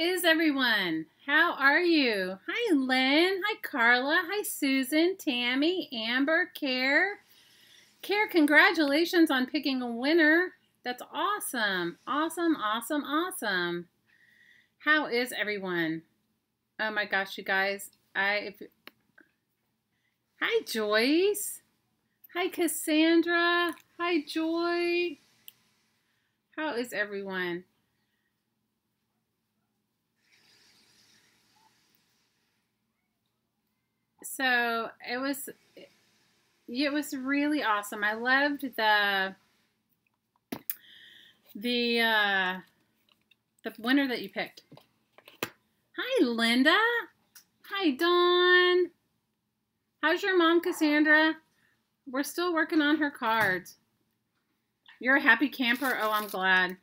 is everyone? How are you? Hi, Lynn. Hi, Carla. Hi, Susan, Tammy, Amber, Care. Care, congratulations on picking a winner. That's awesome. Awesome, awesome, awesome. How is everyone? Oh my gosh, you guys. Hi, Joyce. Hi, Cassandra. Hi, Joy. How is everyone? So it was really awesome. I loved the winner that you picked. Hi, Linda. Hi, Dawn. How's your mom, Cassandra? We're still working on her cards. You're a happy camper? Oh, I'm glad.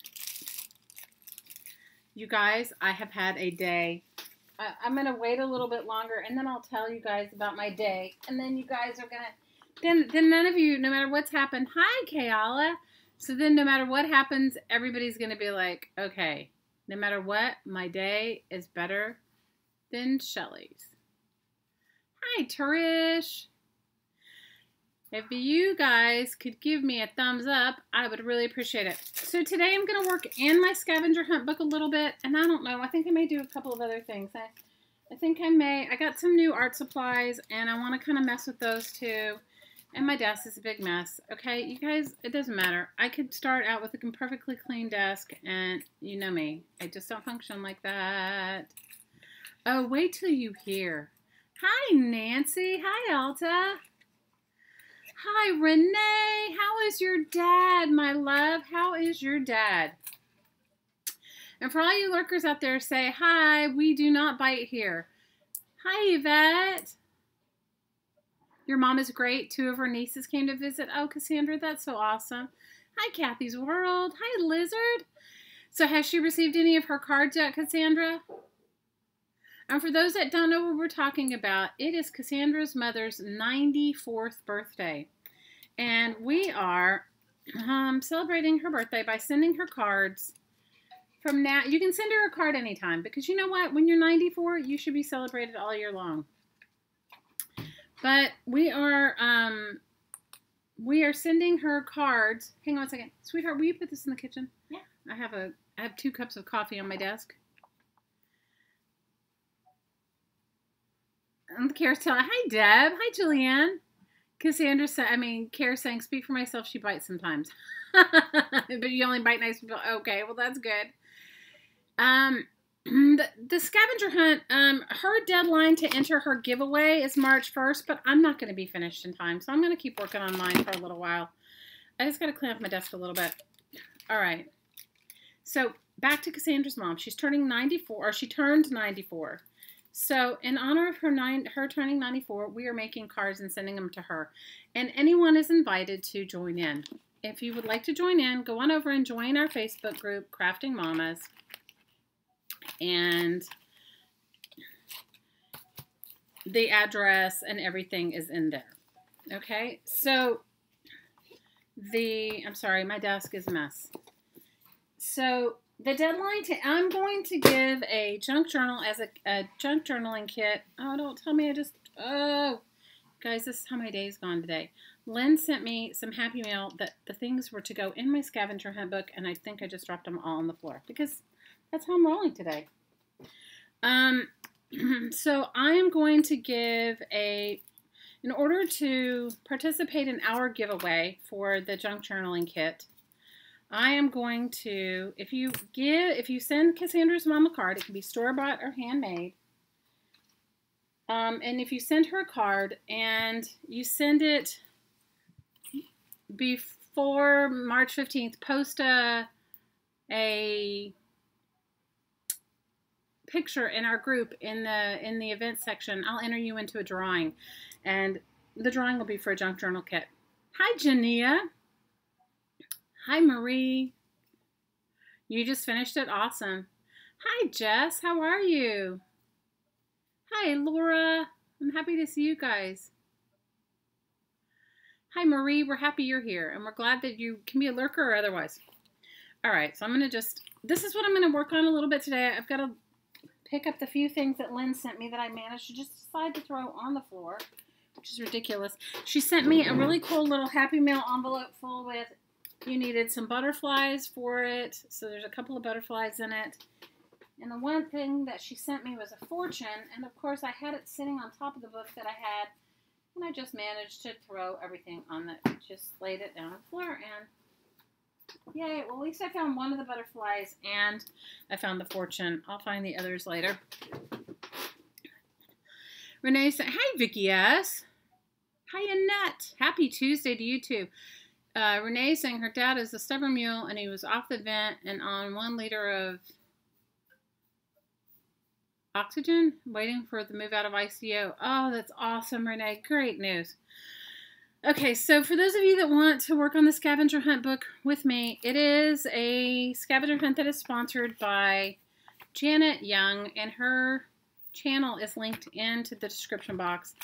You guys, I have had a day. I'm going to wait a little bit longer, and then I'll tell you guys about my day. And then you guys are going to, then none of you, no matter what's happened, hi, Kayala. So then no matter what happens, everybody's going to be like, okay, no matter what, my day is better than Shelly's. Hi, Tarish. If you guys could give me a thumbs up, I would really appreciate it. So today I'm going to work in my scavenger hunt book a little bit, and I don't know, I think I may do a couple of other things. I think I got some new art supplies, and I want to kind of mess with those too. And my desk is a big mess. Okay, you guys, it doesn't matter. I could start out with a perfectly clean desk, and you know me. I just don't function like that. Oh, wait till you hear. Hi, Nancy. Hi, Alta. Hi, Renee. How is your dad, my love? How is your dad? And for all you lurkers out there, say, hi, we do not bite here. Hi, Yvette. Your mom is great. 2 of her nieces came to visit. Oh, Cassandra, that's so awesome. Hi, Kathy's World. Hi, Lizard. So has she received any of her cards yet, Cassandra? And for those that don't know what we're talking about, it is Cassandra's mother's 94th birthday. And we are celebrating her birthday by sending her cards. From now, you can send her a card anytime, because you know what? When you're 94, you should be celebrated all year long. But we are sending her cards. Hang on a second. Sweetheart, will you put this in the kitchen? Yeah. I have 2 cups of coffee on my desk. And Kara's telling, hi, Deb. Hi, Julianne. Cassandra said, Kara's saying, speak for myself, she bites sometimes. But you only bite nice people. Okay, well, that's good. The scavenger hunt, her deadline to enter her giveaway is March 1st, but I'm not going to be finished in time, so I'm going to keep working on mine for a little while. I just got to clean up my desk a little bit. All right. So back to Cassandra's mom. She's turning 94, or she turned 94. So in honor of her turning 94, we are making cards and sending them to her. And anyone is invited to join in. If you would like to join in, go on over and join our Facebook group, Crafting Mamas. And the address and everything is in there. Okay, so I'm sorry, my desk is a mess. So the deadline I'm going to give a junk journal as a junk journaling kit. Oh, don't tell me oh, guys, this is how my day's gone today. Lynn sent me some Happy Mail that the things were to go in my scavenger hunt book, and I think I just dropped them all on the floor because that's how I'm rolling today. So I am going to give in order to participate in our giveaway for the junk journaling kit, I am going to, if you send Cassandra's mom a card, it can be store-bought or handmade. And if you send her a card and you send it before March 15th, post a picture in our group in the event section, I'll enter you into a drawing, and the drawing will be for a junk journal kit. Hi, Jania. Hi, Marie. You just finished it? Awesome. Hi, Jess. How are you? Hi, Laura. I'm happy to see you guys. Hi, Marie. We're happy you're here, and we're glad that you can be a lurker or otherwise. All right, so I'm going to this is what I'm going to work on a little bit today. I've got pick up the few things that Lynn sent me that I managed to just decide to throw on the floor, which is ridiculous. She sent me a really cool little Happy Mail envelope full with, you needed some butterflies for it. So there's a couple of butterflies in it. And the one thing that she sent me was a fortune. And of course I had it sitting on top of the book that I had. And I just managed to throw everything on the, just laid it down on the floor. And yay, well at least I found one of the butterflies and I found the fortune. I'll find the others later. Renee said, hi Vicky S. Hi Annette. Happy Tuesday to you too. Renee saying her dad is a stubborn mule and he was off the vent and on 1 liter of oxygen, waiting for the move out of ICU. Oh, that's awesome, Renee. Great news. Okay, so for those of you that want to work on the scavenger hunt book with me, it is a scavenger hunt that is sponsored by Janet Young, and her channel is linked into the description box.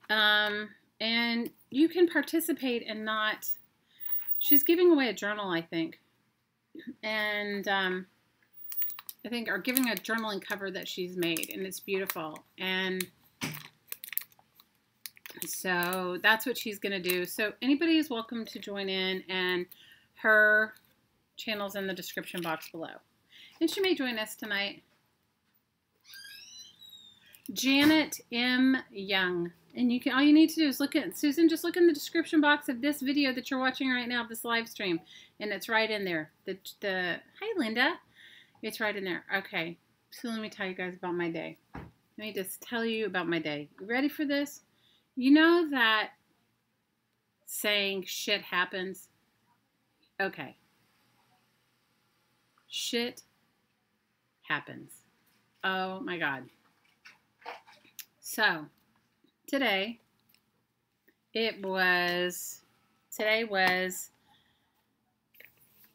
And you can participate and not... She's giving away a journal, I think. And I think are giving a journaling cover that she's made, and it's beautiful. And so that's what she's going to do. So anybody is welcome to join in, and her channel's in the description box below. And she may join us tonight. Janet M. Young. And you can, all you need to do is look at, Susan, just look in the description box of this video that you're watching right now, of this live stream. And it's right in there. Hi, Linda. It's right in there. Okay. So let me tell you guys about my day. Let me just tell you about my day. You ready for this? You know that saying shit happens? Okay. Shit happens. Oh my God. So, today was,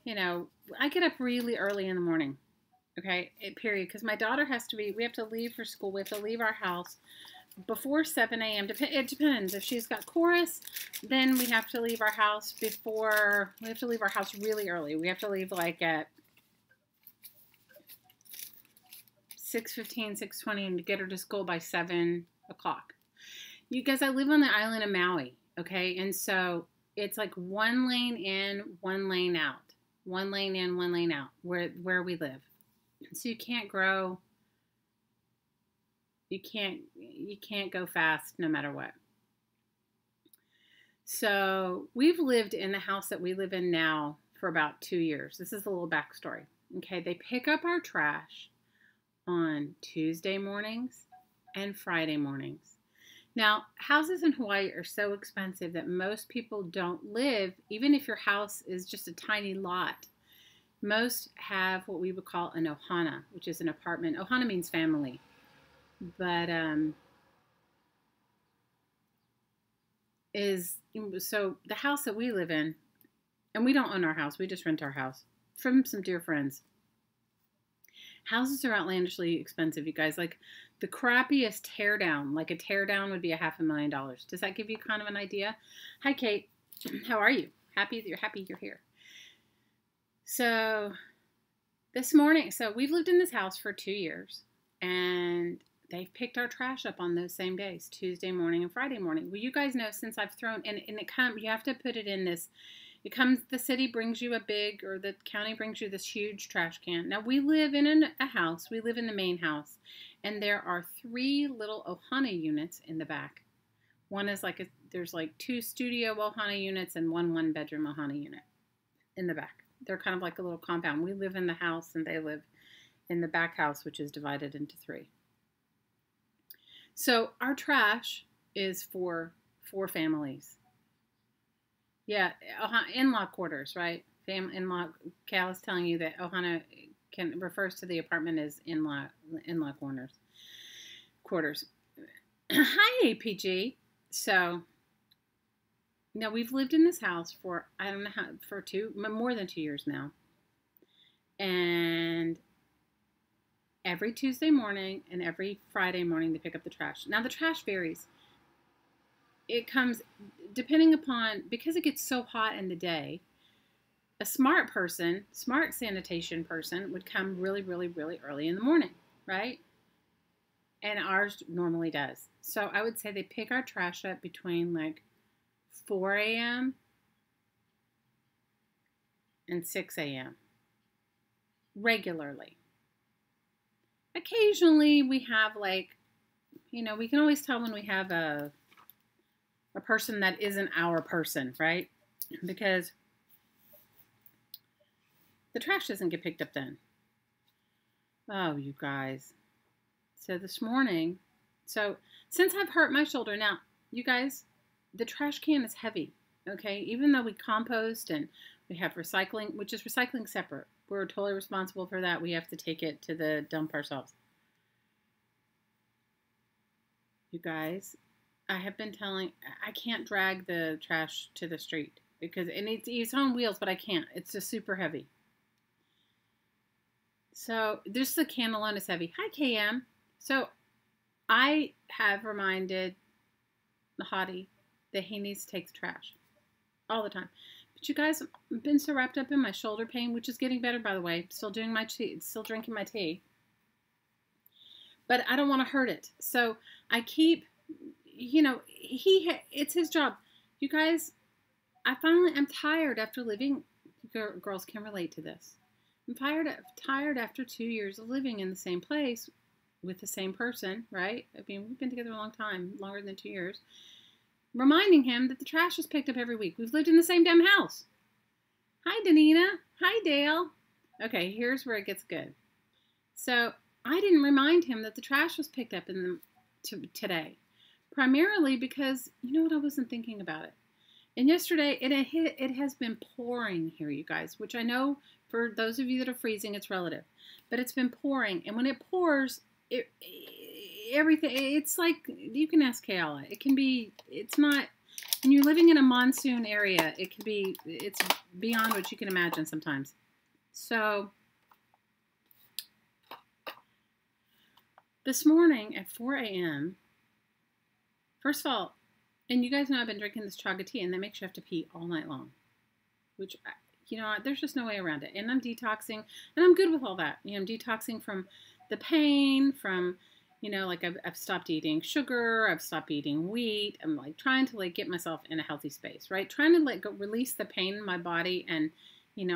you know, I get up really early in the morning, okay, period, because my daughter has to be, we have to leave for school, we have to leave our house before 7 a.m. It depends. If she's got chorus, then we have to leave our house before, we have to leave our house really early. We have to leave like at 6:15, 6:20, and to get her to school by 7 o'clock. You guys, I live on the island of Maui, okay? And so it's like 1 lane in, 1 lane out. 1 lane in, 1 lane out, where we live. So you can't grow, you can't go fast no matter what. So we've lived in the house that we live in now for about 2 years. This is a little backstory. Okay, they pick up our trash on Tuesday mornings and Friday mornings. Now, houses in Hawaii are so expensive that most people don't live, even if your house is just a tiny lot. Most have what we would call an ohana, which is an apartment. Ohana means family. But so the house that we live in, and we don't own our house, we just rent our house from some dear friends. Houses are outlandishly expensive, you guys. Like the crappiest teardown, like a teardown would be $500,000. Does that give you kind of an idea? Hi, Kate. How are you? Happy you're here. So this morning, so we've lived in this house for 2 years, and they've picked our trash up on those same days, Tuesday morning and Friday morning. Well, you guys know since I've thrown, and you have to put it in this. It comes, the city brings you a big, or the county brings you this huge trash can. Now, we live in a house. We live in the main house. And there are 3 little ohana units in the back. One is like, there's like 2 studio ohana units and 1 one-bedroom ohana unit in the back. They're kind of like a little compound. We live in the house and they live in the back house, which is divided into 3. So our trash is for 4 families. Yeah, in-law quarters, right? In-law. Cal is telling you that ohana refers to the apartment as in-law quarters. Hi, APG. So now we've lived in this house for I don't know how more than 2 years now, and every Tuesday morning and every Friday morning they pick up the trash. Now the trash varies. It comes depending upon, because it gets so hot in the day, a smart sanitation person would come really, really, really early in the morning, right? and ours normally does. So I would say they pick our trash up between like 4 a.m. and 6 a.m. regularly. Occasionally we have like, we can always tell when we have a person that isn't our person, right? Because the trash doesn't get picked up then. Oh, you guys. So this morning, since I've hurt my shoulder, now, you guys, the trash can is heavy, okay? Even though we compost and we have recycling, which is recycling separate. We're totally responsible for that. We have to take it to the dump ourselves. You guys, I have been telling, I can't drag the trash to the street because it's on wheels, but I can't. It's just super heavy. So just the can alone is heavy. Hi, KM. So I have reminded the hottie that he needs to take the trash all the time. But you guys, I've been so wrapped up in my shoulder pain, which is getting better, by the way. Still doing my tea, still drinking my tea. But I don't want to hurt it. So I keep, it's his job. You guys, I'm tired after living, girls can relate to this. I'm tired after 2 years of living in the same place with the same person, right? I mean, we've been together a long time, longer than 2 years. Reminding him that the trash is picked up every week. We've lived in the same damn house. Hi, Danina. Hi, Dale. Okay, here's where it gets good. So I didn't remind him that the trash was picked up today, primarily because, I wasn't thinking about it. And yesterday, it has been pouring here, you guys, which I know for those of you that are freezing, it's relative. But it's been pouring. And when it pours, everything, it's like, you can ask Kayla. It's not, when you're living in a monsoon area, it's beyond what you can imagine sometimes. So, this morning at 4 a.m., first of all, and you guys know I've been drinking this chaga tea, and that makes you have to pee all night long, which, there's just no way around it. And I'm detoxing, and I'm good with all that. I'm detoxing from the pain, from, I've stopped eating sugar, I've stopped eating wheat. I'm trying to get myself in a healthy space, right? Trying to release the pain in my body and,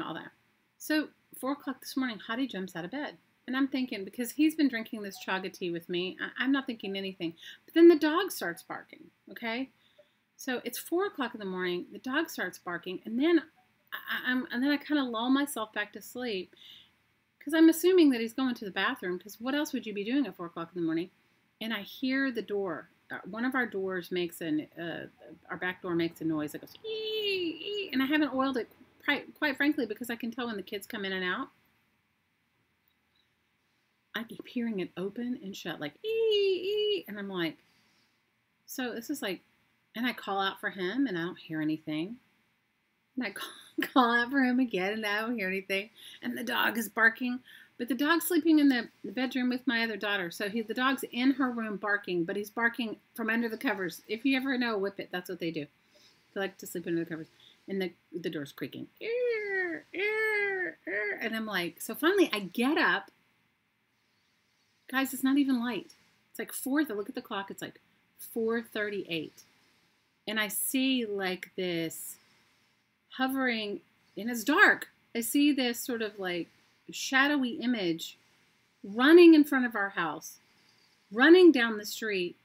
all that. So 4 o'clock this morning, Hottie jumps out of bed. And I'm thinking, because he's been drinking this chaga tea with me, I'm not thinking anything. But then the dog starts barking, okay? So it's 4 o'clock in the morning, the dog starts barking, and then I kind of lull myself back to sleep, because I'm assuming that he's going to the bathroom, because what else would you be doing at 4 o'clock in the morning? And I hear the door. One of our doors makes our back door makes a noise that goes, ee, ee, and I haven't oiled it, quite frankly, because I can tell when the kids come in and out. I keep hearing it open and shut, like, ee, ee, and I'm like, so this is like, and I call out for him, and I don't hear anything. And I call out for him again, and I don't hear anything. And the dog is barking, but the dog's sleeping in the bedroom with my other daughter. So the dog's in her room barking, but he's barking from under the covers. If you ever know Whippet, that's what they do. They like to sleep under the covers. And the door's creaking. And I'm like, so finally I get up. Guys, it's not even light. It's like 4. Look at the clock. It's like 4:38. And I see this hovering, and it's dark. I see this sort of shadowy image running in front of our house, running down the street,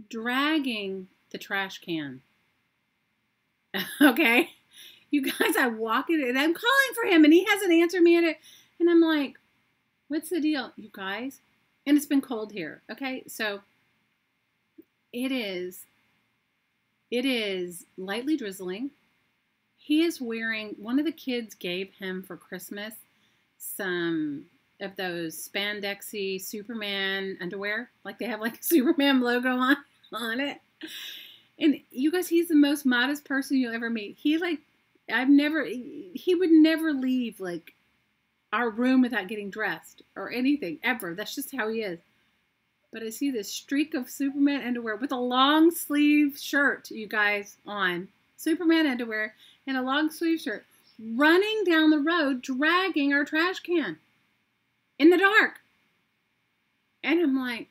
dragging the trash can. Okay? You guys, I walk in and I'm calling for him and he hasn't answered me and I'm like, what's the deal, you guys? And it's been cold here. Okay? So it is lightly drizzling. He is wearing, one of the kids gave him for Christmas some of those spandexy Superman underwear. They have a Superman logo on it. And you guys, he's the most modest person you'll ever meet. He would never leave our room without getting dressed or anything ever. That's just how he is. But I see this streak of Superman underwear with a long sleeve shirt, you guys, on. Superman underwear and a long sleeve shirt running down the road, dragging our trash can in the dark. And I'm like,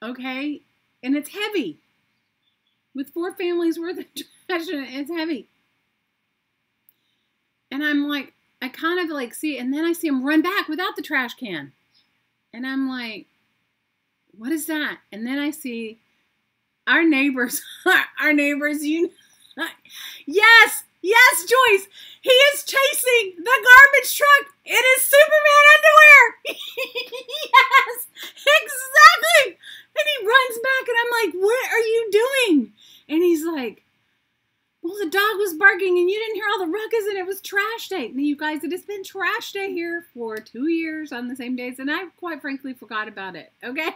Okay? And it's heavy. With 4 families worth of trash in it, it's heavy. And I'm like, I kind of like see it, and then I see him run back without the trash can. And I'm like, what is that? And then I see our neighbors, yes, Joyce, he is chasing the garbage truck in his Superman underwear. Yes, exactly. And he runs back, and I'm like, what are you doing? And he's like, well, the dog was barking, and you didn't hear all the ruckus, and it was trash day. Now, you guys, it has been trash day here for 2 years on the same days, and I quite frankly forgot about it, okay?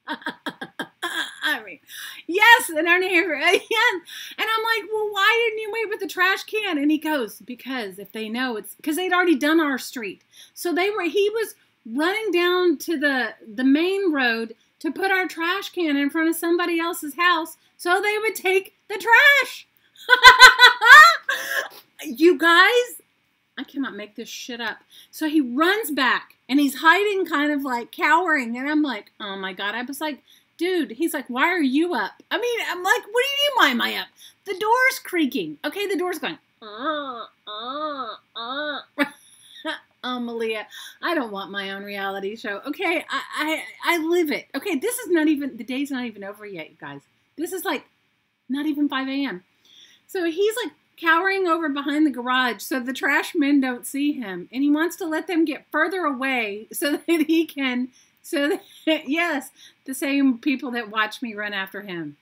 I mean, yes, and our neighbor, yes. And I'm like, well, why didn't you wait with the trash can? And he goes, because if they know, it's because they'd already done our street. So he was running down to the main road to put our trash can in front of somebody else's house so they would take the trash. You guys, I cannot make this shit up. So he runs back and he's hiding, kind of like cowering. And I'm like, oh my God. I was like, dude, he's like, why are you up? I mean, I'm like, what do you mean, why am I up? The door's creaking. Okay, the door's going, Oh, Malia, I don't want my own reality show. Okay, I live it. Okay, this is not even, the day's not even over yet, you guys. This is like not even 5 a.m. So he's like cowering over behind the garage so the trash men don't see him. And he wants to let them get further away so that he can, yes, the same people that watch me run after him.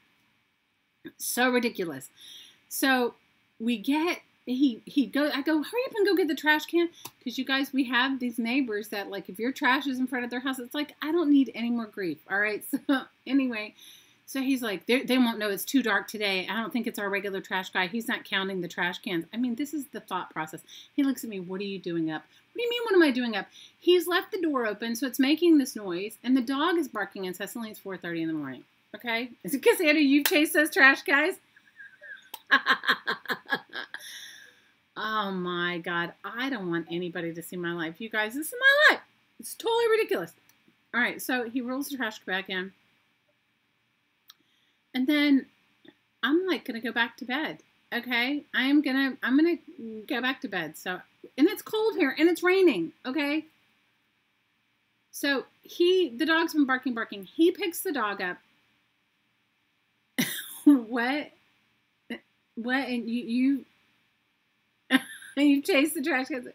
So ridiculous. So we get, I go, hurry up and go get the trash can. Because you guys, we have these neighbors that, like, if your trash is in front of their house, it's like, I don't need any more grief. All right. So anyway, so he's like, they won't know, it's too dark today. I don't think it's our regular trash guy. He's not counting the trash cans. I mean, this is the thought process. He looks at me, what are you doing up? What do you mean, what am I doing up? He's left the door open, so it's making this noise. And the dog is barking incessantly. It's 4:30 in the morning. Okay. Is it Cassandra, you chase those trash guys? Oh my God. I don't want anybody to see my life. You guys, this is my life. It's totally ridiculous. All right. So he rolls the trash back in. And then I'm like going to go back to bed. Okay. I'm going to go back to bed. So, and it's cold here and it's raining. Okay. So the dog's been barking. He picks the dog up. What? And you chase the trash cans.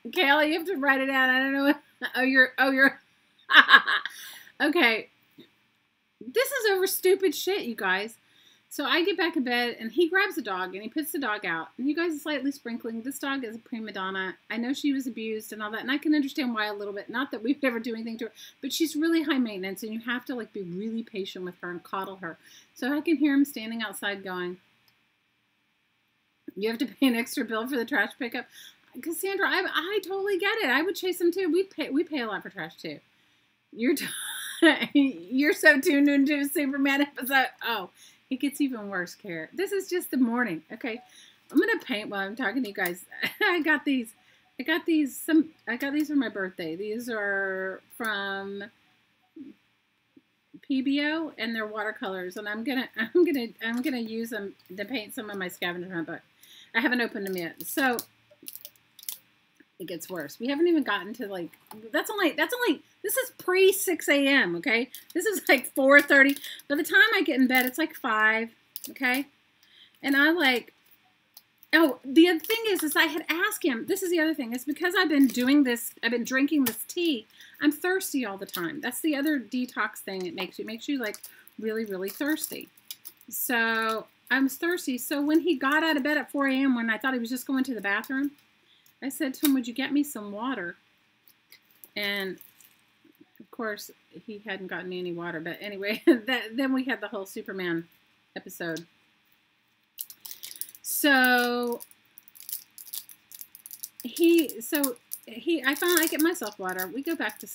Kayla, you have to write it out. I don't know what. You're. Okay. This is over stupid shit, you guys. So I get back in bed, and he grabs the dog, and he puts the dog out. And you guys are slightly sprinkling. This dog is a prima donna. I know she was abused and all that, and I can understand why a little bit. Not that we've never do anything to her, but she's really high maintenance, and you have to, like, be really patient with her and coddle her. So I can hear him standing outside going, you have to pay an extra bill for the trash pickup. Cassandra, I totally get it. I would chase him, too. We pay a lot for trash, too. You're so tuned into a Superman episode. Oh, it gets even worse, Kara. This is just the morning. Okay, I'm gonna paint while I'm talking to you guys. I got these for my birthday. These are from PBO, and they're watercolors, and I'm gonna use them to paint some of my scavenger hunt book. I haven't opened them yet, so it gets worse. We haven't even gotten to, like, that's only this is pre 6 a.m. Okay, this is like 4:30. By the time I get in bed, it's like 5. Okay, and I like. Oh, the other thing is I had asked him. This is the other thing. It's because I've been doing this. I've been drinking this tea. I'm thirsty all the time. That's the other detox thing it makes you. It makes you, like, really, really thirsty. So I was thirsty. So when he got out of bed at 4 a.m. when I thought he was just going to the bathroom, I said to him, would you get me some water? And, of course, he hadn't gotten me any water. But anyway, then we had the whole Superman episode. So I finally get myself water. We go back to,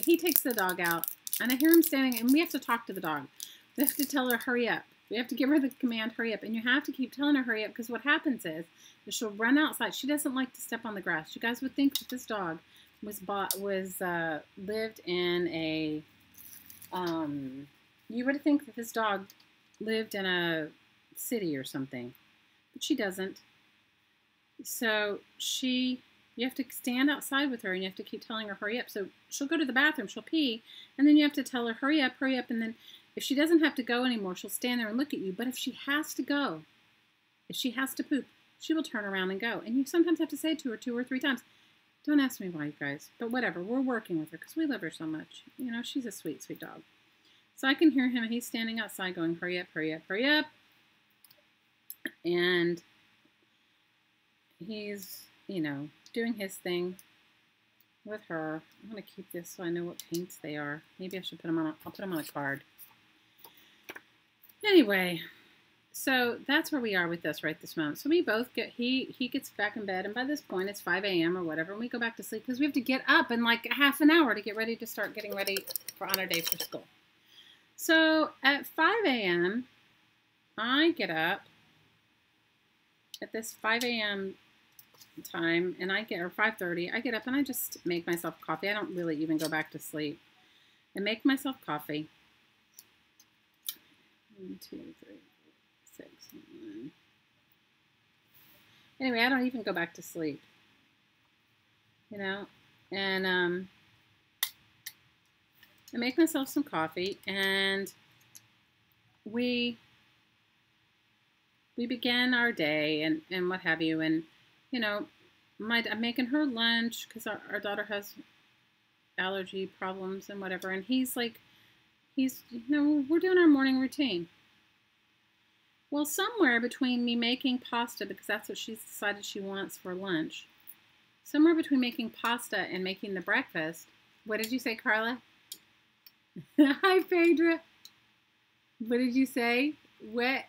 he takes the dog out. And I hear him standing, and we have to talk to the dog. We have to tell her, hurry up. We have to give her the command, hurry up. And you have to keep telling her, hurry up, because what happens is she'll run outside. She doesn't like to step on the grass. You guys would think that this dog lived in a, you would think that this dog lived in a city or something, but she doesn't. So you have to stand outside with her, and you have to keep telling her, hurry up. So she'll go to the bathroom, she'll pee, and then you have to tell her, hurry up, and then if she doesn't have to go anymore, she'll stand there and look at you. But if she has to go, if she has to poop, she will turn around and go. And you sometimes have to say it to her 2 or 3 times. Don't ask me why, you guys. But whatever, we're working with her because we love her so much. You know, she's a sweet, sweet dog. So I can hear him. He's standing outside going, hurry up, hurry up, hurry up. And he's, you know, doing his thing with her. I'm going to keep this so I know what paints they are. Maybe I should put them on I'll put them on a card. Anyway, so that's where we are with this right this moment. So we both get, he gets back in bed, and by this point it's 5 a.m. or whatever, and we go back to sleep because we have to get up in like half an hour to get ready to start getting ready for honor day for school. So at 5 a.m. I get up at this 5 a.m. time, and or 5:30, I get up and I just make myself coffee. I don't really even go back to sleep. I make myself coffee. 1, 2, 3, 4, 6, 7. Anyway, I don't even go back to sleep. You know, and I make myself some coffee, and we begin our day and what have you, and you know, I'm making her lunch because our daughter has allergy problems and whatever, and you know, we're doing our morning routine. Well, somewhere between me making pasta, because that's what she's decided she wants for lunch, somewhere between making pasta and making the breakfast, what did you say, Carla? Hi, Phaedra. What did you say? What?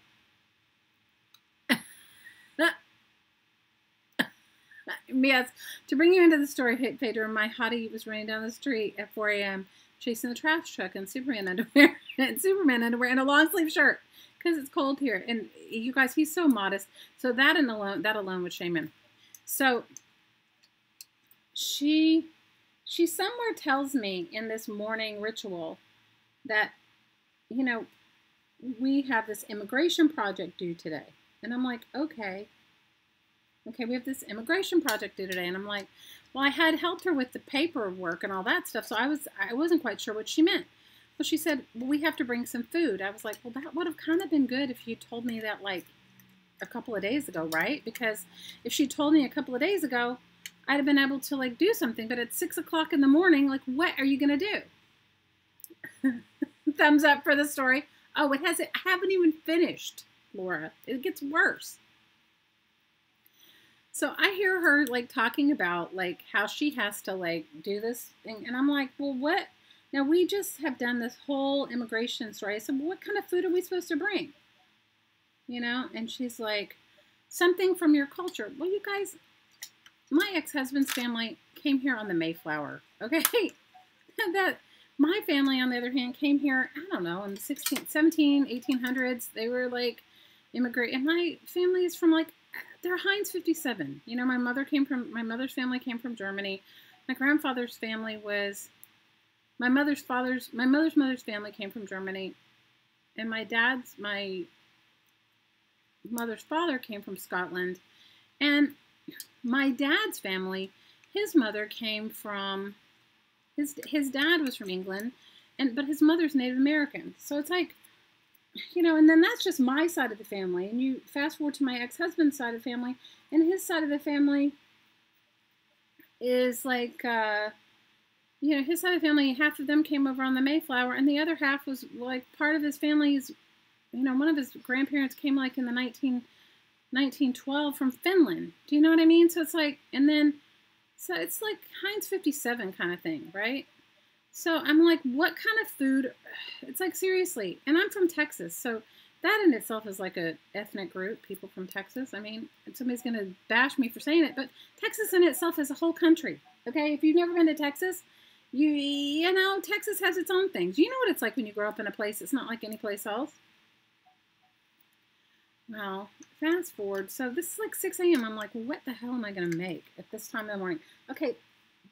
Yes, to bring you into the story, Phaedra, my hottie was running down the street at 4 a.m. chasing the trash truck in Superman underwear and a long sleeve shirt because it's cold here. And you guys, he's so modest. So that alone would shame him. So she somewhere tells me in this morning ritual that, you know, we have this immigration project due today. And I'm like, okay, we have this immigration project due today. And I'm like, well, I had helped her with the paperwork and all that stuff, so I wasn't quite sure what she meant. Well, she said, well, we have to bring some food. I was like, well, that would have kind of been good if you told me that like a couple of days ago, right? Because if she told me a couple of days ago, I'd have been able to like do something. But at 6 o'clock in the morning, like, what are you going to do? Thumbs up for the story. Oh, I haven't even finished, Laura. It gets worse. So I hear her like talking about like how she has to like do this thing. And I'm like, well, what? Now we just have done this whole immigration story. So what kind of food are we supposed to bring? You know? And she's like, something from your culture. Well, you guys, my ex-husband's family came here on the Mayflower. Okay. My family, on the other hand, came here, I don't know, in the 1800s. They were like immigrant. And my family is from like, they're Heinz 57. You know, my mother's family came from Germany. My grandfather's family was, my mother's mother's family came from Germany. And my mother's father came from Scotland. And my dad's family, his mother came from, his dad was from England, but his mother's Native American. So it's like, you know, and then that's just my side of the family. And you fast forward to my ex-husband's side of the family, and his side of the family is like, you know, his side of the family, half of them came over on the Mayflower, and the other half was like part of his family's, you know, one of his grandparents came like in the 1912 from Finland. Do you know what I mean? So it's like, and then, so it's like Heinz 57 kind of thing, right? So I'm like, what kind of food? It's like, seriously. And I'm from Texas. So that in itself is like a ethnic group, people from Texas. I mean, somebody's going to bash me for saying it, but Texas in itself is a whole country. Okay. If you've never been to Texas, you know, Texas has its own things. You know what it's like when you grow up in a place that's not like any place else. Well, fast forward. So this is like 6 a.m. I'm like, well, what the hell am I going to make at this time in the morning? Okay.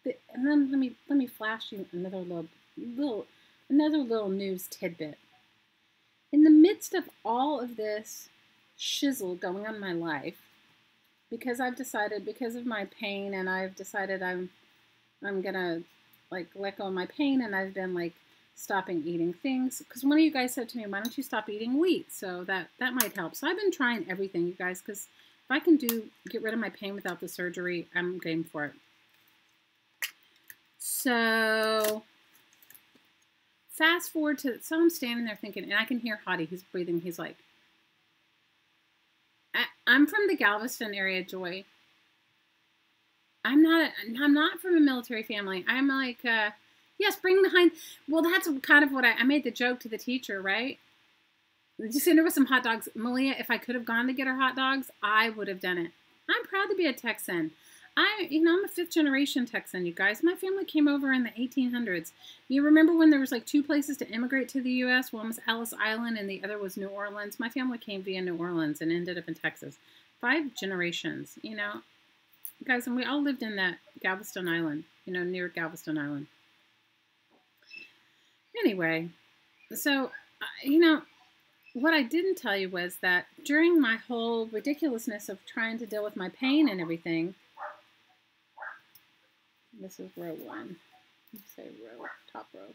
And then let me flash you another little news tidbit. In the midst of all of this shizzle going on in my life, because I've decided, because of my pain, and I've decided I'm gonna like let go of my pain, and I've been like stopping eating things, because one of you guys said to me, why don't you stop eating wheat? So that might help. So I've been trying everything, you guys, because if I can get rid of my pain without the surgery, I'm game for it. So fast forward to, so I'm standing there thinking, and I can hear Hottie, he's breathing, he's like, I'm from the Galveston area, Joy. I'm not from a military family. I'm like, yes, bring the hind. Well, that's kind of what I made the joke to the teacher, right? Just send her with some hot dogs. Malia, if I could have gone to get her hot dogs, I would have done it. I'm proud to be a Texan. I'm a 5th generation Texan, you guys. My family came over in the 1800s. You remember when there was like 2 places to immigrate to the U.S.? One was Ellis Island and the other was New Orleans. My family came via New Orleans and ended up in Texas. 5 generations, you know. Guys, and we all lived in that Galveston Island, you know, near Galveston Island. Anyway, so, you know, what I didn't tell you was that during my whole ridiculousness of trying to deal with my pain and everything, this is row 1. Let's say row, top row.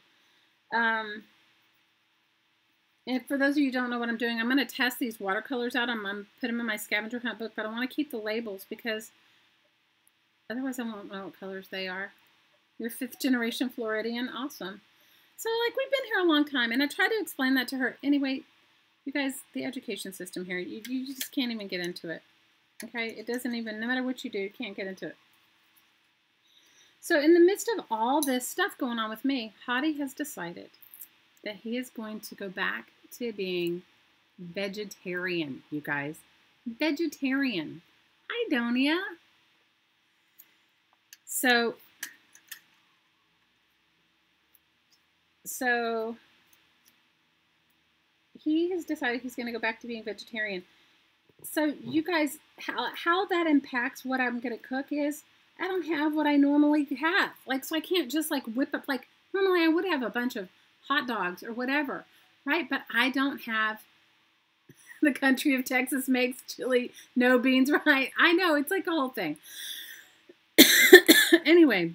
And for those of you who don't know what I'm doing, I'm going to test these watercolors out. I'm going to put them in my scavenger hunt book, but I want to keep the labels because otherwise I won't know what colors they are. You're 5th generation Floridian. Awesome. So, like, we've been here a long time, and I tried to explain that to her. Anyway, you guys, the education system here, you just can't even get into it. Okay? It doesn't even, no matter what you do, you can't get into it. So in the midst of all this stuff going on with me, Hottie has decided that he is going to go back to being vegetarian, you guys. Vegetarian. Hi, Donia. So he has decided he's going to go back to being vegetarian. So you guys, how that impacts what I'm going to cook is, I don't have what I normally have. Like, so I can't just like whip up, like normally I would have a bunch of hot dogs or whatever, right? But I don't have, the country of Texas makes chili, no beans, right? I know, it's like a whole thing. Anyway,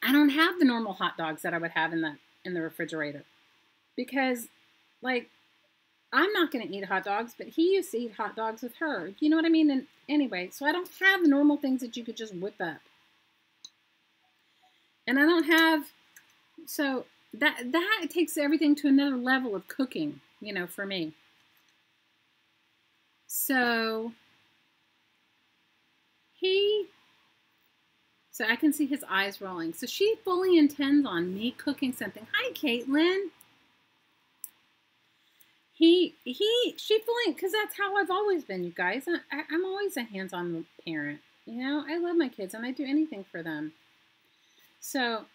I don't have the normal hot dogs that I would have in the refrigerator because, like, I'm not going to eat hot dogs, but he used to eat hot dogs with her. You know what I mean? And anyway, so I don't have the normal things that you could just whip up. And I don't have, so that takes everything to another level of cooking, you know, for me. So I can see his eyes rolling. So she fully intends on me cooking something. Hi, Caitlin. She fully, because that's how I've always been, you guys. I'm always a hands-on parent. You know, I love my kids and I do anything for them. So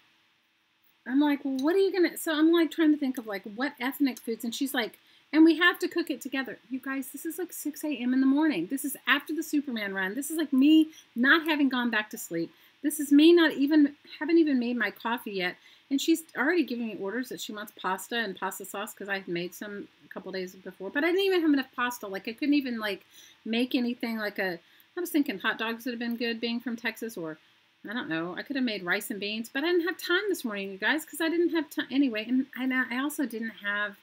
I'm like, well, what are you going to, so I'm like trying to think of like what ethnic foods. And she's like, and we have to cook it together. You guys, this is like 6 a.m. in the morning. This is after the Superman run. This is like me not having gone back to sleep. This is me haven't even made my coffee yet. And she's already giving me orders that she wants pasta and pasta sauce because I had made some a couple days before. But I didn't even have enough pasta. Like, I couldn't even, like, make anything like I was thinking hot dogs would have been good being from Texas, or, I don't know, I could have made rice and beans. But I didn't have time this morning, you guys, because I didn't have time. Anyway, and I also didn't have,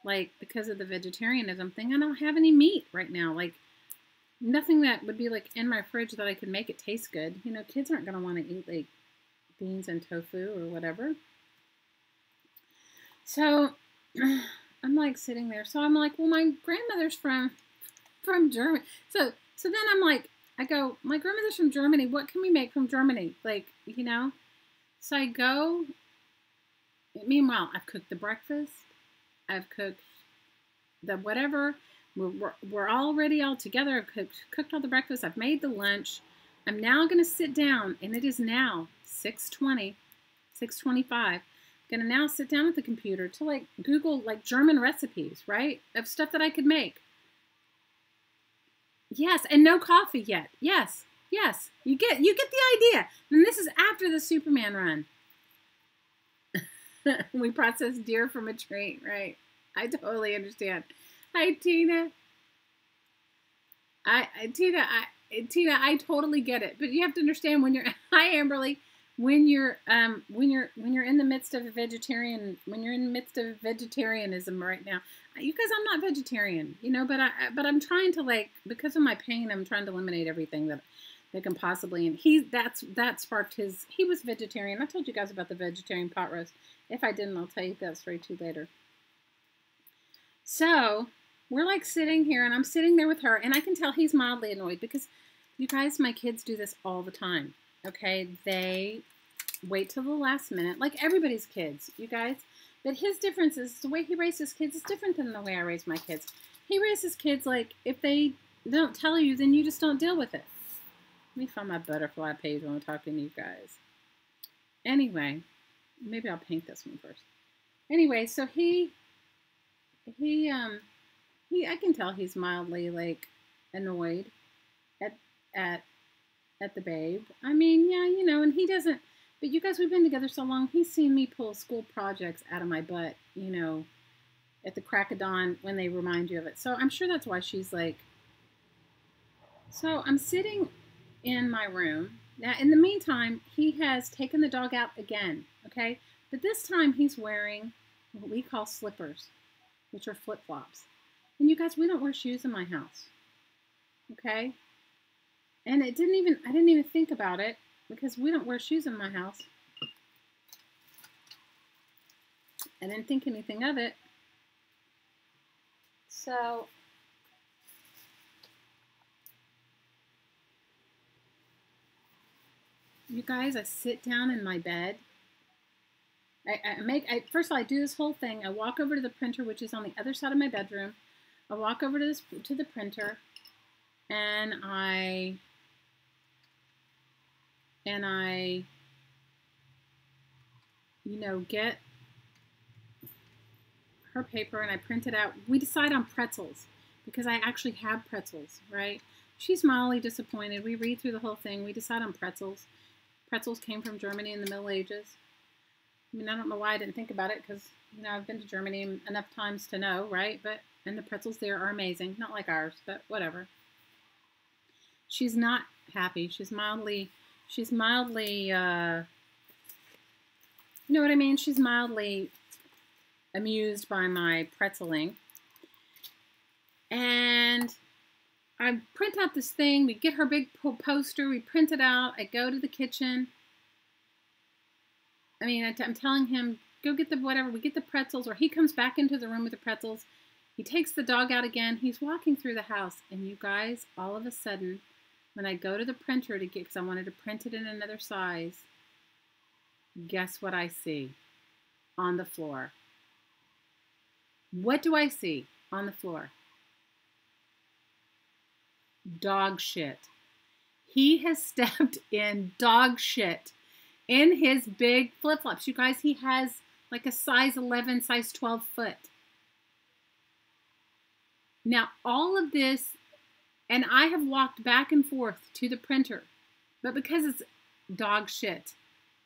like, because of the vegetarianism thing, I don't have any meat right now. Like, nothing that would be, like, in my fridge that I could make it taste good. You know, kids aren't going to want to eat, like, beans and tofu or whatever. So I'm like sitting there. So I'm like, well, my grandmother's from Germany. So then I'm like, I go, my grandmother's from Germany. What can we make from Germany? Like, you know? So I go. Meanwhile, I've cooked the breakfast. I've cooked the whatever. We're already all together. I've cooked all the breakfast. I've made the lunch. I'm now going to sit down, and it is now 6:20, 6:25. I'm going to now sit down at the computer to, like, Google, like, German recipes, right, of stuff that I could make. Yes, and no coffee yet. Yes, Yes, you get the idea. And this is after the Superman run. We process deer from a tree, right? I totally understand. Hi, Tina. Tina, I totally get it. But you have to understand when you're hi, Amberly, when you're in the midst of vegetarianism right now. You guys, I'm not vegetarian, you know, but I'm trying to, like, because of my pain, I'm trying to eliminate everything that can possibly, and that sparked his, he was vegetarian. I told you guys about the vegetarian pot roast. If I didn't, I'll tell you that story too later. So we're like sitting here, and I'm sitting there with her, and I can tell he's mildly annoyed because, you guys, my kids do this all the time. Okay, they wait till the last minute, like everybody's kids, you guys. But his difference is the way he raises kids is different than the way I raise my kids. He raises kids like if they don't tell you, then you just don't deal with it. Let me find my butterfly page when I'm talking to you guys. Anyway, maybe I'll paint this one first. Anyway, so I can tell he's mildly, like, annoyed at the babe. I mean, yeah, you know, and he doesn't, but you guys, we've been together so long, he's seen me pull school projects out of my butt, you know, at the crack of dawn when they remind you of it. So I'm sure that's why she's like, so I'm sitting in my room. Now, in the meantime, he has taken the dog out again, okay? But this time he's wearing what we call slippers, which are flip-flops. And you guys, we don't wear shoes in my house, okay? And I didn't even think about it because we don't wear shoes in my house. I didn't think anything of it. So you guys, I sit down in my bed. First of all, I do this whole thing. I walk over to the printer, which is on the other side of my bedroom. I walk over to the printer, and I you know, get her paper and I print it out. We decide on pretzels because I actually have pretzels, right? She's mildly disappointed. We read through the whole thing. We decide on pretzels. Pretzels came from Germany in the Middle Ages. I mean, I don't know why I didn't think about it because, you know, I've been to Germany enough times to know, right? And the pretzels there are amazing. Not like ours, but whatever. She's not happy. She's mildly, you know what I mean? She's mildly amused by my pretzeling. And I print out this thing. We get her big poster. We print it out. I go to the kitchen. I mean, I'm telling him, go get the whatever. We get the pretzels, or he comes back into the room with the pretzels. He takes the dog out again. He's walking through the house. And you guys, all of a sudden, when I go to the printer to get, because I wanted to print it in another size, guess what I see on the floor? What do I see on the floor? Dog shit. He has stepped in dog shit in his big flip-flops. You guys, he has like a size 11, size 12 foot. Now, all of this, and I have walked back and forth to the printer, but because it's dog shit.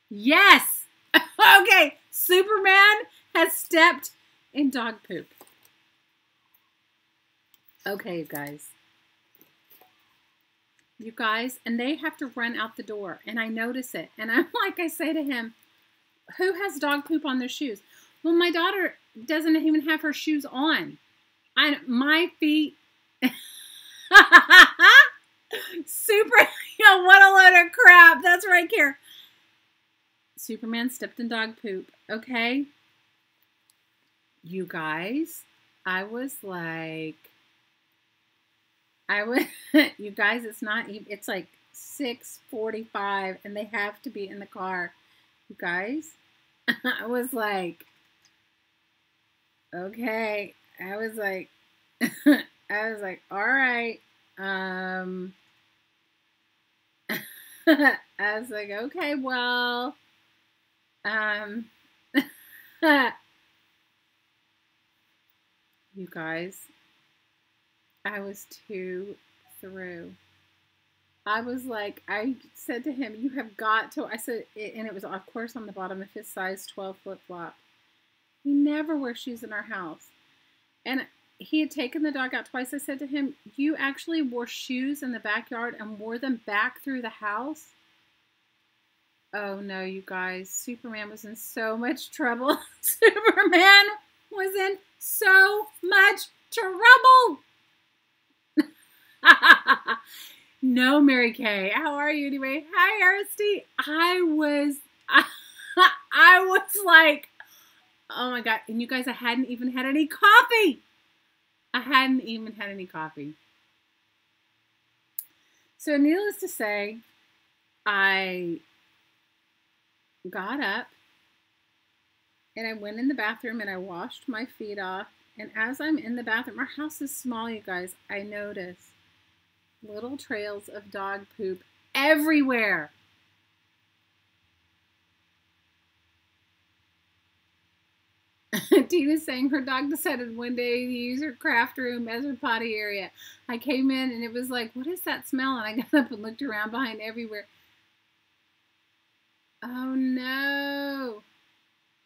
Yes! Okay, Superman has stepped in dog poop. Okay, guys. You guys, and they have to run out the door, and I notice it. And I'm like, I say to him, who has dog poop on their shoes? Well, my daughter doesn't even have her shoes on. My feet... Super, yo, what a load of crap. That's right here. Superman stepped in dog poop. Okay. You guys, I was like, you guys, it's not even, it's like 6:45 and they have to be in the car. You guys, I was like, okay. I was like, all right. I was like, okay, well, you guys, I was too through. I was like, I said to him, you have got to, I said, and it was, of course, on the bottom of his size 12 flip-flop. We never wear shoes in our house. And he had taken the dog out twice. I said to him, you actually wore shoes in the backyard and wore them back through the house? Oh, no, you guys. Superman was in so much trouble. Superman was in so much trouble. No, Mary Kay. How are you anyway? Hi, Aristy. I was like, oh my God. And you guys, I hadn't even had any coffee. So needless to say, I got up and I went in the bathroom and I washed my feet off. And as I'm in the bathroom, our house is small, you guys, I notice little trails of dog poop everywhere. Tina's saying her dog decided one day to use her craft room as her potty area. I came in and it was like, what is that smell? And I got up and looked around behind everywhere. Oh no.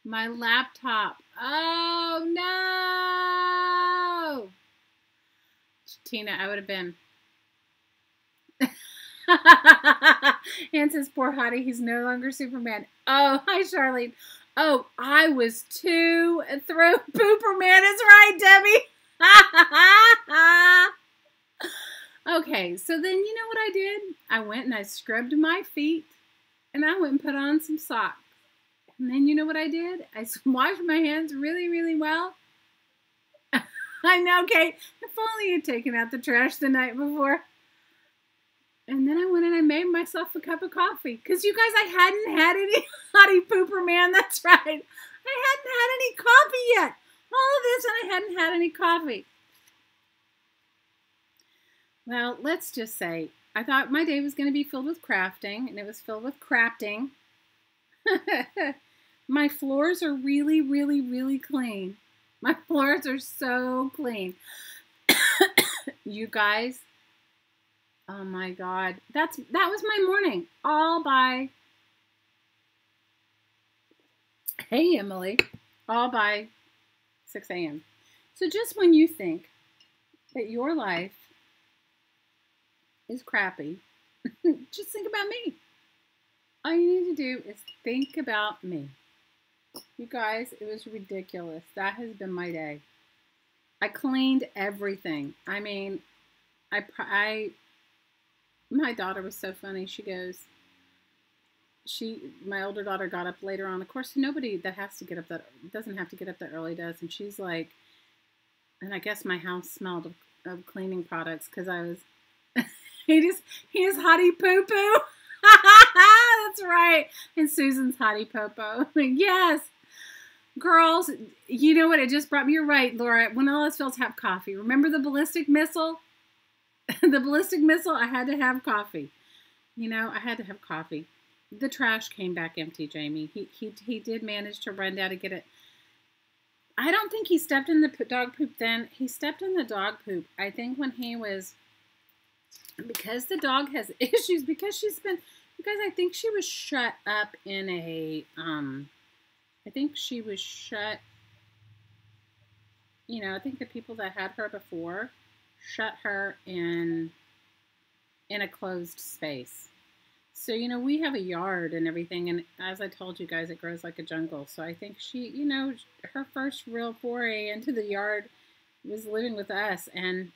My laptop. Oh no. Tina, I would have been. Ann says, poor Hottie, he's no longer Superman. Oh, hi, Charlene. Oh, I was too through Pooperman. Is right, Debbie. Okay, so then you know what I did? I went and I scrubbed my feet, and I went and put on some socks. And then you know what I did? I washed my hands really, really well. I know, Kate. If only you'd taken out the trash the night before. And then I went and I made myself a cup of coffee. Because you guys, I hadn't had any Hottie Pooper Man. That's right. I hadn't had any coffee yet. All of this and I hadn't had any coffee. Well, let's just say, I thought my day was going to be filled with crafting. And it was filled with crafting. My floors are really, really, really clean. My floors are so clean. You guys... Oh my God. That was my morning. All by, hey Emily, all by 6 a.m. So just when you think that your life is crappy, just think about me. All you need to do is think about me. You guys, it was ridiculous. That has been my day. I cleaned everything. I mean, my daughter was so funny. She goes, my older daughter got up later on. Of course, nobody that has to get up that doesn't have to get up that early does. And she's like, and I guess my house smelled of cleaning products because I was, he is Hottie Poo Poo. That's right. And Susan's Hottie Popo. Yes. Girls, you know what? It just brought me, you're right, Laura. When all else fails, have coffee. Remember the ballistic missile? The ballistic missile, I had to have coffee. You know, I had to have coffee. The trash came back empty, Jamie. He did manage to run down to get it. I don't think he stepped in the dog poop then. He stepped in the dog poop, I think, when he was, because the dog has issues, because she's been, because I think she was shut up in a, I think she was shut, you know, I think the people that had her before shut her in a closed space. So, you know, we have a yard and everything, and as I told you guys, it grows like a jungle. So I think she, you know, her first real foray into the yard was living with us, and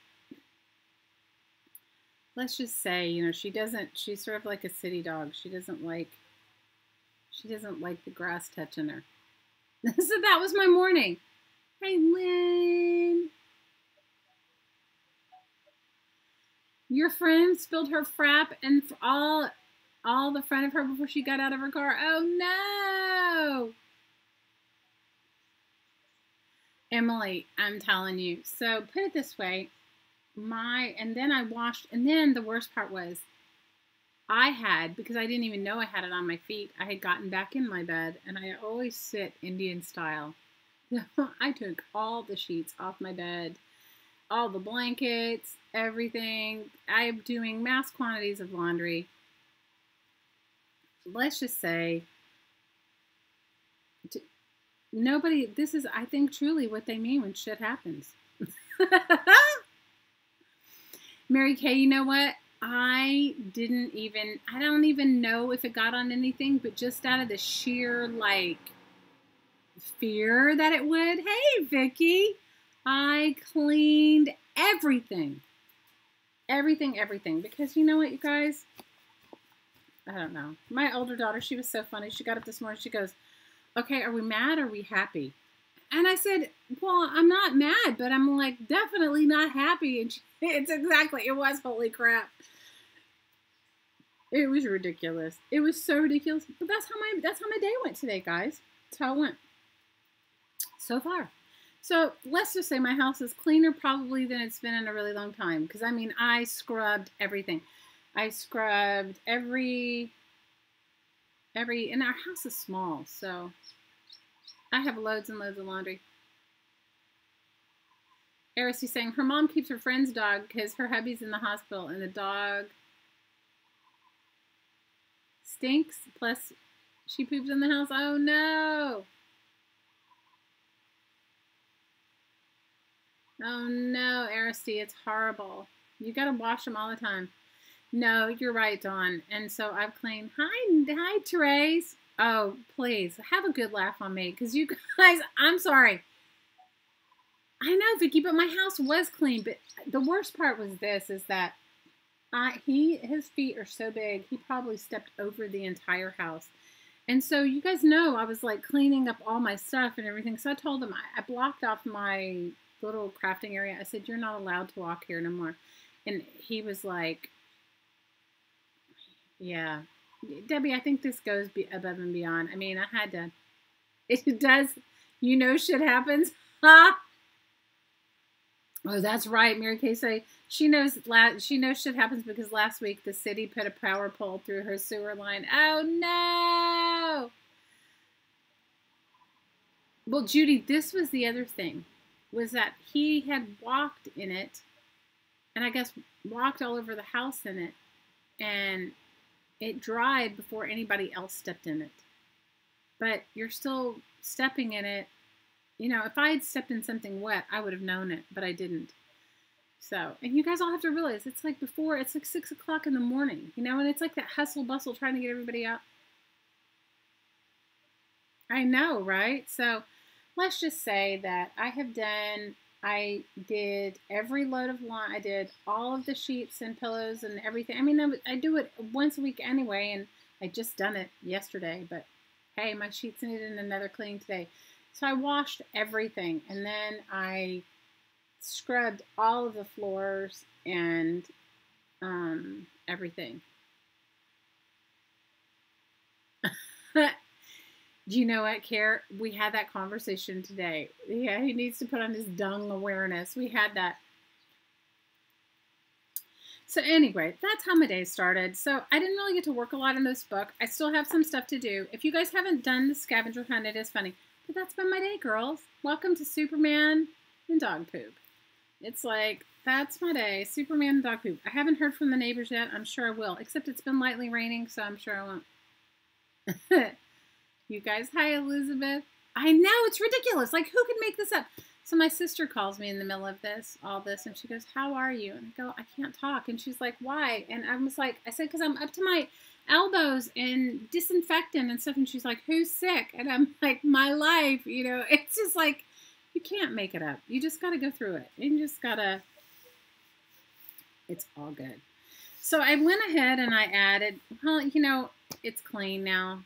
let's just say, you know, she's sort of like a city dog. She doesn't like the grass touching her. So that was my morning. Hey, Lynn. Your friend spilled her frap and all the front of her before she got out of her car. Oh no! Emily, I'm telling you. So put it this way, and then I washed, and then the worst part was, because I didn't even know I had it on my feet, I had gotten back in my bed, and I always sit Indian style. I took all the sheets off my bed. all the blankets, everything. I'm doing mass quantities of laundry. Let's just say, nobody, this is, I think, truly what they mean when shit happens. Mary Kay, you know what? I don't even know if it got on anything, but just out of the sheer, like, fear that it would. Hey, Vicky. I cleaned everything. Everything. Because you know what, you guys? I don't know. My older daughter, she was so funny. She got up this morning. She goes, okay, are we mad or are we happy? And I said, well, I'm not mad, but I'm like definitely not happy. And it was holy crap. It was ridiculous. It was so ridiculous. But that's how my day went today, guys. That's how it went so far. So let's just say my house is cleaner probably than it's been in a really long time. Because I mean, I scrubbed everything. I scrubbed and our house is small, so I have loads and loads of laundry. Aristy's saying her mom keeps her friend's dog because her hubby's in the hospital and the dog stinks. Plus, she poops in the house. Oh no! Oh no, Aristy, it's horrible. You gotta wash them all the time. No, you're right, Dawn. And so I've cleaned. Hi, Therese. Oh, please have a good laugh on me, because you guys. I'm sorry. I know, Vicky, but my house was clean. But the worst part was this: is that his feet are so big, he probably stepped over the entire house. And so you guys know I was like cleaning up all my stuff and everything. So I told him I blocked off my little crafting area. I said, you're not allowed to walk here no more. And he was like, yeah, Debbie, I think this goes above and beyond. I mean, I had to, it does, shit happens. Ha! Oh, that's right. Mary Kay say she knows shit happens because last week the city put a power pole through her sewer line. Oh, no. Well, Judy, this was the other thing, was that he had walked in it, and I guess walked all over the house in it, and it dried before anybody else stepped in it. But you're still stepping in it. If I had stepped in something wet, I would have known it, but I didn't. So, and you guys all have to realize, it's like 6 o'clock in the morning, and it's like that hustle bustle trying to get everybody out. I know, right? So let's just say that I did every load of laundry. I did all of the sheets and pillows and everything. I mean, I do it once a week anyway, and I just done it yesterday, but hey, my sheets needed another cleaning today. So I washed everything, and then I scrubbed all of the floors and everything. Do you know what, Care? We had that conversation today. Yeah, he needs to put on his dung awareness. We had that. So anyway, that's how my day started. So I didn't really get to work a lot in this book. I still have some stuff to do. If you guys haven't done the scavenger hunt, it is funny. But that's been my day, girls. Welcome to Superman and dog poop. It's like, that's my day. Superman and dog poop. I haven't heard from the neighbors yet. I'm sure I will. Except it's been lightly raining, so I'm sure I won't. You guys, hi, Elizabeth. I know, it's ridiculous. Like, who could make this up? So my sister calls me in the middle of all this, and she goes, how are you? And I go, I can't talk. And she's like, why? And I said, because I'm up to my elbows in disinfectant and stuff. And she's like, who's sick? And I'm like, my life, it's just like, you can't make it up. You just got to go through it. You just got to, it's all good. So I went ahead and I added, well, it's clean now.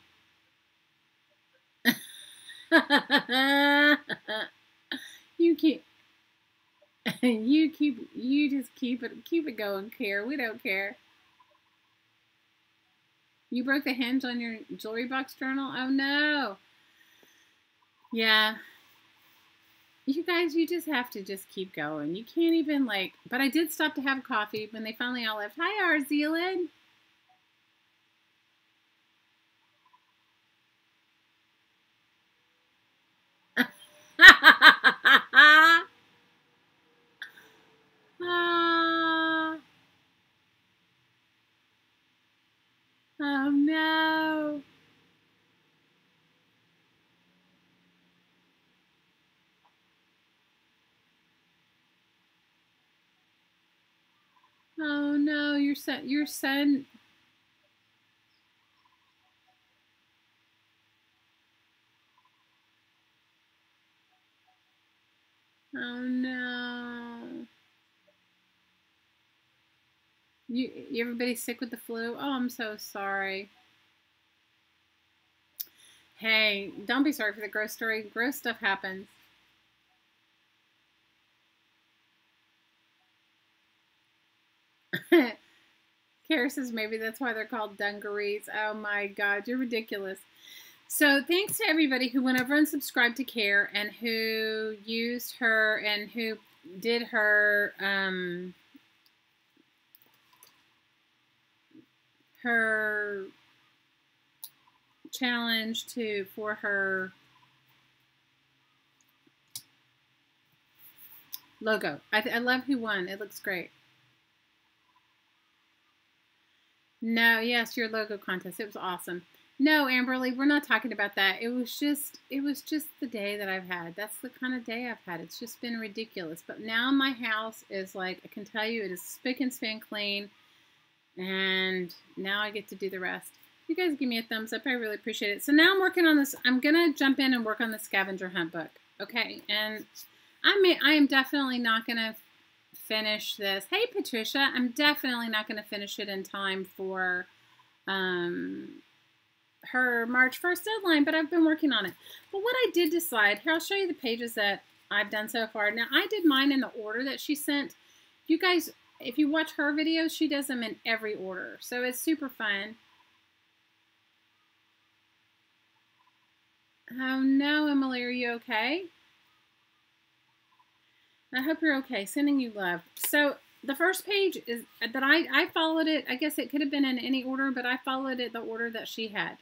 You just keep it going, Care. We don't care. You broke the hinge on your jewelry box journal? Oh no. Yeah. You guys, you just have to just keep going. You can't even but I did stop to have coffee when they finally all left. Hi, Our Zealand. Oh no, your son. Oh no. Everybody's sick with the flu? Oh, I'm so sorry. Hey, don't be sorry for the gross story. Gross stuff happens. Kara says maybe that's why they're called dungarees. Oh my God, you're ridiculous. So thanks to everybody who went over and subscribed to Care and who used her and who did her her challenge for her logo. I love who won. It looks great. No, yes, your logo contest. It was awesome. No, Amberly, we're not talking about that. It was just the day that I've had. That's the kind of day I've had. It's just been ridiculous. But now my house is like, I can tell you, it is spick and span clean. And now I get to do the rest. You guys give me a thumbs up. I really appreciate it. So now I'm working on this. I'm going to jump in and work on the scavenger hunt book. Okay. And I am definitely not going to finish this. Hey, Patricia. I'm definitely not going to finish it in time for her March 1st deadline, but I've been working on it. But what I did decide, here, I'll show you the pages that I've done so far. Now, I did mine in the order that she sent. You guys, if you watch her videos, she does them in every order. So it's super fun. Oh no, Emily, are you okay? I hope you're okay. Sending you love. So the first page is that I followed it. I guess it could have been in any order, but I followed it the order that she had.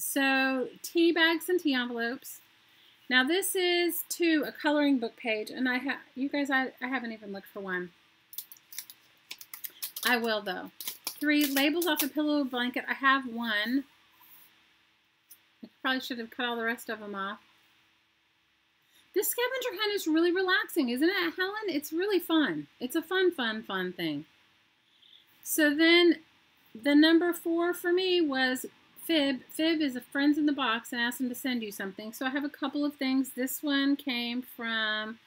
So tea bags and tea envelopes. Now this is a coloring book page, and I haven't even looked for one. I will though. 3 labels off a pillow blanket. I have one. I probably should have cut all the rest of them off. This scavenger hunt is really relaxing, isn't it, Helen? It's really fun. It's a fun thing. So then the number 4 for me was Fib. Fib is a friends in the box and asked them to send you something. So I have a couple of things. This one came from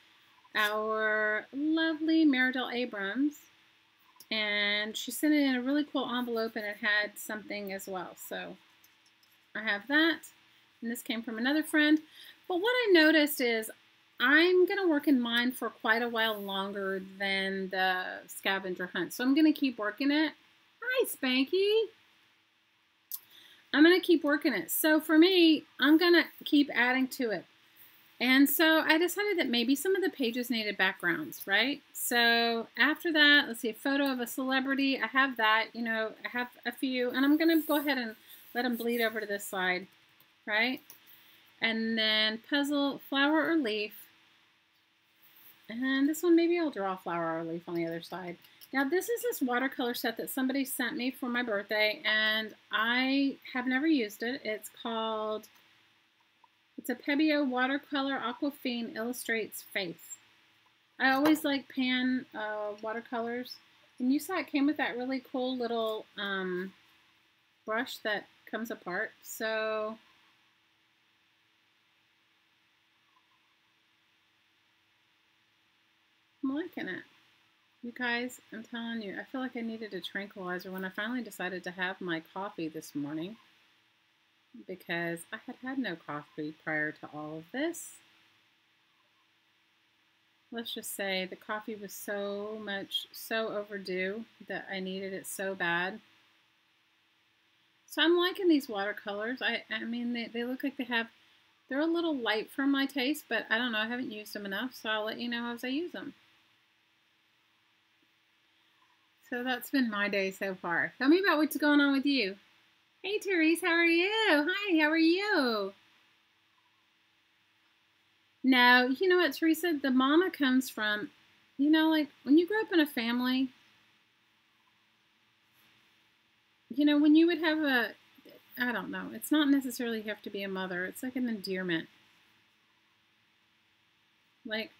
our lovely Meridel Abrams. And she sent it in a really cool envelope and it had something as well. So I have that. And this came from another friend. But what I noticed is I'm going to work in mine for quite a while longer than the scavenger hunt. So I'm going to keep working it. Hi, Spanky. I'm going to keep working it. So for me, I'm going to keep adding to it. And so I decided that maybe some of the pages needed backgrounds, right? So after that, let's see, a photo of a celebrity. I have that, you know, I have a few. And I'm going to go ahead and let them bleed over to this side, right? And then puzzle, flower or leaf. And this one, maybe I'll draw a flower or leaf on the other side. Now, this is this watercolor set that somebody sent me for my birthday, and I have never used it. It's a Pebeo Watercolor Aquafine Illustrates Faith. I always like pan watercolors. And you saw it came with that really cool little brush that comes apart. So I'm liking it. You guys, I'm telling you, I feel like I needed a tranquilizer when I finally decided to have my coffee this morning, because I had had no coffee prior to all of this. Let's just say the coffee was so overdue that I needed it so bad. So I'm liking these watercolors. I mean, they look like they're a little light for my taste, but I don't know, I haven't used them enough, so I'll let you know as I use them. So that's been my day so far. Tell me about what's going on with you. Hey, Therese, how are you? Hi, how are you? No, you know what, Teresa? The mama comes from, you know, like when you grow up in a family, you know, when you would have I don't know, it's not necessarily you have to be a mother. It's like an endearment. Like,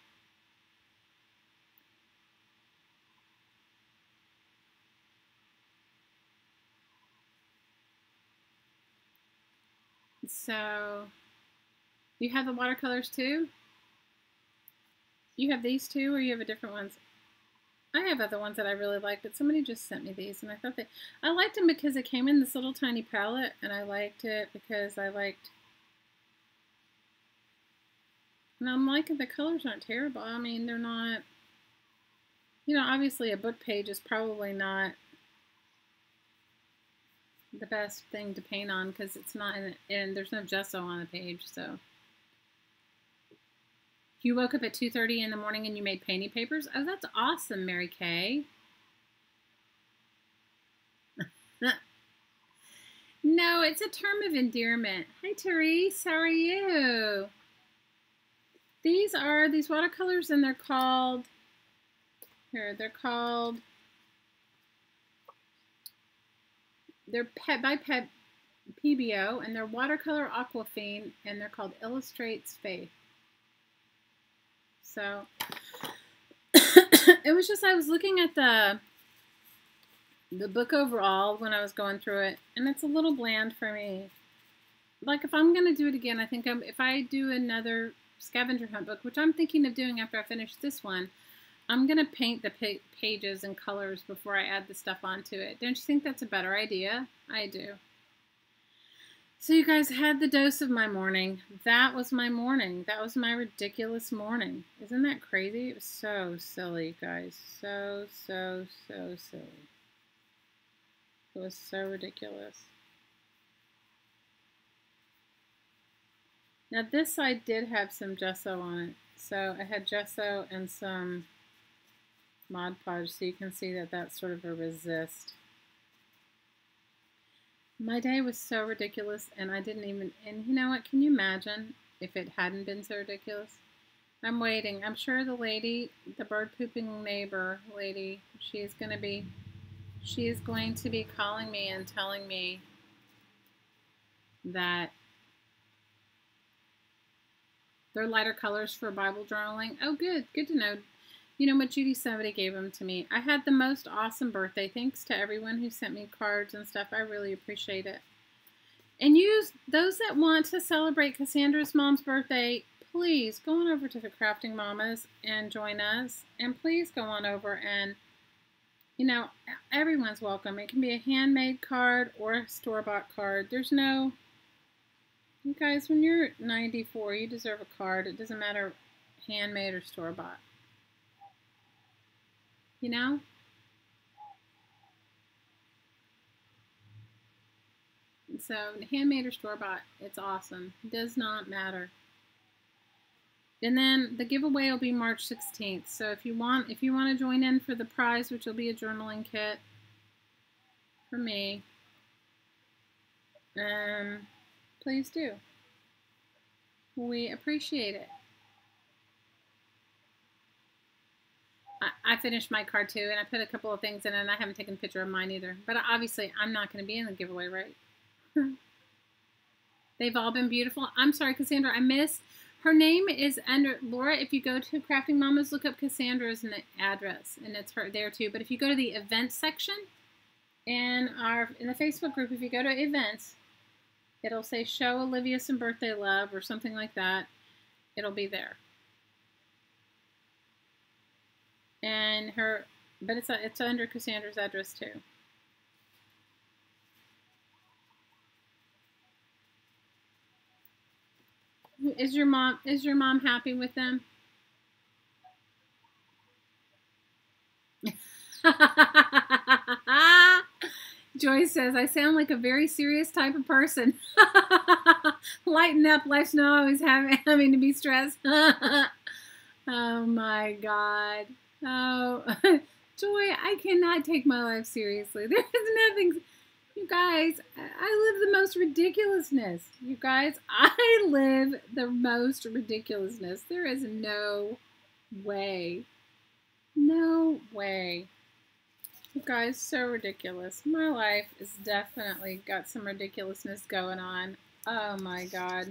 So, you have the watercolors too? You have these too, or you have a different ones? I have other ones that I really like, but somebody just sent me these, and I thought I liked them because it came in this little tiny palette, and I liked it because I liked, and I'm liking the colors aren't terrible. I mean, they're not, you know, obviously a book page is probably not the best thing to paint on because it's not, and there's no gesso on the page, so. You woke up at 2:30 in the morning and you made painting papers? Oh, that's awesome, Mary Kay. No, it's a term of endearment. Hi, Therese. How are you? These are these watercolors, and they're called, they're by PBO, and they're watercolor aquafine, and they're called Illustrates Faith. So it was just, I was looking at the book overall when I was going through it, and it's a little bland for me. Like, if I'm going to do it again, I think if I do another scavenger hunt book, which I'm thinking of doing after I finish this one, I'm going to paint the pages in colors before I add the stuff onto it. Don't you think that's a better idea? I do. So you guys had the dose of my morning. That was my morning. That was my ridiculous morning. Isn't that crazy? It was so silly, guys. So silly. It was so ridiculous. Now this side did have some gesso on it. So I had gesso and some Mod Podge, so you can see that that's sort of a resist. My day was so ridiculous, and I didn't even, and you know what, can you imagine if it hadn't been so ridiculous? I'm waiting. I'm sure the lady, the bird pooping neighbor lady, she is going to be calling me and telling me that they're lighter colors for Bible journaling. Oh, good to know. You know what, Judy, somebody gave them to me. I had the most awesome birthday. Thanks to everyone who sent me cards and stuff. I really appreciate it. And those that want to celebrate Cassandra's mom's birthday, please go on over to the Crafting Mamas and join us. And please go on over and, you know, everyone's welcome. It can be a handmade card or a store-bought card. There's no, you guys, when you're 94, you deserve a card. It doesn't matter handmade or store-bought. You know? So, handmade or store-bought, it's awesome. It does not matter. And then the giveaway will be March 16th. So if you want to join in for the prize, which will be a journaling kit for me, please do. We appreciate it. I finished my card too, and I put a couple of things in it, and I haven't taken a picture of mine either. But obviously, I'm not going to be in the giveaway, right? They've all been beautiful. I'm sorry, Cassandra, I missed. Her name is under, Laura, if you go to Crafting Mamas, look up Cassandra's address, and it's her there too. But if you go to the events section, in the Facebook group, if you go to events, it'll say show Olivia some birthday love or something like that. It'll be there. And but it's under Cassandra's address too. Is your mom happy with them? Joy says, I sound like a very serious type of person. Lighten up. Life's not always having to be stressed. Oh my God. Oh, Joy, I cannot take my life seriously. There is nothing. You guys, I live the most ridiculousness. You guys, I live the most ridiculousness. There is no way. No way. You guys, so ridiculous. My life is definitely got some ridiculousness going on. Oh my God.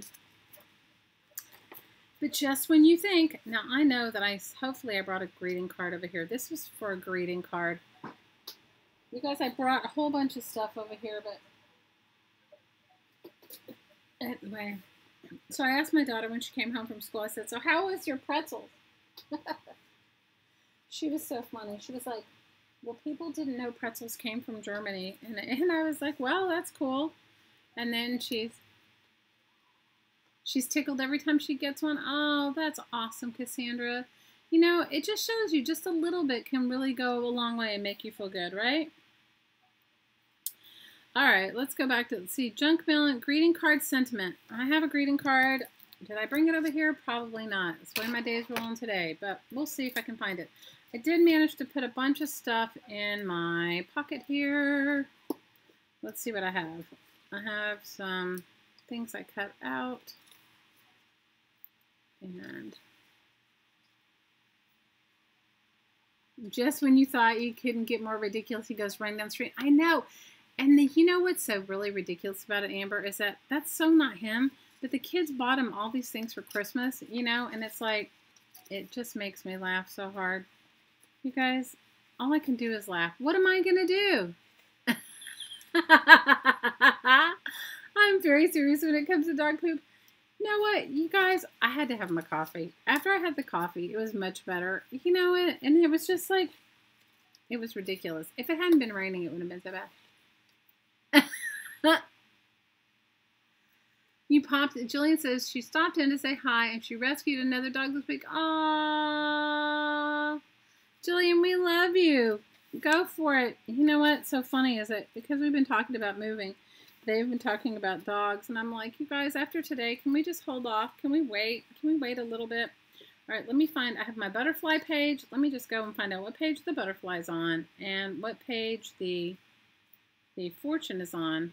But just when you think, now I know that hopefully I brought a greeting card over here. This was for a greeting card. You guys, I brought a whole bunch of stuff over here, but Anyway, so I asked my daughter when she came home from school, I said, so how was your pretzels? She was so funny. She was like, well, people didn't know pretzels came from Germany. And I was like, well, that's cool. And then she's tickled every time she gets one. Oh, that's awesome, Cassandra. You know, it just shows you just a little bit can really go a long way and make you feel good, right? All right, let's go back to, let's see, junk mail and greeting card sentiment. I have a greeting card. Did I bring it over here? Probably not. That's the way my day's rolling today, but we'll see if I can find it. I did manage to put a bunch of stuff in my pocket here. Let's see what I have. I have some things I cut out. And just when you thought you couldn't get more ridiculous, he goes running down the street. I know. And you know what's so really ridiculous about it, Amber, is that that's so not him. But the kids bought him all these things for Christmas, you know, and it's like, it just makes me laugh so hard. You guys, all I can do is laugh. What am I going to do? I'm very serious when it comes to dog poop. You know what, you guys, I had to have my coffee. After I had the coffee, it was much better. You know, and it was just like, it was ridiculous. If it hadn't been raining, it wouldn't have been so bad. You popped. Jillian says she stopped in to say hi and she rescued another dog this week. Aww. Jillian, we love you. Go for it. You know what's so funny is that because we've been talking about moving, they've been talking about dogs, and I'm like, you guys, after today, can we just hold off? Can we wait? Can we wait a little bit? All right, let me find, I have my butterfly page. Let me just go and find out what page the butterfly's on and what page the fortune is on.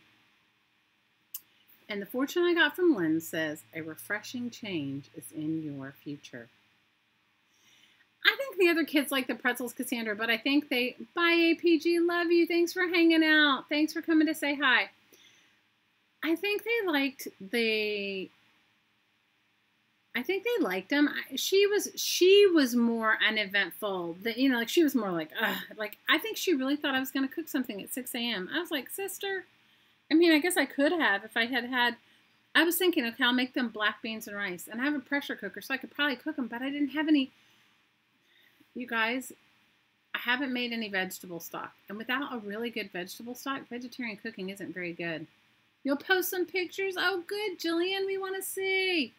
And the fortune I got from Lynn says, a refreshing change is in your future. I think the other kids like the pretzels, Cassandra, but I think they, bye APG, love you. Thanks for hanging out. Thanks for coming to say hi. I think they liked them. She was more uneventful. You know, like she was more like, ugh. Like, I think she really thought I was going to cook something at 6 a.m. I was like, sister, I mean, I guess I could have if I had, I was thinking, okay, I'll make them black beans and rice. And I have a pressure cooker, so I could probably cook them, but I didn't have any. You guys, I haven't made any vegetable stock. And without a really good vegetable stock, vegetarian cooking isn't very good. You'll post some pictures? Oh, good, Jillian, we want to see.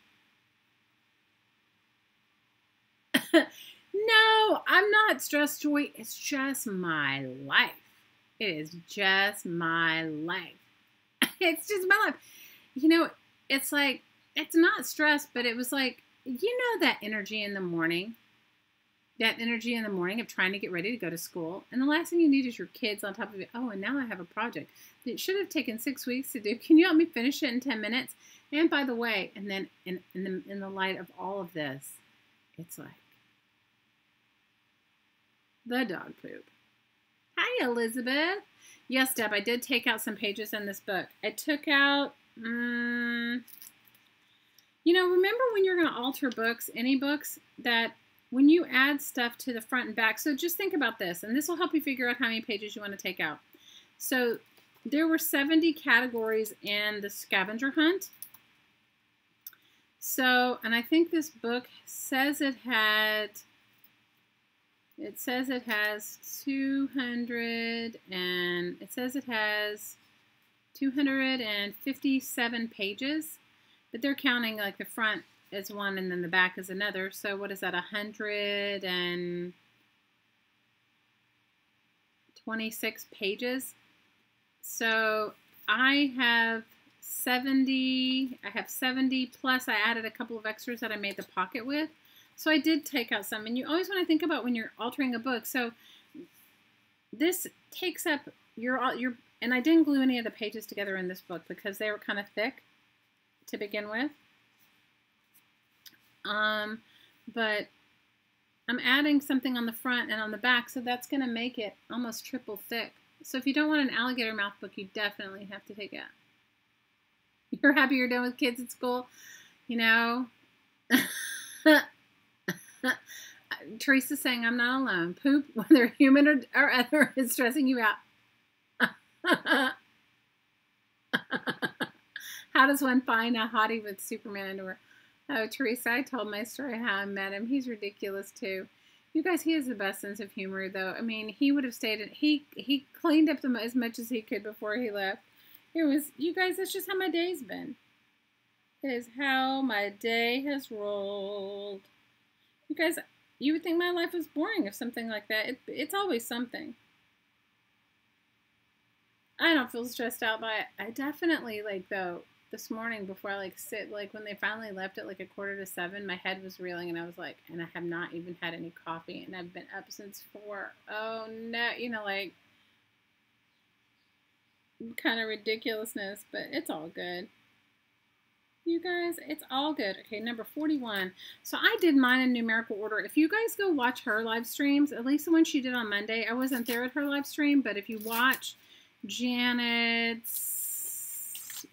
No, I'm not stressed, Joy. It's just my life. It is just my life. It's just my life. You know, it's like, it's not stress, but it was like, you know, that energy in the morning. That energy in the morning of trying to get ready to go to school. And the last thing you need is your kids on top of it. Oh, and now I have a project that should have taken 6 weeks to do. Can you help me finish it in 10 minutes? And by the way, and then in the light of all of this, it's like the dog poop. Hi, Elizabeth. Yes, Deb, I did take out some pages in this book. I took out, you know, remember when you're going to alter books, any books, that when you add stuff to the front and back, so just think about this, and this will help you figure out how many pages you want to take out. So there were 70 categories in the scavenger hunt. So, and I think this book says it has 257 pages, but they're counting like the front is one and then the back is another. So what is that, 126 pages? So I have 70 plus I added a couple of extras that I made the pocket with. So I did take out some, and you always want to think about when you're altering a book. So this takes up your, and I didn't glue any of the pages together in this book because they were kind of thick to begin with. But I'm adding something on the front and on the back, so that's going to make it almost triple thick. So if you don't want an alligator mouth book, you definitely have to take it out. You're happy you're done with kids at school? You know? Teresa's saying I'm not alone. Poop, whether human or other, is stressing you out. How How does one find a hottie with Superman underwear? Oh, Teresa, I told my story how I met him. He's ridiculous, too. You guys, he has the best sense of humor, though. I mean, he would have stayed. He cleaned up as much as he could before he left. It was, you guys, that's just how my day's been. It is how my day has rolled. You guys, you would think my life was boring if something like that. It's always something. I don't feel stressed out by it. I definitely, like, though, this morning before I, like, when they finally left at, like, 6:45, my head was reeling, and I was like, and I have not even had any coffee, and I've been up since 4. Oh, no, you know, like, kind of ridiculousness, but it's all good. You guys, it's all good. Okay, number 41. So I did mine in numerical order. If you guys go watch her live streams, at least the one she did on Monday, I wasn't there at her live stream, but if you watch Janet's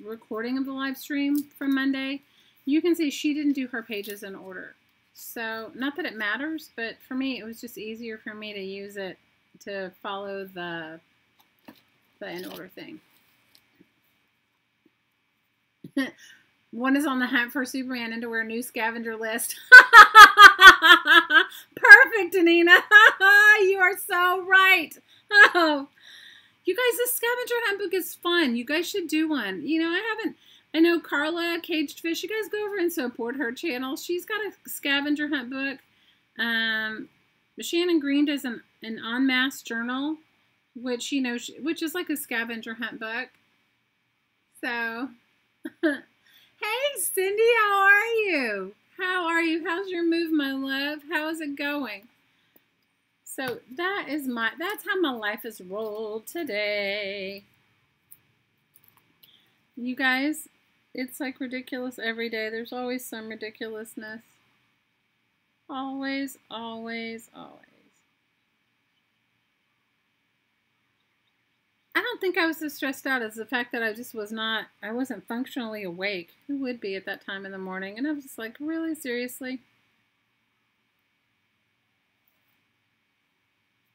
recording of the live stream from Monday, you can see she didn't do her pages in order. So, not that it matters, but for me, it was just easier for me to use it to follow the in order thing. One is on the hunt for Superman underwear new scavenger list. Perfect, Anina. You are so right. Oh, you guys, this scavenger hunt book is fun. You guys should do one. You know, I know Carla, Caged Fish. You guys go over and support her channel. She's got a scavenger hunt book. Shannon Green does an en masse journal, which, you know, which is like a scavenger hunt book. So, hey, Cindy, how are you? How are you? How's your move, my love? How is it going? So that's how my life is rolled today. You guys, it's like ridiculous every day. There's always some ridiculousness. Always, always, always. I don't think I was as stressed out as the fact that I wasn't functionally awake. Who would be at that time in the morning? And I was just like, really? Seriously?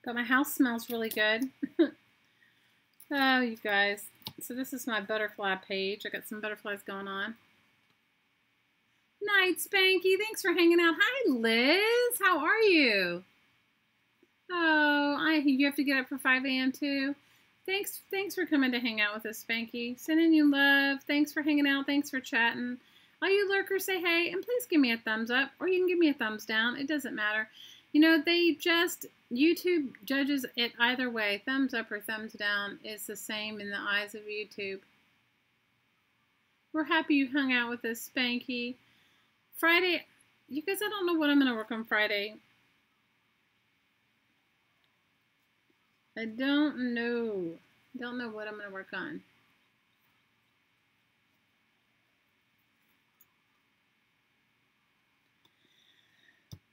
But my house smells really good. Oh, you guys. So this is my butterfly page. I got some butterflies going on. Night, Spanky. Thanks for hanging out. Hi, Liz. How are you? Oh, you have to get up for 5 a.m. too? Thanks for coming to hang out with us, Spanky. Sending you love. Thanks for hanging out. Thanks for chatting. All you lurkers, say hey, and please give me a thumbs up, or you can give me a thumbs down. It doesn't matter. You know, YouTube judges it either way. Thumbs up or thumbs down is the same in the eyes of YouTube. We're happy you hung out with us, Spanky. Friday, you guys, I don't know what I'm going to work on Friday. I don't know. Don't know what I'm going to work on.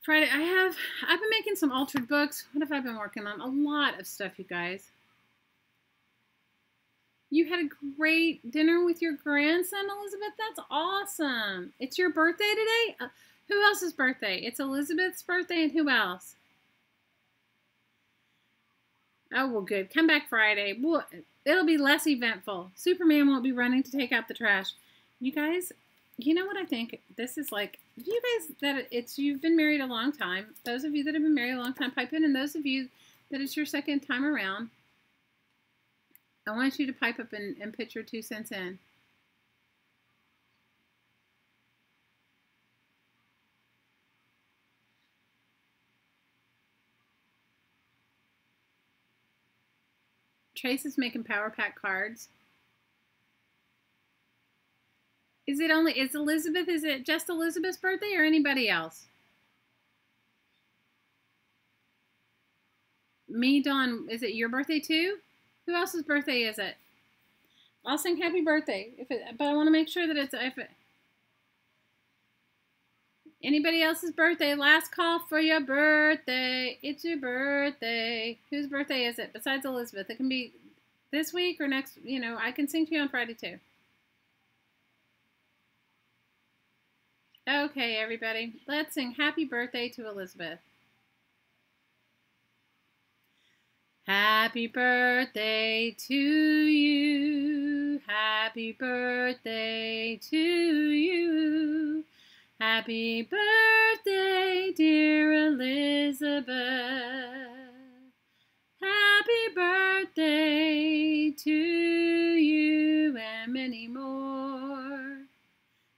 Friday, I've been making some altered books. What have I been working on? A lot of stuff, you guys. You had a great dinner with your grandson, Elizabeth? That's awesome. It's your birthday today? Who else's birthday? It's Elizabeth's birthday, and who else? Oh, well, good. Come back Friday. Well, it'll be less eventful. Superman won't be running to take out the trash. You guys, you know what I think? This is like, you guys, you've been married a long time. Those of you that have been married a long time, pipe in. And those of you that it's your second time around, I want you to pipe up and put your 2 cents in. Trace is making Power Pack cards. Is it just Elizabeth's birthday or anybody else? Me, Dawn, is it your birthday too? Who else's birthday is it? I'll sing happy birthday, but I want to make sure that anybody else's birthday. Last call for your birthday. It's your birthday. Whose birthday is it besides Elizabeth? It can be this week or next. You know, I can sing to you on Friday too. Okay, everybody. Let's sing happy birthday to Elizabeth. Happy birthday to you. Happy birthday to you. Happy birthday, dear Elizabeth. Happy birthday to you and many more.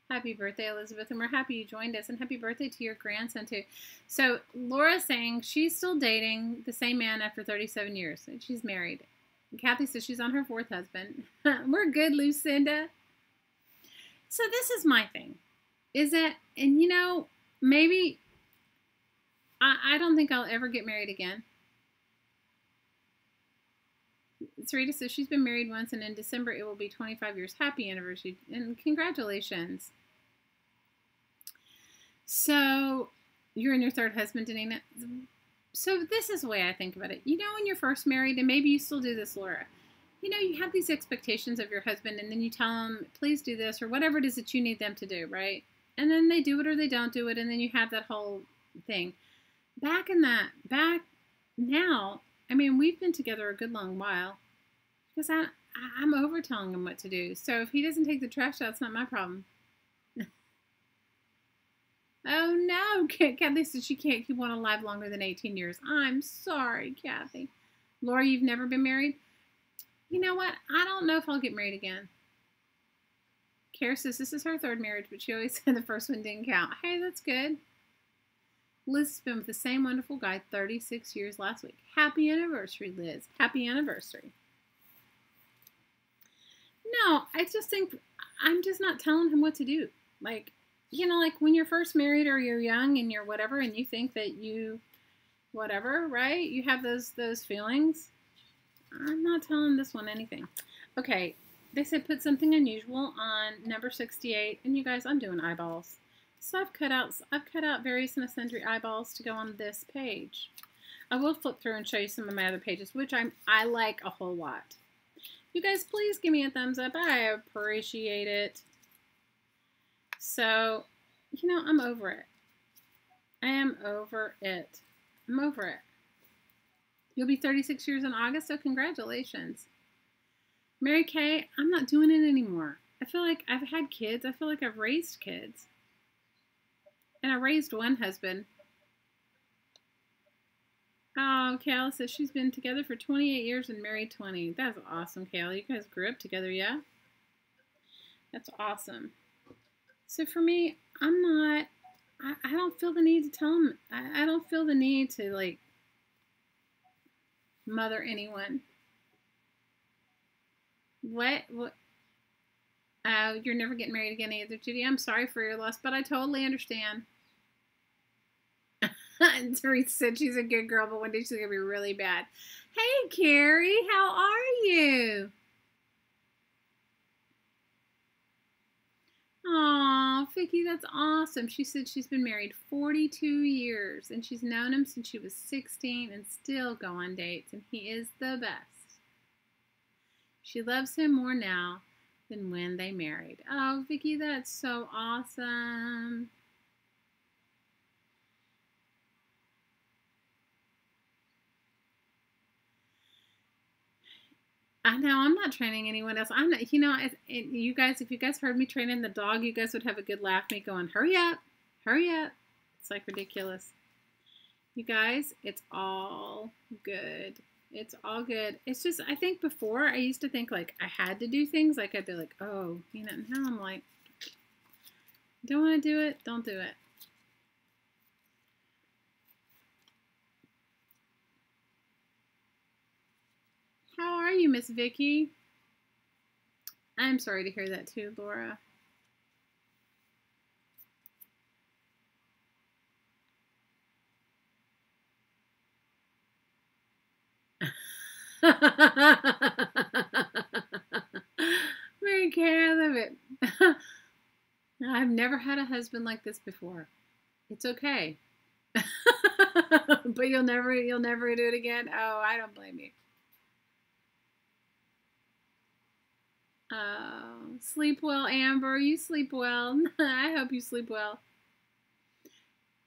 Happy birthday, Elizabeth, and we're happy you joined us, and happy birthday to your grandson, too. So Laura's saying she's still dating the same man after 37 years, and she's married. And Kathy says she's on her 4th husband. We're good, Lucinda. So this is my thing. Is that, and you know, maybe, I don't think I'll ever get married again. Sarita says she's been married once, and in December it will be 25 years. Happy anniversary, and congratulations. So, you're in your 3rd husband, Danina. So, this is the way I think about it. You know, when you're first married, and maybe you still do this, Laura, you know, you have these expectations of your husband, and then you tell them, please do this, or whatever it is that you need them to do, right? And then they do it or they don't do it, and then you have that whole thing. Back now, I mean, we've been together a good long while, because I'm over telling him what to do. So if he doesn't take the trash out, it's not my problem. Oh no, Kathy says she can't keep one alive longer than 18 years. I'm sorry, Kathy. Laura, you've never been married? You know what? I don't know if I'll get married again. Kara says this is her 3rd marriage, but she always said the first one didn't count. Hey, that's good. Liz has been with the same wonderful guy 36 years last week. Happy anniversary, Liz. Happy anniversary. No, I just think I'm just not telling him what to do. Like, you know, like when you're first married or you're young and you're whatever and you think that you whatever, right? You have those feelings. I'm not telling this one anything. Okay, they said put something unusual on number 68. And you guys, I'm doing eyeballs. So I've cut out various and sundry eyeballs to go on this page. I will flip through and show you some of my other pages, which I like a whole lot. You guys, please give me a thumbs up. I appreciate it. So, you know, I'm over it. I am over it. I'm over it. You'll be 36 years in August, so congratulations. Mary Kay, I'm not doing it anymore. I feel like I've had kids. I feel like I've raised kids. And I raised one husband. Oh, Kayla says she's been together for 28 years and married 20. That's awesome, Kayla. You guys grew up together, yeah? That's awesome. So for me, I'm not, I don't feel the need to tell him. I don't feel the need to, like, mother anyone. What? You're never getting married again either, Judy. I'm sorry for your loss, but I totally understand. And Teresa said she's a good girl, but one day she's going to be really bad. Hey, Carrie, how are you? Aw, Vicki, that's awesome. She said she's been married 42 years, and she's known him since she was 16 and still go on dates, and he is the best. She loves him more now than when they married. Oh, Vicki, that's so awesome. I know, I'm not training anyone else. I'm not, you know, you guys, if you guys heard me training the dog, you guys would have a good laugh at me going, hurry up, hurry up. It's like ridiculous. You guys, it's all good. It's all good. It's just, I think before I used to think like I had to do things. Like I'd be like, oh, you know, now I'm like, don't want to do it, don't do it. How are you, Miss Vicky? I'm sorry to hear that too, Laura. Mary Kay, I love it. I've never had a husband like this before. It's okay. But you'll never do it again? Oh, I don't blame you. Oh, sleep well, Amber. You sleep well. I hope you sleep well.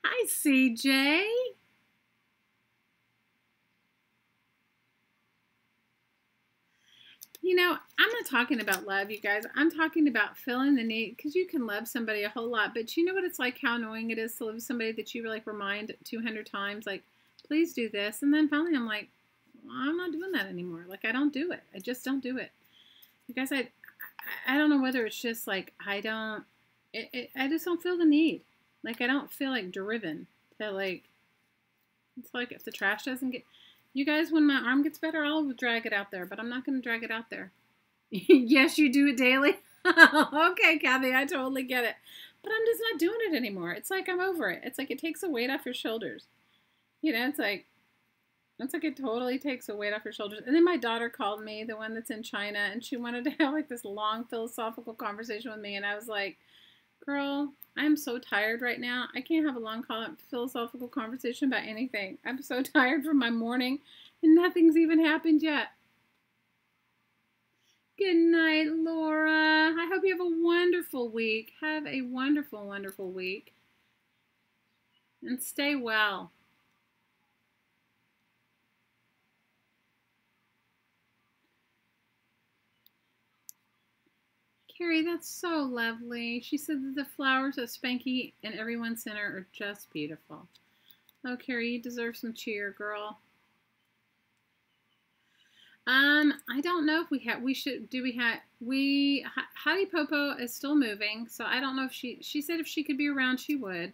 Hi, CJ. You know, I'm not talking about love, you guys. I'm talking about filling the need, because you can love somebody a whole lot, but you know what it's like, how annoying it is to love somebody that you like remind 200 times, like, please do this. And then finally I'm like, well, I'm not doing that anymore. Like, I don't do it. I just don't do it. You guys, I don't know whether it's just like, I just don't feel the need. Like, I don't feel like driven to like, it's like if the trash doesn't get, you guys, when my arm gets better, I'll drag it out there, but I'm not going to drag it out there. Yes, you do it daily. Okay, Kathy, I totally get it. But I'm just not doing it anymore. It's like I'm over it. It's like it takes a weight off your shoulders. You know, it's like it totally takes a weight off your shoulders. And then my daughter called me, the one that's in China, and she wanted to have like this long philosophical conversation with me. And I was like, girl, I'm so tired right now. I can't have a long philosophical conversation about anything. I'm so tired from my morning, and nothing's even happened yet. Good night, Laura. I hope you have a wonderful week. Have a wonderful, wonderful week. And stay well. Carrie, that's so lovely. She said that the flowers at Spanky and Everyone Center are just beautiful. Oh, Carrie, you deserve some cheer, girl. I don't know if Hattie Popo is still moving, so I don't know if she said if she could be around, she would.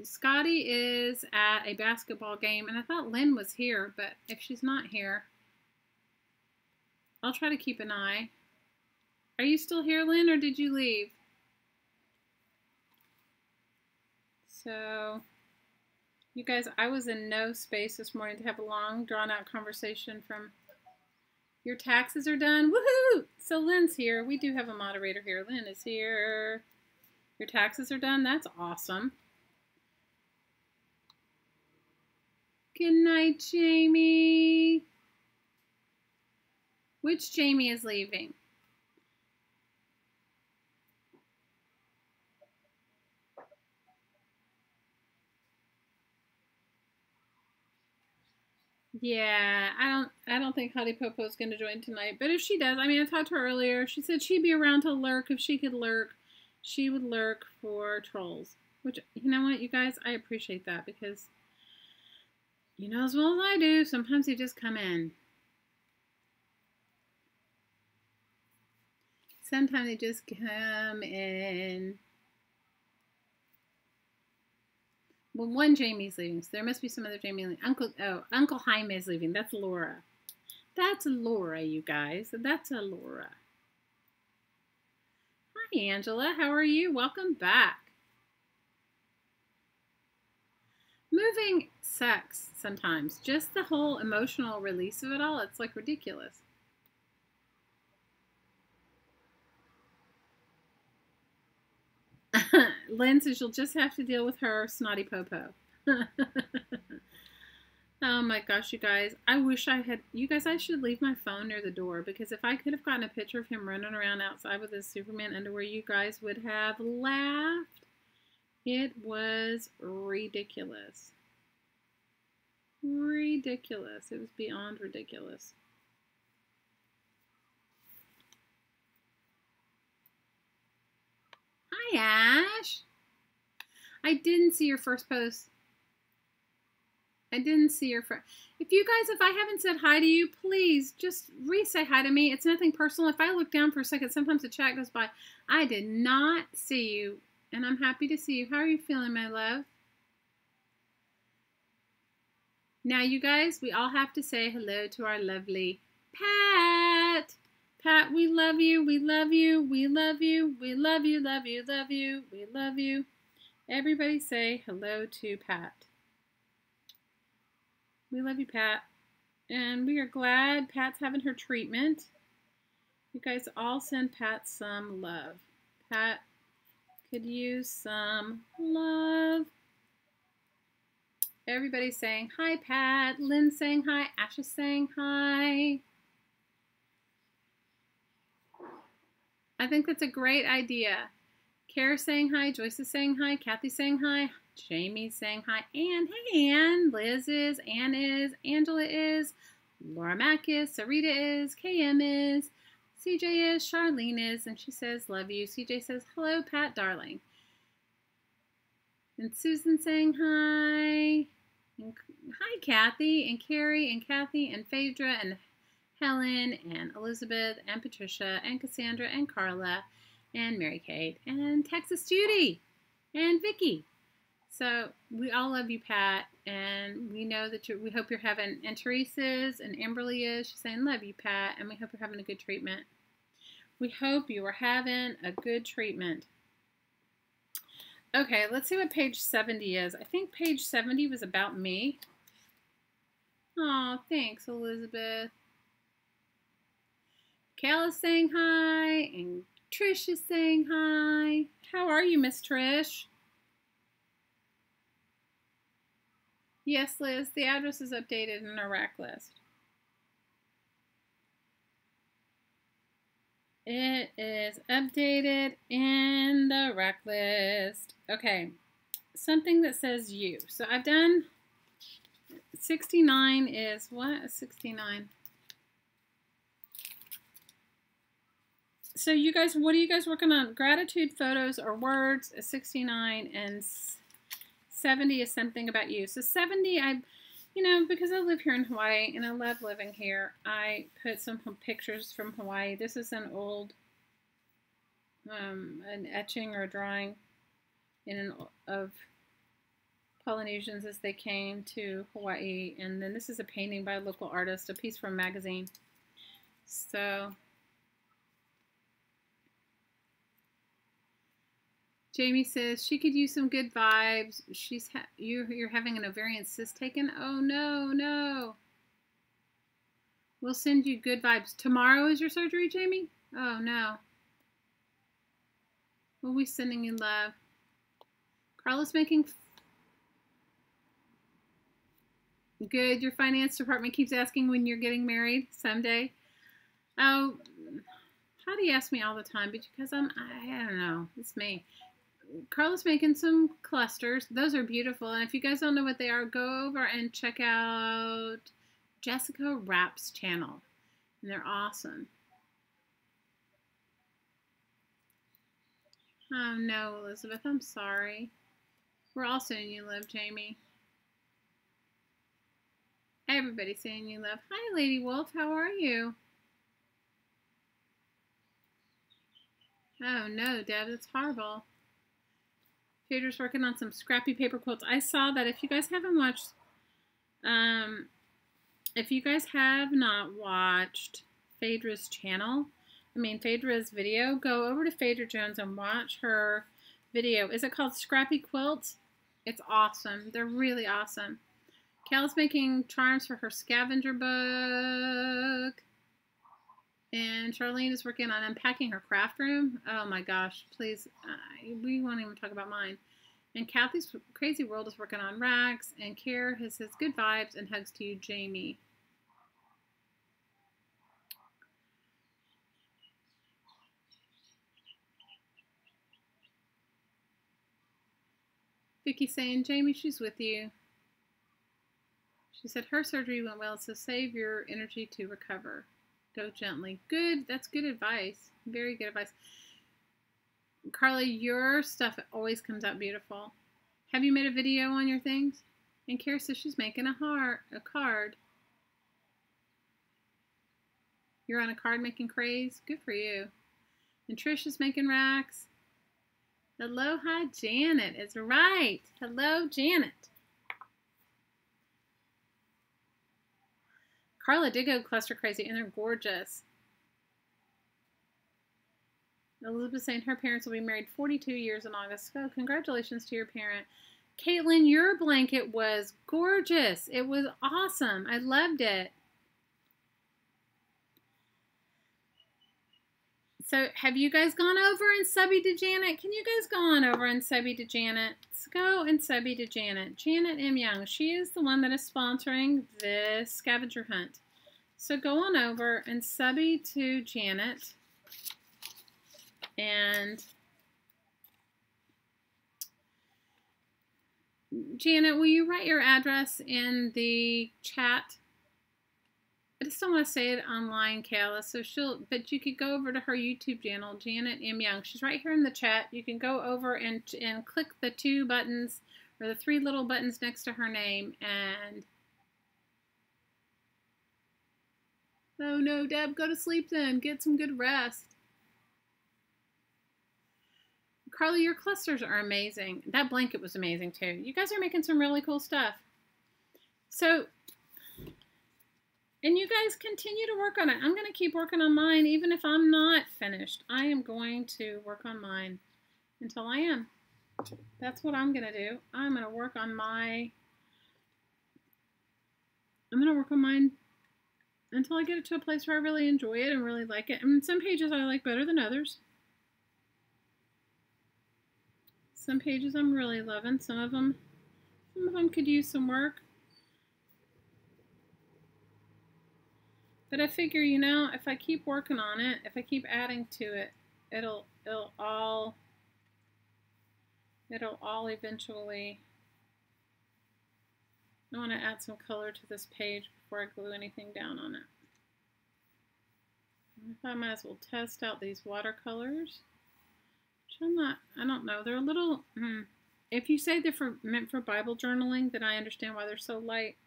Scotty is at a basketball game, and I thought Lynn was here, but if she's not here, I'll try to keep an eye. Are you still here, Lynn, or did you leave? So, you guys, I was in no space this morning to have a long, drawn-out conversation from your taxes are done. Woohoo! So Lynn's here. We do have a moderator here. Lynn is here. Your taxes are done? That's awesome. Good night, Jamie. Which Jamie is leaving? Yeah, I don't think Hottie Popo is going to join tonight. But if she does, I mean, I talked to her earlier. She said she'd be around to lurk. If she could lurk, she would lurk for trolls. Which, you know what, you guys, I appreciate that because you know as well as I do, sometimes they just come in. Sometimes they just come in. Well, one Jamie's leaving, so there must be some other Jamie leaving. Uncle Jaime is leaving. That's Laura. That's Laura, you guys. That's a Laura. Hi, Angela. How are you? Welcome back. Moving sucks sometimes. Just the whole emotional release of it all, it's like ridiculous. Lynn says you'll just have to deal with her snotty Popo. Oh my gosh, you guys. I wish I had... You guys, I should leave my phone near the door because if I could have gotten a picture of him running around outside with his Superman underwear, you guys would have laughed. It was ridiculous. Ridiculous. It was beyond ridiculous. Hi, Ash. I didn't see your first post. I didn't see your first. If you guys, if I haven't said hi to you, please just re-say hi to me. It's nothing personal. If I look down for a second, sometimes the chat goes by. I did not see you, and I'm happy to see you. How are you feeling, my love? Now, you guys, we all have to say hello to our lovely Pat. Pat, we love you. We love you. We love you. We love you. Love you. Love you. We love you. Everybody say hello to Pat. We love you, Pat. And we are glad Pat's having her treatment. You guys all send Pat some love. Pat could use some love. Everybody's saying hi, Pat. Lynn's saying hi. Ash is saying hi. I think that's a great idea. Kara's saying hi. Joyce is saying hi. Kathy's saying hi. Jamie's saying hi. Ann. Hey, Ann. Liz is. Ann is. Angela is. Laura Mack is, Sarita is, KM is, CJ is, Charlene is, and she says, love you. CJ says, hello, Pat, darling. And Susan saying hi. And, hi, Kathy, and Carrie, and Kathy, and Phaedra, and Helen, and Elizabeth, and Patricia, and Cassandra, and Carla, and Mary Kate, and Texas Judy, and Vicky. So we all love you, Pat, and we know that we hope you're having, and Teresa's, and Amberly is, she's saying, love you, Pat, and we hope you're having a good treatment. We hope you are having a good treatment. Okay, let's see what page 70 is. I think page 70 was about me. Oh, thanks, Elizabeth. Kayla's saying hi, and Trish is saying hi. How are you, Miss Trish? Yes, Liz, the address is updated in our rack list. It is updated in the rack list. Okay, something that says you. So I've done 69 is what? 69. So you guys, what are you guys working on? Gratitude photos or words is 69, and 70 is something about you. So 70, you know, because I live here in Hawaii and I love living here, I put some pictures from Hawaii. This is an old, an etching or a drawing of Polynesians as they came to Hawaii. And then this is a painting by a local artist, a piece from a magazine. So Jamie says she could use some good vibes. You're having an ovarian cyst taken. Oh no, no. We'll send you good vibes. Tomorrow is your surgery, Jamie? Oh no. We'll be sending you love. Carla's making good. Your finance department keeps asking when you're getting married someday. Oh, Heidi asks me all the time, but because I don't know. It's me. Carla's making some clusters. Those are beautiful. And if you guys don't know what they are, go over and check out Jessica Rapp's channel. And they're awesome. Oh, no, Elizabeth. I'm sorry. We're all sending you love, Jamie. Everybody's sending you love. Hi, Lady Wolf. How are you? Oh, no, Deb. That's horrible. Phaedra's working on some scrappy paper quilts. I saw that. If you guys haven't watched, if you guys have not watched Phaedra's channel, Phaedra's video, go over to Phaedra Jones and watch her video. Is it called Scrappy Quilts? It's awesome. They're really awesome. Cal's making charms for her Scavenger book. And Charlene is working on unpacking her craft room. Oh my gosh, please. We won't even talk about mine. And Kathy's Crazy World is working on racks. And Care says good vibes and hugs to you, Jamie. Vicky's saying, Jamie, she's with you. She said her surgery went well, so save your energy to recover. Go gently. Good. That's good advice. Very good advice. Carly, your stuff always comes out beautiful. Have you made a video on your things? And Kara says she's making a card. You're on a card making craze? Good for you. And Trish is making racks. Aloha, Janet is right. Hello, Janet. Carla did go cluster crazy, and they're gorgeous. Elizabeth saying her parents will be married 42 years in August. So congratulations to your parent. Caitlin, your blanket was gorgeous. It was awesome. I loved it. So have you guys gone over and subby to Janet? Can you guys go on over and subby to Janet? Let's go and subby to Janet. Janet M. Young. She is the one that is sponsoring this scavenger hunt. So go on over and subby to Janet. And Janet, will you write your address in the chat? just don't want to say it online, Kayla. So but you could go over to her YouTube channel, Janet M. Young. She's right here in the chat. You can go over and click the 2 buttons or the 3 little buttons next to her name. And oh no, Deb, go to sleep then. Get some good rest. Carly, your clusters are amazing. That blanket was amazing too. You guys are making some really cool stuff. So, and you guys continue to work on it. I'm going to keep working on mine even if I'm not finished. I am going to work on mine until I am. That's what I'm going to do. I'm going to work on mine until I get it to a place where I really enjoy it and really like it. I mean, some pages I like better than others. Some pages I'm really loving. Some of them could use some work. But I figure, you know, if I keep working on it, if I keep adding to it, it'll all eventually. I want to add some color to this page before I glue anything down on it. I might as well test out these watercolors. I don't know. They're a little, if you say they're meant for Bible journaling, then I understand why they're so light.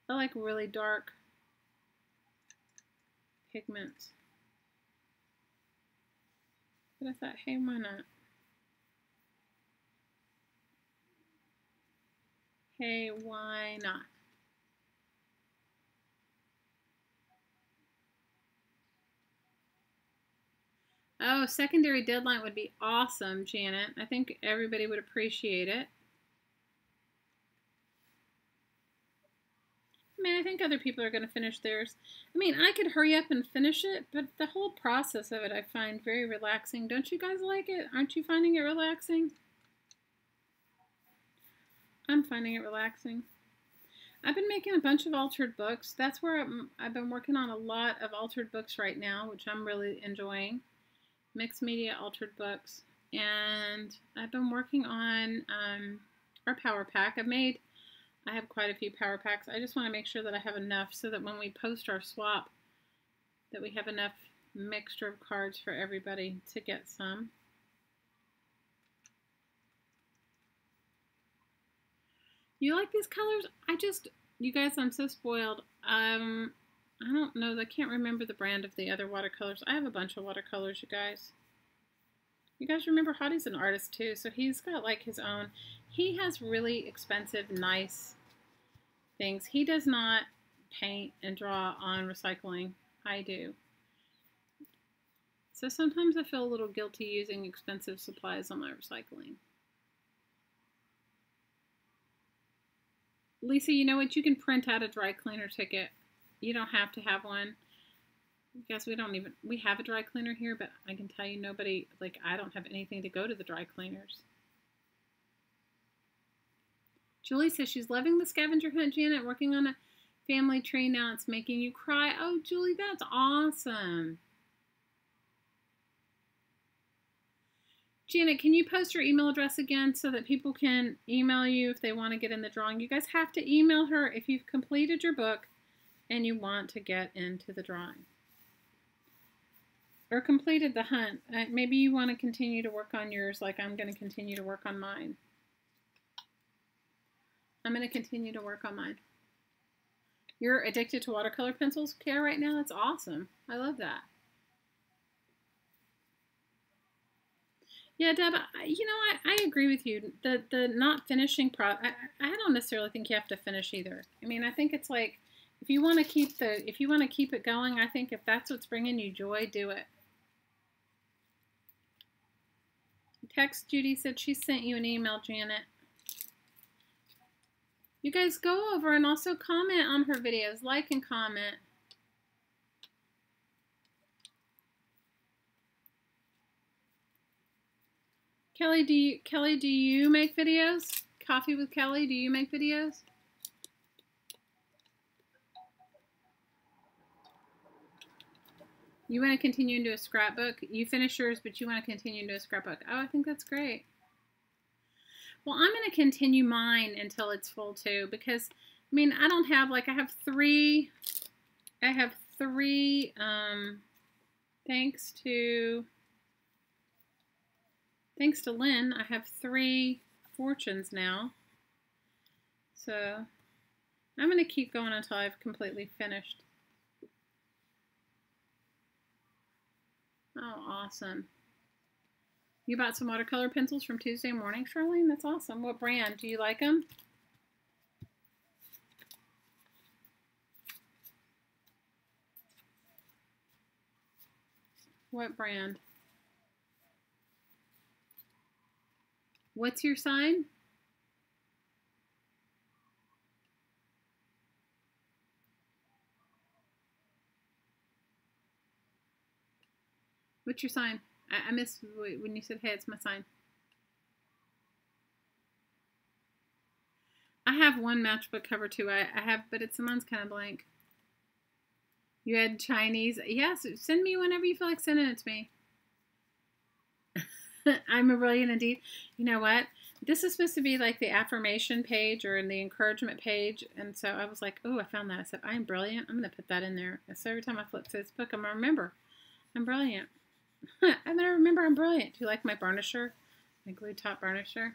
I like really dark pigments. But I thought, hey, why not? Hey, why not? Oh, secondary deadline would be awesome, Janet. I think everybody would appreciate it. I mean, I think other people are going to finish theirs. I mean, I could hurry up and finish it, but the whole process of it I find very relaxing. Don't you guys like it? Aren't you finding it relaxing? I'm finding it relaxing. I've been making a bunch of altered books. That's where I've been working on a lot of altered books right now, which I'm really enjoying. Mixed media altered books. And I've been working on our power pack. I have quite a few power packs. I just want to make sure that I have enough so that when we post our swap, that we have enough mixture of cards for everybody to get some. You like these colors? You guys, I'm so spoiled. I don't know. I can't remember the brand of the other watercolors. I have a bunch of watercolors, you guys. You guys remember Hottie's an artist too, so he's got like his own. He has really expensive, nice things. He does not paint and draw on recycling. I do. So sometimes I feel a little guilty using expensive supplies on my recycling. Lisa, you know what? You can print out a dry cleaner ticket. You don't have to have one. I guess we have a dry cleaner here, but I can tell you nobody, like I don't have anything to go to the dry cleaners. Julie says she's loving the scavenger hunt, Janet, working on a family tree now. It's making you cry. Oh, Julie, that's awesome. Janet, can you post your email address again so that people can email you if they want to get in the drawing? You guys have to email her if you've completed your book and you want to get into the drawing. Or completed the hunt. Maybe you want to continue to work on yours like I'm going to continue to work on mine. I'm going to continue to work on mine. You're addicted to watercolor pencils, Kara, right now? That's awesome. I love that. Yeah, Deb, you know, I agree with you. The not finishing I don't necessarily think you have to finish either. I mean, I think it's like if you want to keep it going, I think if that's what's bringing you joy, do it. Text Judy said she sent you an email, Janet. You guys go over and also comment on her videos, like and comment. Kelly, do you make videos? Coffee with Kelly, do you make videos? You want to continue into a scrapbook? You finish yours, but you want to continue into a scrapbook. Oh, I think that's great. Well, I'm going to continue mine until it's full too, because, I mean, I don't have, like, I have 3 I have 3, thanks to Lynn, I have 3 fortunes now. So I'm going to keep going until I've completely finished. Oh, awesome. You bought some watercolor pencils from Tuesday morning, Charlene? That's awesome. What brand? Do you like them? What brand? What's your sign? What's your sign? I missed when you said, hey, it's my sign. I have one matchbook cover too. I have, but mine's kind of blank. You had Chinese. Yes, send me whenever you feel like sending it to me. I'm a brilliant indeed. You know what? This is supposed to be like the affirmation page or in the encouragement page. And so I was like, oh, I found that. I said, I'm brilliant. I'm going to put that in there. So every time I flip through this book, I'm going to remember I'm brilliant. I'm going to remember I'm brilliant. Do you like my burnisher? My glue top burnisher?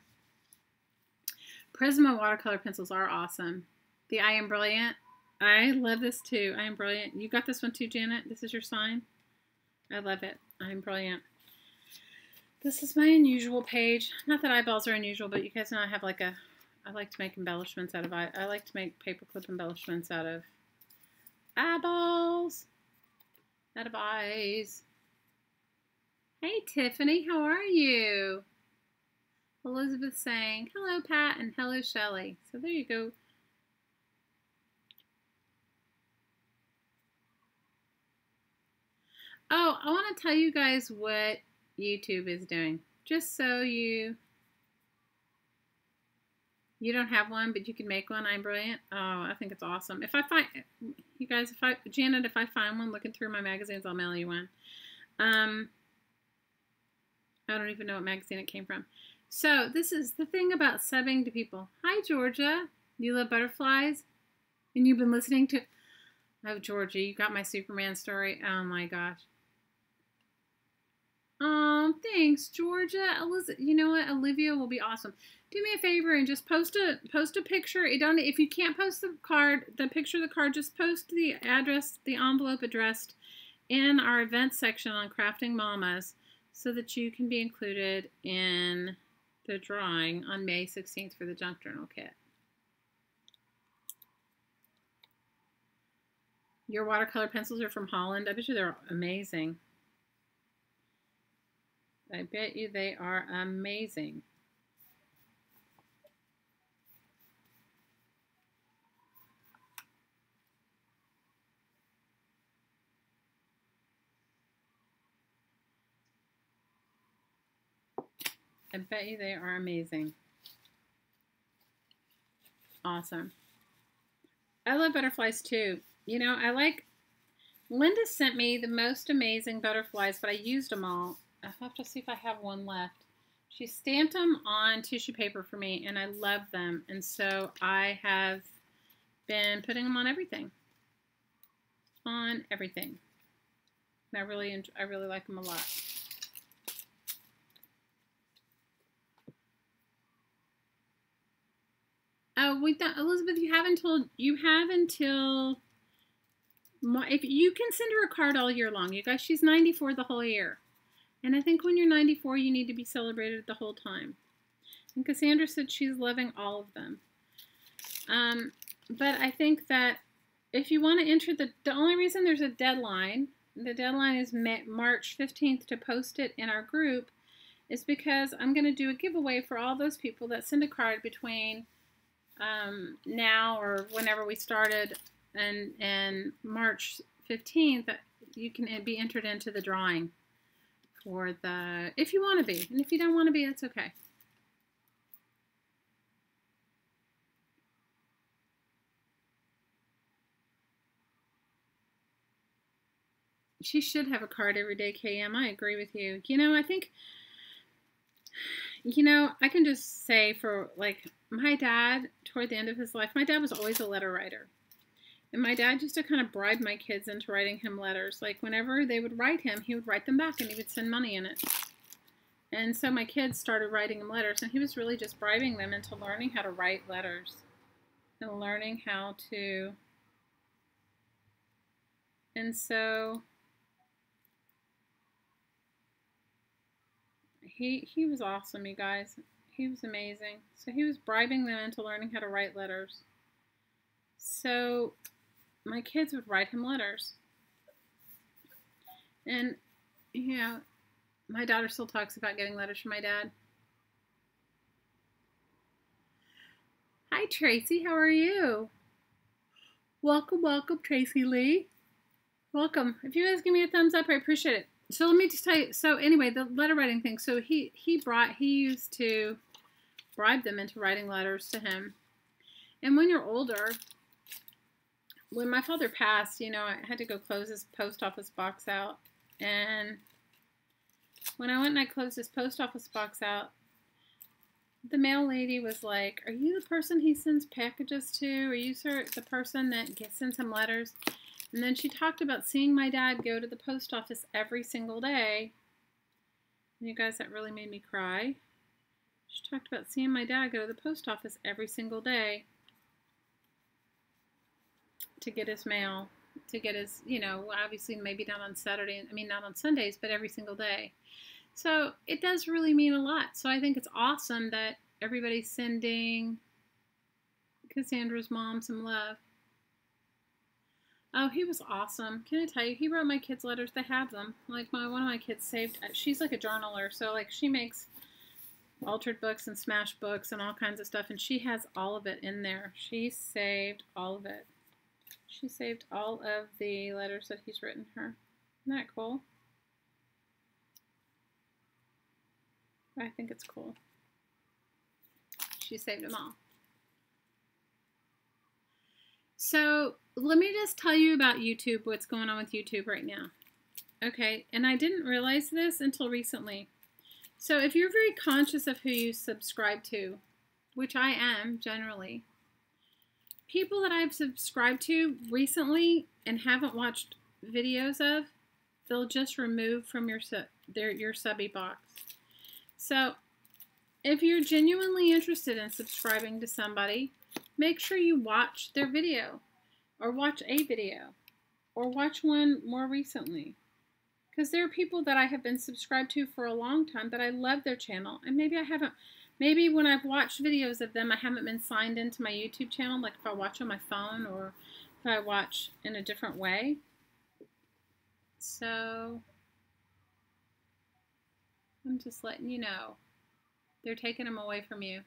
Prisma watercolor pencils are awesome. The I Am Brilliant. I love this too. I Am Brilliant. You got this one too, Janet? This is your sign? I love it. I Am Brilliant. This is my unusual page. Not that eyeballs are unusual, but you guys know I have like a, I like to make embellishments out of, I like to make paperclip embellishments out of eyeballs, out of eyes. Hey, Tiffany, how are you? Elizabeth saying, hello, Pat, and hello, Shelly. So there you go. Oh, I want to tell you guys what YouTube is doing. Just so you don't have one, but you can make one. I'm brilliant. Oh, I think it's awesome. If I find, you guys, Janet, if I find one looking through my magazines, I'll mail you one. I don't even know what magazine it came from. So this is the thing about subbing to people. Hi, Georgia. You love butterflies? And you've been listening to... Oh, Georgia, you got my Superman story. Oh, my gosh. Oh, thanks, Georgia. You know what? Olivia will be awesome. Do me a favor and just post a picture. If you can't post the card, the picture of the card, just post the address, the envelope addressed in our events section on Crafting Mamas so that you can be included in the drawing on May 16th for the Junk Journal kit. Your watercolor pencils are from Holland. I bet you they're amazing. I bet you they are amazing. I bet you they are amazing. Awesome. I love butterflies too. You know, Linda sent me the most amazing butterflies, but I used them all. I'll have to see if I have one left. She stamped them on tissue paper for me, and I love them. And so I have been putting them on everything. On everything. And I really like them a lot. Oh, Elizabeth, you have until if you can send her a card all year long. You guys, she's 94 the whole year. And I think when you're 94, you need to be celebrated the whole time. And Cassandra said she's loving all of them. But I think that if you want to enter the only reason there's a deadline, the deadline is March 15th to post it in our group, is because I'm going to do a giveaway for all those people that send a card between now or whenever we started and March 15th. You can be entered into the drawing for if you want to be, and if you don't want to be, that's okay. She should have a card every day, KM. I agree with you. You know, I think, you know, I can just say for, like, my dad, toward the end of his life, my dad was always a letter writer. And my dad used to kind of bribe my kids into writing him letters. Like whenever they would write him, he would write them back and he would send money in it. And so my kids started writing him letters, and he was really just bribing them into learning how to write letters and learning how to. And so he was awesome, you guys. He was amazing. So he was bribing them into learning how to write letters. So my kids would write him letters. And, you know, my daughter still talks about getting letters from my dad. Hi, Tracy. How are you? Welcome, welcome, Tracy Lee. Welcome. If you guys give me a thumbs up, I appreciate it. So let me just tell you. So anyway, the letter writing thing. So he used to bribe them into writing letters to him. And when you're older, when my father passed, you know, I had to go close his post office box out. And when I went and I closed his post office box out, the mail lady was like, "Are you the person he sends packages to? Are you, sir, the person that sends him letters?" And then she talked about seeing my dad go to the post office every single day. And you guys, that really made me cry. She talked about seeing my dad go to the post office every single day to get his mail, to get his, you know, obviously maybe not on Saturday, I mean not on Sundays, but every single day. So it does really mean a lot. So I think it's awesome that everybody's sending Cassandra's mom some love. Oh, he was awesome. Can I tell you, he wrote my kids letters. They have them. Like one of my kids saved, she's like a journaler. So like she makes altered books and smash books and all kinds of stuff. And she has all of it in there. She saved all of it. She saved all of the letters that he's written her. Isn't that cool? I think it's cool. She saved them all. So let me just tell you about YouTube, what's going on with YouTube right now. Okay, and I didn't realize this until recently. So if you're very conscious of who you subscribe to, which I am generally, people that I've subscribed to recently and haven't watched videos of, they'll just remove from your subby box. So if you're genuinely interested in subscribing to somebody, make sure you watch their video, or watch a video, or watch one more recently. Because there are people that I have been subscribed to for a long time that I love their channel, and maybe when I've watched videos of them, I haven't been signed into my YouTube channel, like if I watch on my phone or if I watch in a different way. So I'm just letting you know. They're taking them away from you.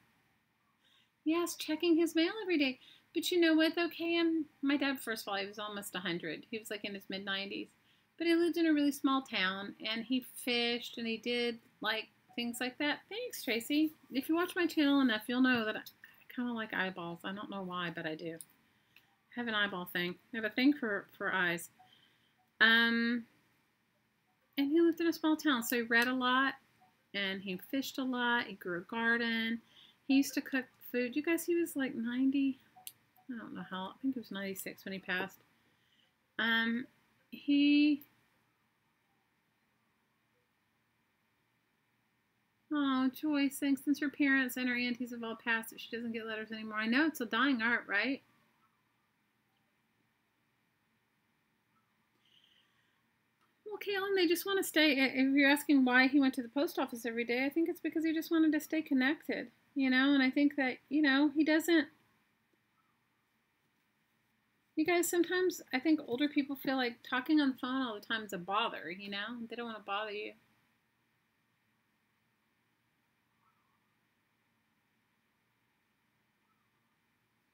Yes, checking his mail every day. But you know what, though, Cam? My dad, first of all, he was almost 100. He was like in his mid-90s. But he lived in a really small town, and he fished, and he did, like, things like that. Thanks, Tracy. If you watch my channel enough, you'll know that I kind of like eyeballs. I don't know why, but I do. I have an eyeball thing. I have a thing for eyes. And he lived in a small town, so he read a lot, and he fished a lot. He grew a garden. He used to cook food. You guys, he was like 90. I don't know how. I think he was 96 when he passed. Oh, Joyce, thanks. Since her parents and her aunties have all passed, that she doesn't get letters anymore. I know, it's a dying art, right? Well, Kaylin, they just want to stay. If you're asking why he went to the post office every day, I think it's because he just wanted to stay connected, you know? And I think that, you know, he doesn't. You guys, sometimes I think older people feel like talking on the phone all the time is a bother, you know? They don't want to bother you.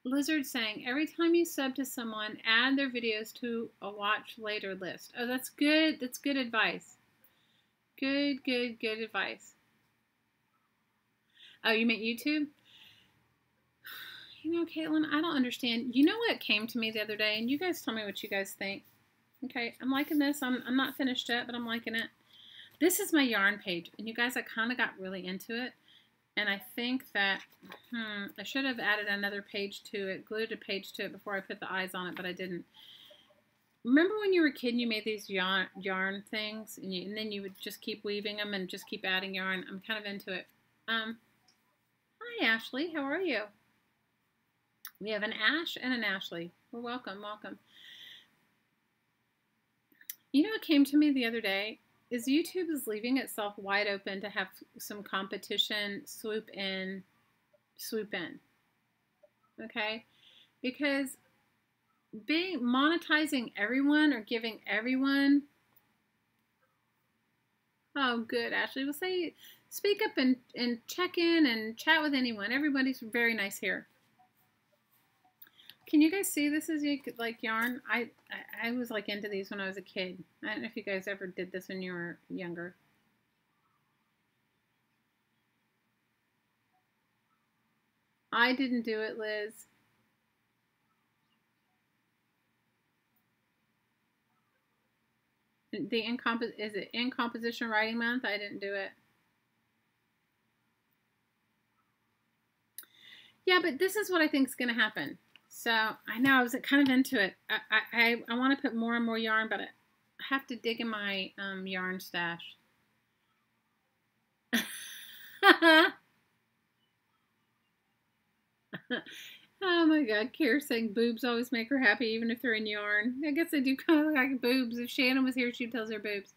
Lizard saying, every time you sub to someone, add their videos to a watch later list. Oh, that's good. That's good advice. Good advice. Oh, you meant YouTube? You know, Caitlin, I don't understand. You know what came to me the other day? And you guys tell me what you guys think. Okay, I'm liking this. I'm not finished yet, but I'm liking it. This is my yarn page. And you guys, I kind of got really into it. And I think that, I should have added another page to it, glued a page to it before I put the eyes on it, but I didn't. Remember when you were a kid and you made these yarn things, and then you would just keep weaving them and just keep adding yarn? I'm kind of into it. Hi, Ashley. How are you? We have an Ash and an Ashley. Well, welcome, welcome. You know what came to me the other day? Is YouTube is leaving itself wide open to have some competition swoop in. Okay? Because monetizing everyone or giving everyone. Oh, good, Ashley. We'll say, speak up and check in and chat with anyone. Everybody's very nice here. Can you guys see this is like yarn? I was like into these when I was a kid. I don't know if you guys ever did this when you were younger. I didn't do it, Liz. Is it in composition writing month? I didn't do it. Yeah, but this is what I think is going to happen. So I know I was kind of into it. I want to put more and more yarn, but I have to dig in my yarn stash. Oh my God, Kira's saying boobs always make her happy even if they're in yarn. I guess they do kind of like boobs. If Shannon was here, she'd tell her boobs.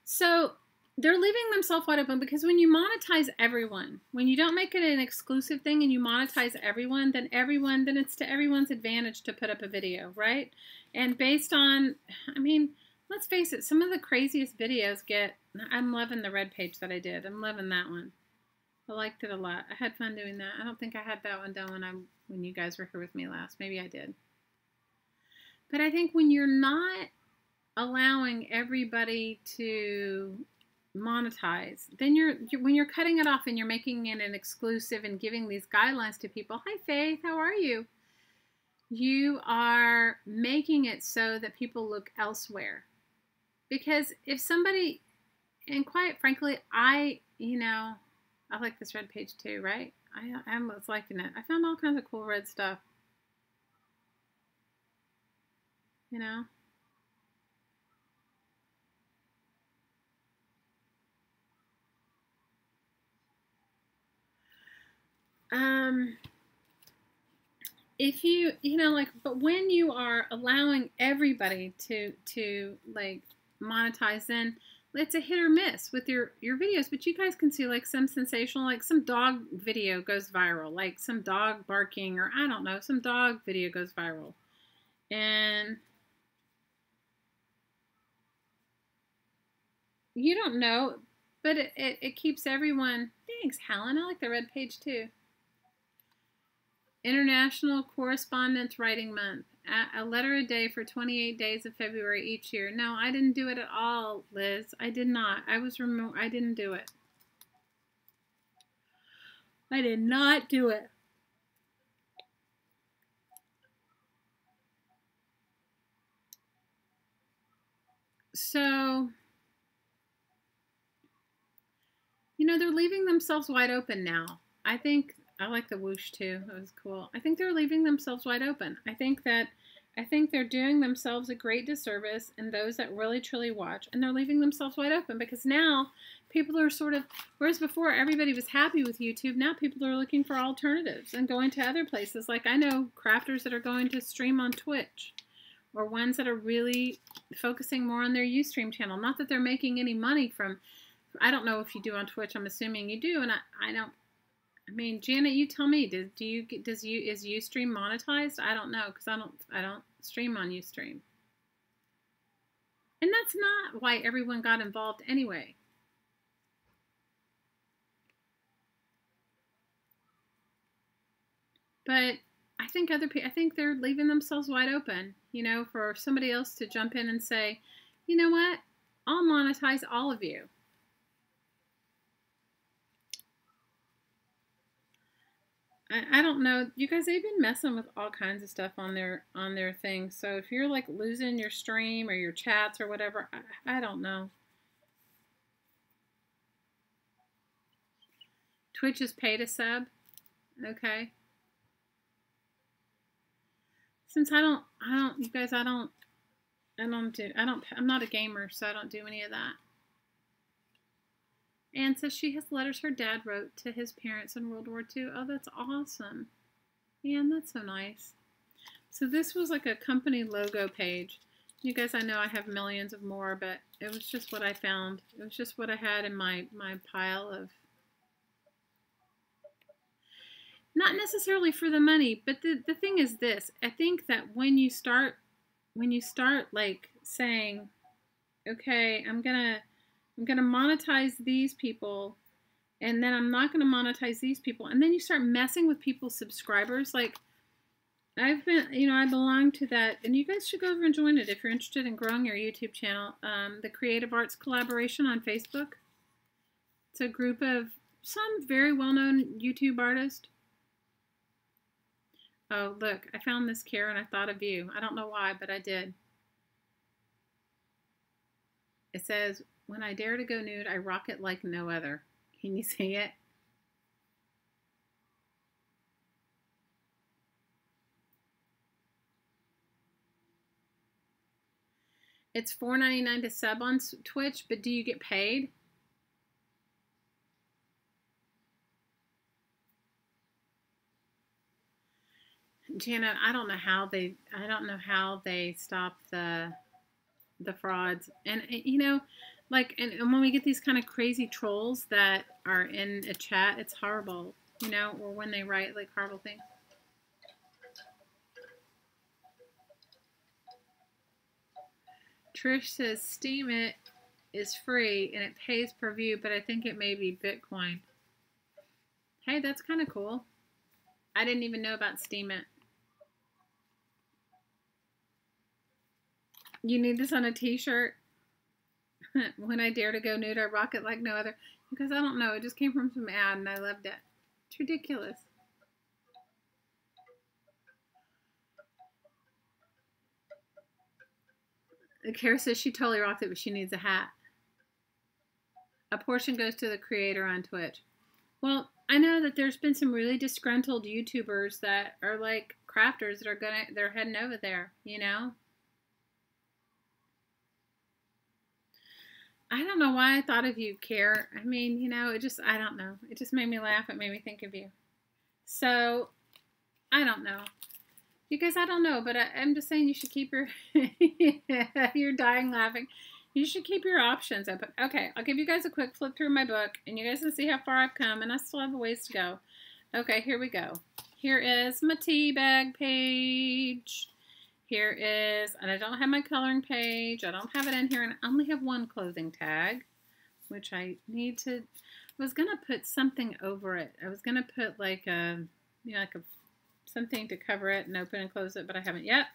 So they're leaving themselves wide open because when you monetize everyone, when you don't make it an exclusive thing and you monetize everyone, then it's to everyone's advantage to put up a video, right? And based on, I mean, let's face it, some of the craziest videos I'm loving the red page that I did. I'm loving that one. I liked it a lot. I had fun doing that. I don't think I had that one done when you guys were here with me last. Maybe I did. But I think when you're not allowing everybody to monetize, then when you're cutting it off and you're making it an exclusive and giving these guidelines to people. Hi, Faith. How are you? You are making it so that people look elsewhere. Because if somebody, and quite frankly, I like this red page too, right? I'm liking it. I found all kinds of cool red stuff. You know? If but when you are allowing everybody to like monetize, then it's a hit or miss with your videos. But you guys can see like some sensational, like some dog video goes viral, like some dog barking, or I don't know, some dog video goes viral. And you don't know, but it keeps everyone. Thanks, Helen. I like the red page too. International Correspondence Writing Month. A letter a day for 28 days of February each year. No, I didn't do it at all, Liz. I did not. I didn't do it. I did not do it. So, they're leaving themselves wide open now. I like the whoosh too. That was cool. I think they're leaving themselves wide open. I think they're doing themselves a great disservice and those that really truly watch, and they're leaving themselves wide open because now people are whereas before everybody was happy with YouTube, now people are looking for alternatives and going to other places. Like I know crafters that are going to stream on Twitch, or ones that are really focusing more on their Ustream channel. Not that they're making any money from, I don't know if you do on Twitch. I'm assuming you do, and I don't. I mean, Janet, you tell me. Is Ustream monetized? I don't know because I don't stream on Ustream, and that's not why everyone got involved anyway. But I think they're leaving themselves wide open, for somebody else to jump in and say, you know what, I'll monetize all of you. I don't know. You guys, they've been messing with all kinds of stuff on their thing. So if you're like losing your stream or your chats or whatever, I don't know. Twitch is pay to sub. Okay. Since you guys, I'm not a gamer, so I don't do any of that. Anne says she has letters her dad wrote to his parents in World War II. Oh, that's awesome. Anne, that's so nice. So this was like a company logo page. You guys, I know I have millions of more, but it was just what I found. It was just what I had in my pile of, not necessarily for the money, but the thing is this. I think that when you start like saying, okay, I'm gonna monetize these people, and then I'm not gonna monetize these people, and then you start messing with people's subscribers. Like, I belong to that, and you guys should go over and join it if you're interested in growing your YouTube channel. The Creative Arts Collaboration on Facebook. It's a group of some very well-known YouTube artists. Oh, look, I found this, Karen. I thought of you. I don't know why, but I did. It says, when I dare to go nude, I rock it like no other. Can you see it? It's $4.99 to sub on Twitch, but do you get paid? Janet, I don't know how they stop the frauds. And you know, like, and when we get these kind of crazy trolls that are in a chat, it's horrible, you know, or when they write like horrible things. Trish says Steam It is free and it pays per view, but I think it may be Bitcoin. Hey, that's kind of cool. I didn't even know about Steam It. You need this on a t-shirt. When I dare to go nude, I rock it like no other. Because I don't know, it just came from some ad and I loved it. It's ridiculous. Kara says she totally rocked it, but she needs a hat. A portion goes to the creator on Twitch. Well, I know that there's been some really disgruntled YouTubers that are like crafters that they're heading over there, you know? I don't know why I thought of you, Kara. I mean, you know, I don't know. It just made me laugh. It made me think of you. So, I don't know. You guys, I don't know, but I'm just saying you should keep your, you're dying laughing. You should keep your options open. Okay, I'll give you guys a quick flip through my book, and you guys can see how far I've come, and I still have a ways to go. Okay, here we go. Here is my tea bag page. Here is, and I don't have my coloring page. I don't have it in here, and I only have one clothing tag, which I need to, I was going to put something over it. I was going to put like a, you know, like a, something to cover it and open and close it, but I haven't yet.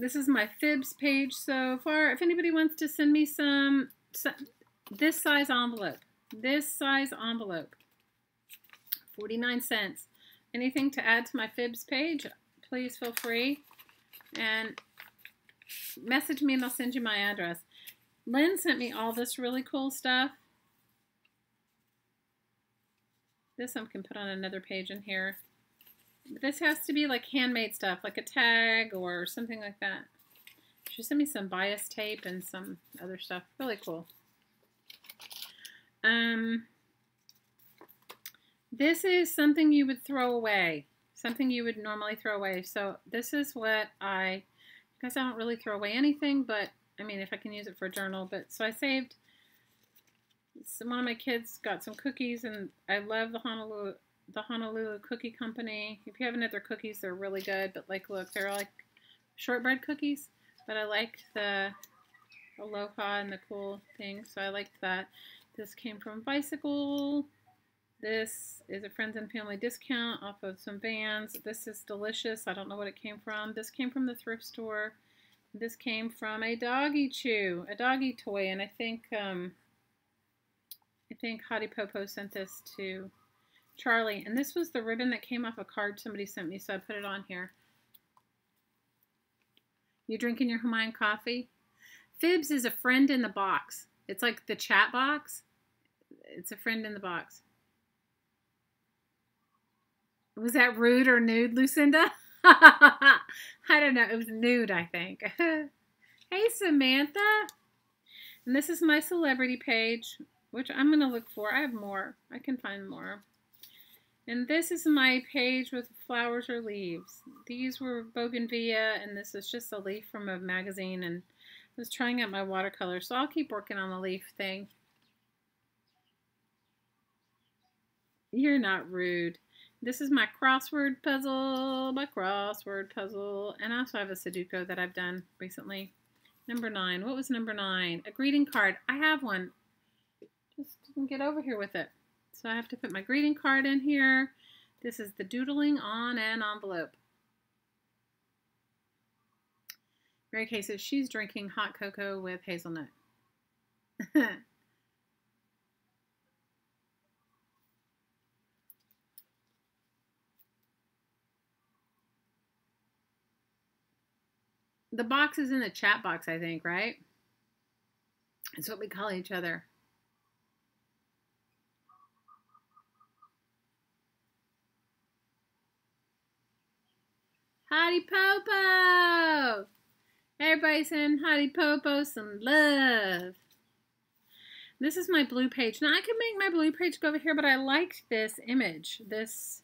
This is my fibs page so far. If anybody wants to send me some this size envelope, 49 cents. Anything to add to my fibs page, please feel free. And message me and I'll send you my address. Lynn sent me all this really cool stuff. This I can put on another page in here. This has to be like handmade stuff, like a tag or something like that. She sent me some bias tape and some other stuff. Really cool. This is something you would throw away. Something you would normally throw away. So this is what because I don't really throw away anything, but I mean, if I can use it for a journal. But so I saved, one of my kids got some cookies, and I love the Honolulu Cookie Company. If you haven't had their cookies, they're really good. But like, look, they're like shortbread cookies. But I liked the aloha and the cool thing, so I liked that. This came from Bicycle. This is a friends and family discount off of some Vans. This is delicious. I don't know what it came from. This came from the thrift store. This came from a doggy chew, a doggy toy, and I think Hottie Popo sent this to Charlie. And this was the ribbon that came off a card somebody sent me, so I put it on here. You drinking your Hawaiian coffee? Fibs is a friend in the box. It's like the chat box. It's a friend in the box. Was that rude or nude, Lucinda? I don't know. It was nude, I think. Hey, Samantha. And this is my celebrity page, which I'm going to look for. I have more. I can find more. And this is my page with flowers or leaves. These were bougainvillea, and this is just a leaf from a magazine. And I was trying out my watercolor, so I'll keep working on the leaf thing. You're not rude. This is my crossword puzzle, and I also have a Sudoku that I've done recently. Number 9. What was number 9? A greeting card. I have one. Just didn't get over here with it. So I have to put my greeting card in here. This is the doodling on an envelope. Mary Kay says she's drinking hot cocoa with hazelnut. The box is in the chat box, I think, right? It's what we call each other. Hottie Popo! Everybody send Hottie Popo some love. This is my blue page. Now, I could make my blue page go over here, but I liked this image. This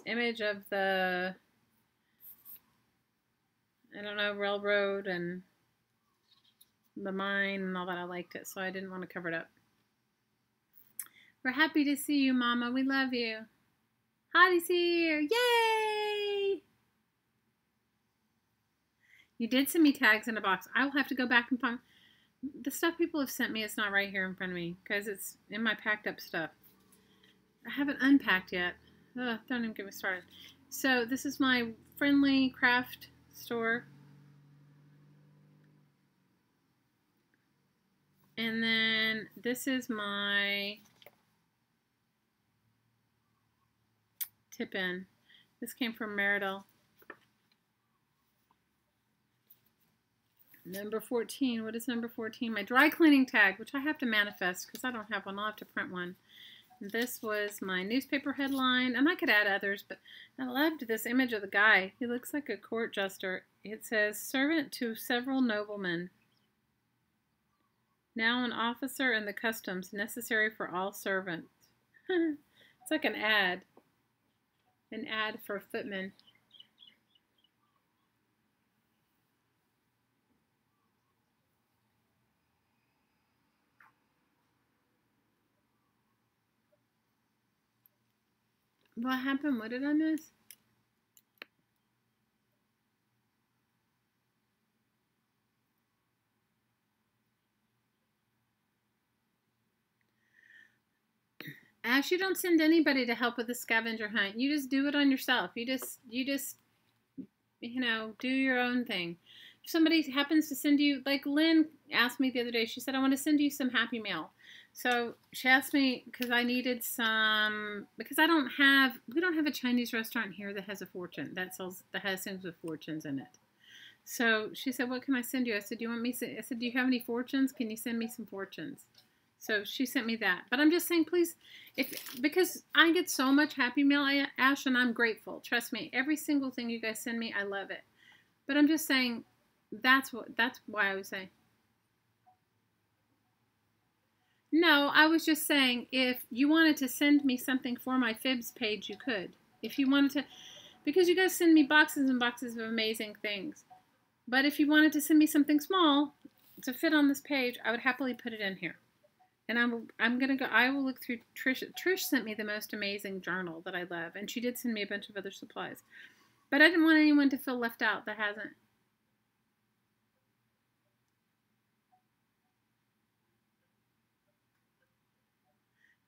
image of the, I don't know, railroad and the mine and all that. I liked it, so I didn't want to cover it up. We're happy to see you, Mama. We love you. Hottie's here. Yay! You did send me tags in a box. I will have to go back and find the stuff people have sent me. It's not right here in front of me because it's in my packed up stuff. I haven't unpacked yet. Ugh, don't even get me started. So this is my friendly craft store. And then this is my tip-in. This came from Meridel. Number 14. What is number 14? My dry cleaning tag, which I have to manifest because I don't have one. I'll have to print one. This was my newspaper headline, and I could add others, but I loved this image of the guy. He looks like a court jester. It says, servant to several noblemen. Now an officer in the customs, necessary for all servants. It's like an ad for footmen. What happened? What did I miss? Ash, you don't send anybody to help with the scavenger hunt. You just do it on yourself. You just, you know, do your own thing. If somebody happens to send you, like Lynn asked me the other day, she said, I want to send you some Happy Meal. So she asked me because I needed some, because we don't have a Chinese restaurant here that has a fortune, that has things with fortunes in it. So she said, what can I send you? I said, do you have any fortunes? Can you send me some fortunes? So she sent me that. But I'm just saying, please, because I get so much Happy Meal, Ash, and I'm grateful. Trust me, every single thing you guys send me, I love it. But I'm just saying, that's why I was saying. No, I was just saying, if you wanted to send me something for my Fibs page, you could. If you wanted to, because you guys send me boxes and boxes of amazing things. But if you wanted to send me something small to fit on this page, I would happily put it in here. And I'm gonna go. I will look through Trish. Trish sent me the most amazing journal that I love, and she did send me a bunch of other supplies. But I didn't want anyone to feel left out that hasn't.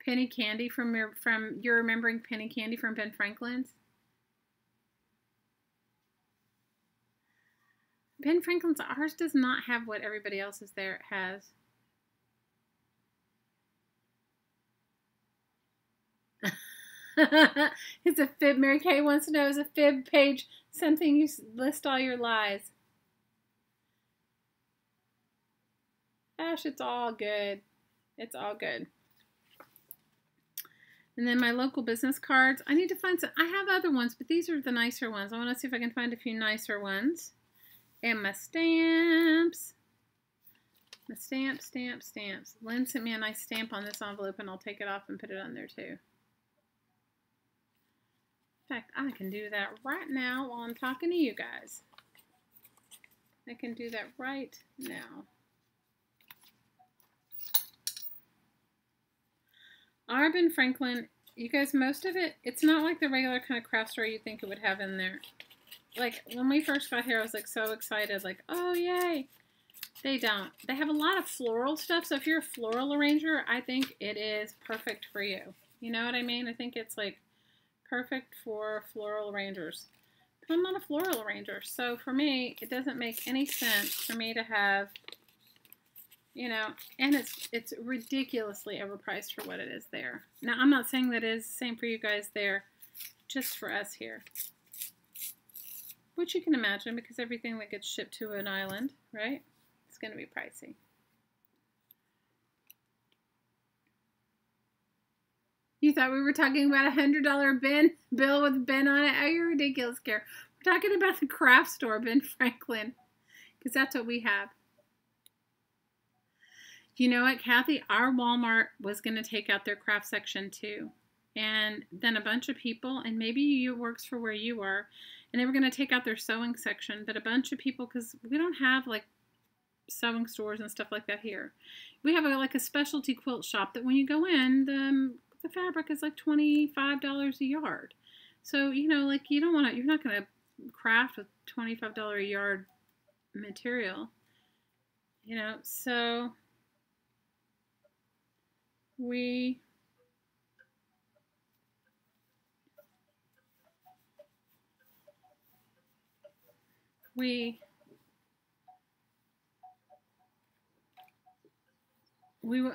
Penny candy from you're remembering penny candy from Ben Franklin's. Ben Franklin's, ours does not have what everybody else's there has. It's a fib. Mary Kay wants to know, is a fib page something you list all your lies? Ash, it's all good. It's all good. And then my local business cards. I need to find some. I have other ones, but these are the nicer ones. I want to see if I can find a few nicer ones. And my stamps. My stamps. Lynn sent me a nice stamp on this envelope, and I'll take it off and put it on there too. In fact, I can do that right now while I'm talking to you guys. I can do that right now. Arbin Franklin, you guys, most of it, it's not like the regular kind of craft store you think it would have in there. Like, when we first got here, I was like so excited, like, oh, yay. They don't. They have a lot of floral stuff, so if you're a floral arranger, I think it is perfect for you. You know what I mean? I think it's like perfect for floral arrangers. But I'm not a floral arranger, so for me, it doesn't make any sense for me to have, you know, and it's ridiculously overpriced for what it is there. Now, I'm not saying that is the same for you guys there, just for us here. Which you can imagine, because everything that gets shipped to an island, right? It's going to be pricey. You thought we were talking about a $100 bill with Ben on it? Oh, you're ridiculous, Kara. We're talking about the craft store, Ben Franklin, because that's what we have. You know what, Kathy? Our Walmart was going to take out their craft section too. And then a bunch of people, and maybe it works for where you are, and they were going to take out their sewing section, but a bunch of people, because we don't have like sewing stores and stuff like that here. We have like a specialty quilt shop that when you go in, the fabric is like $25 a yard. So, you know, like you don't want to, you're not going to craft with $25 a yard material, you know, so we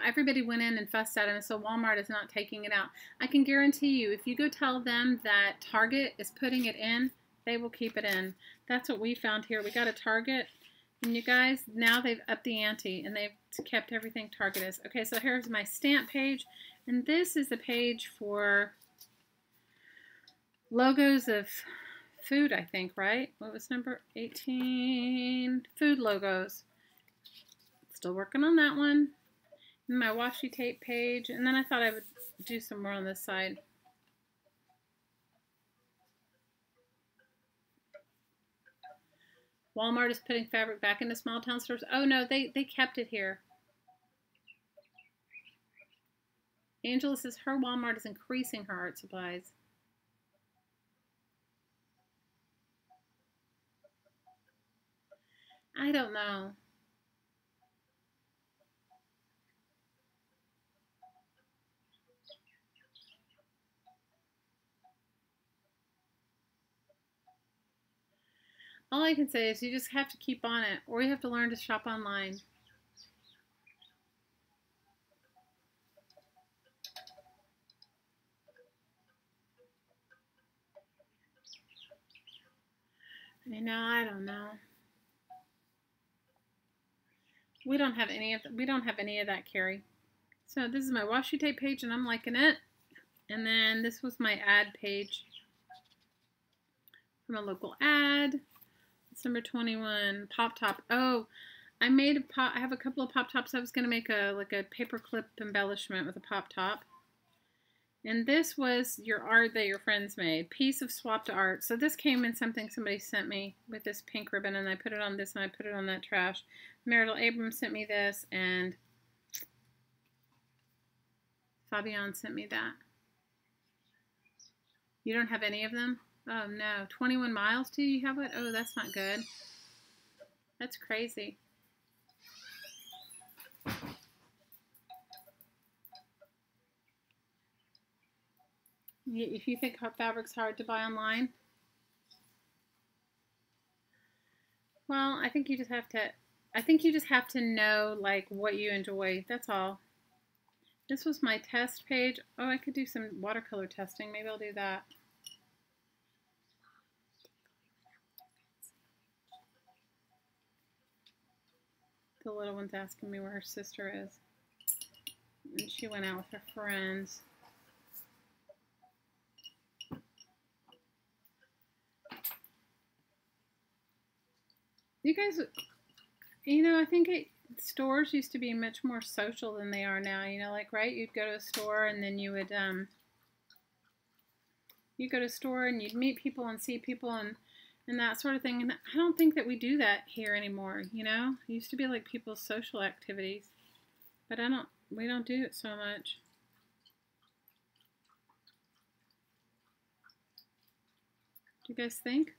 everybody went in and fussed at him, so Walmart is not taking it out. I can guarantee you, if you go tell them that Target is putting it in, they will keep it in. That's what we found here. We got a Target, and you guys, now they've upped the ante, and they've kept everything Target is. Okay, so here's my stamp page, and this is the page for logos of food, I think, right? What was number 18? Food logos. Still working on that one. My washi tape page, and then I thought I would do some more on this side. Walmart is putting fabric back into small town stores. Oh no, they kept it here. Angela says her Walmart is increasing her art supplies. I don't know. All I can say is you just have to keep on it, or you have to learn to shop online. You know, I don't know. We don't have any of that, Carrie. So this is my washi tape page, and I'm liking it. And then this was my ad page from a local ad. December 21, Pop Top. Oh, I made a pop. I have a couple of Pop Tops. I was going to make a paper clip embellishment with a Pop Top. And this was your art that your friends made. Piece of swapped art. So this came in something somebody sent me with this pink ribbon, and I put it on this, and I put it on that trash. Marital Abrams sent me this, and Fabian sent me that. You don't have any of them? Oh no, 21 miles do you have it? Oh, that's not good. That's crazy. If you think fabric's hard to buy online, well, I think you just have to know like what you enjoy. That's all. This was my test page. Oh, I could do some watercolor testing. Maybe I'll do that. The little one's asking me where her sister is. And she went out with her friends. You guys, you know, I think stores used to be much more social than they are now. You know, like, right? You'd go to a store and then you'd go to a store and you'd meet people and see people and that sort of thing. And I don't think that we do that here anymore, you know? It used to be like people's social activities. But we don't do it so much. Do you guys think?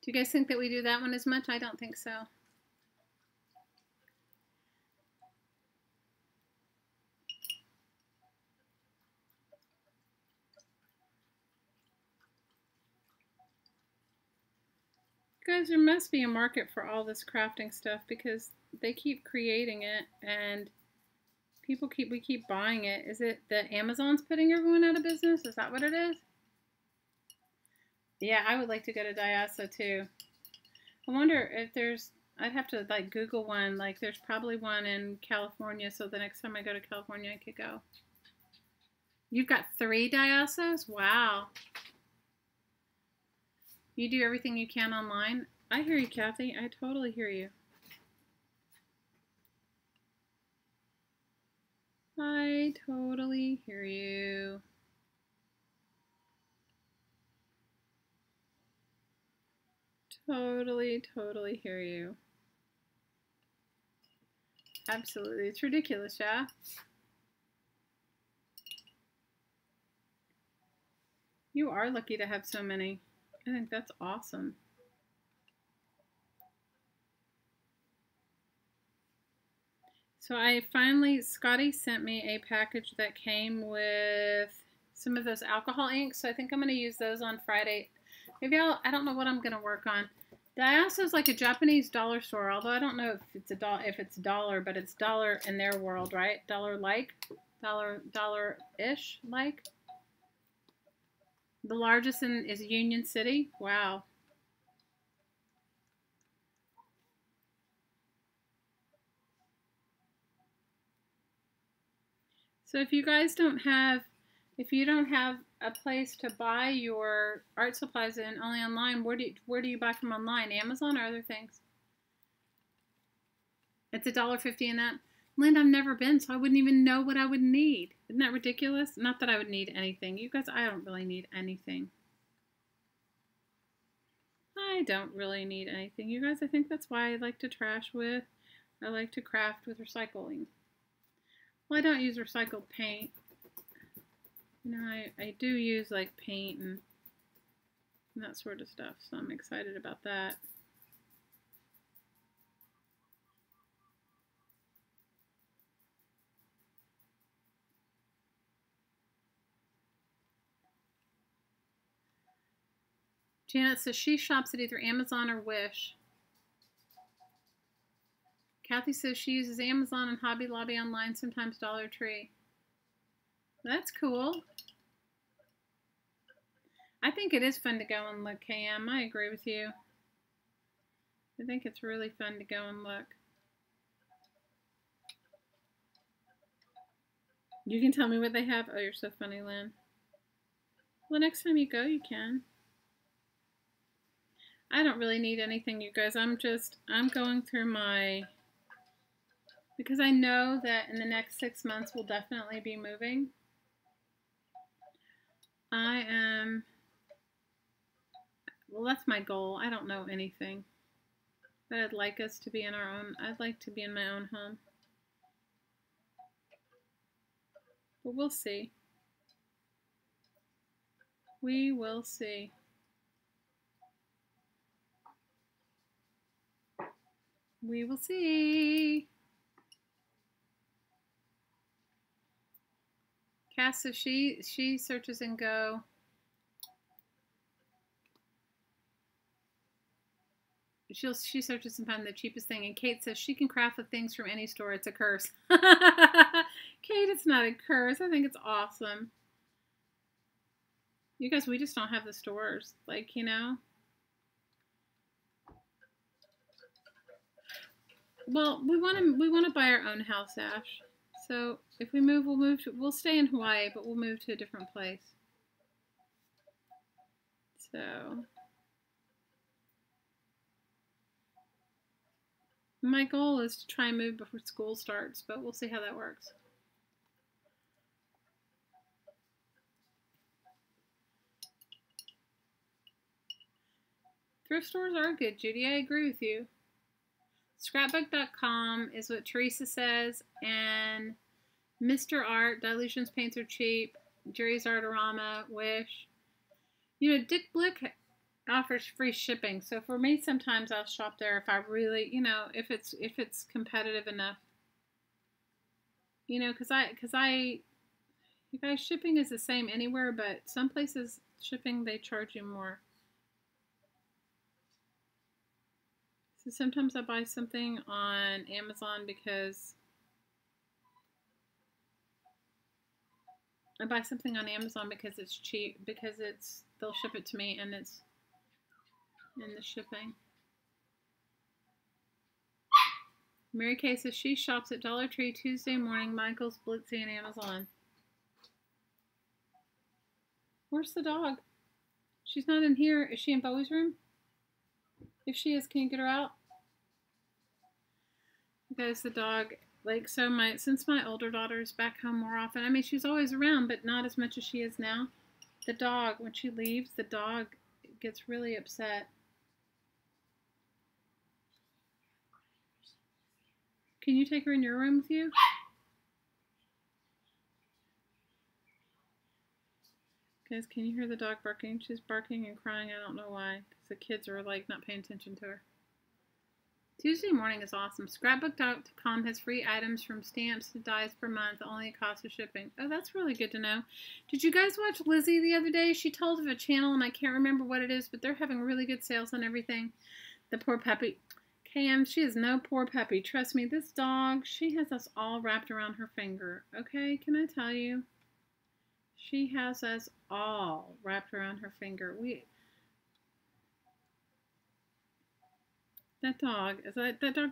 Do you guys think that we do that one as much? I don't think so. Guys, there must be a market for all this crafting stuff because they keep creating it and we keep buying it. Is it that Amazon's putting everyone out of business? Is that what it is? Yeah, I would like to go to Daiso too. I wonder if I'd have to like Google one. Like there's probably one in California, so the next time I go to California I could go. You've got 3 Daisos? Wow. You do everything you can online? I hear you, Kathy. I totally hear you. I totally hear you. Totally hear you. Absolutely. It's ridiculous, yeah? You are lucky to have so many. I think that's awesome. So Scotty sent me a package that came with some of those alcohol inks. So I think I'm going to use those on Friday. Maybe I don't know what I'm going to work on. Daiso is like a Japanese dollar store, although I don't know if it's dollar, but it's dollar in their world, right? Dollar-ish like. The largest is Union City. Wow. So if you don't have a place to buy your art supplies in only online, where do you buy from online? Amazon or other things? It's $1.50 in that. Linda, I've never been, so I wouldn't even know what I would need. Isn't that ridiculous? Not that I would need anything. You guys, I don't really need anything. I don't really need anything. You guys, I think that's why I like to I like to craft with recycling. Well, I don't use recycled paint. You know, I do use like paint and that sort of stuff, so I'm excited about that. Janet says she shops at either Amazon or Wish. Kathy says she uses Amazon and Hobby Lobby online, sometimes Dollar Tree. That's cool. I think it is fun to go and look, KM. I agree with you. I think it's really fun to go and look. You can tell me what they have. Oh, you're so funny, Lynn. Well, next time you go, you can. I don't really need anything, you guys. I'm going through because I know that in the next 6 months we'll definitely be moving. Well, that's my goal. I don't know anything. But I'd like us to be I'd like to be in my own home. But we'll see. We will see. We will see. Cass says she searches and go. She searches and finds the cheapest thing. And Kate says she can craft with things from any store. It's a curse. Kate, it's not a curse. I think it's awesome. You guys, we just don't have the stores. Like, you know. Well, we want to buy our own house, Ash. So if we move, we'll stay in Hawaii, but we'll move to a different place. So my goal is to try and move before school starts, but we'll see how that works. Thrift stores are good, Judy. I agree with you. Scrapbook.com is what Teresa says, and Mr. Art, Dilutions Paints Are Cheap, Jerry's Artorama, Wish. You know, Dick Blick offers free shipping, so for me, sometimes I'll shop there if I really, you know, if it's competitive enough. You know, because you guys, shipping is the same anywhere, but some places shipping they charge you more. So sometimes I buy something on Amazon because it's cheap, because they'll ship it to me and it's in the shipping. Mary Kay says she shops at Dollar Tree Tuesday morning, Michael's, Blitzy, and Amazon. Where's the dog? She's not in here. Is she in Bowie's room? If she is, can you get her out? Because the dog, like, since my older daughter's back home more often, I mean, she's always around, but not as much as she is now. The dog, when she leaves, the dog gets really upset. Can you take her in your room with you? Guys, can you hear the dog barking? She's barking and crying. I don't know why, because the kids are, like, not paying attention to her. Tuesday morning is awesome. Scrapbook.com has free items from stamps to dies per month, only the cost of shipping. Oh, that's really good to know. Did you guys watch Lizzie the other day? She told of a channel, and I can't remember what it is, but they're having really good sales on everything. The poor puppy. Cam, she is no poor puppy. Trust me, this dog, she has us all wrapped around her finger. Okay, can I tell you? She has us all wrapped around her finger. That dog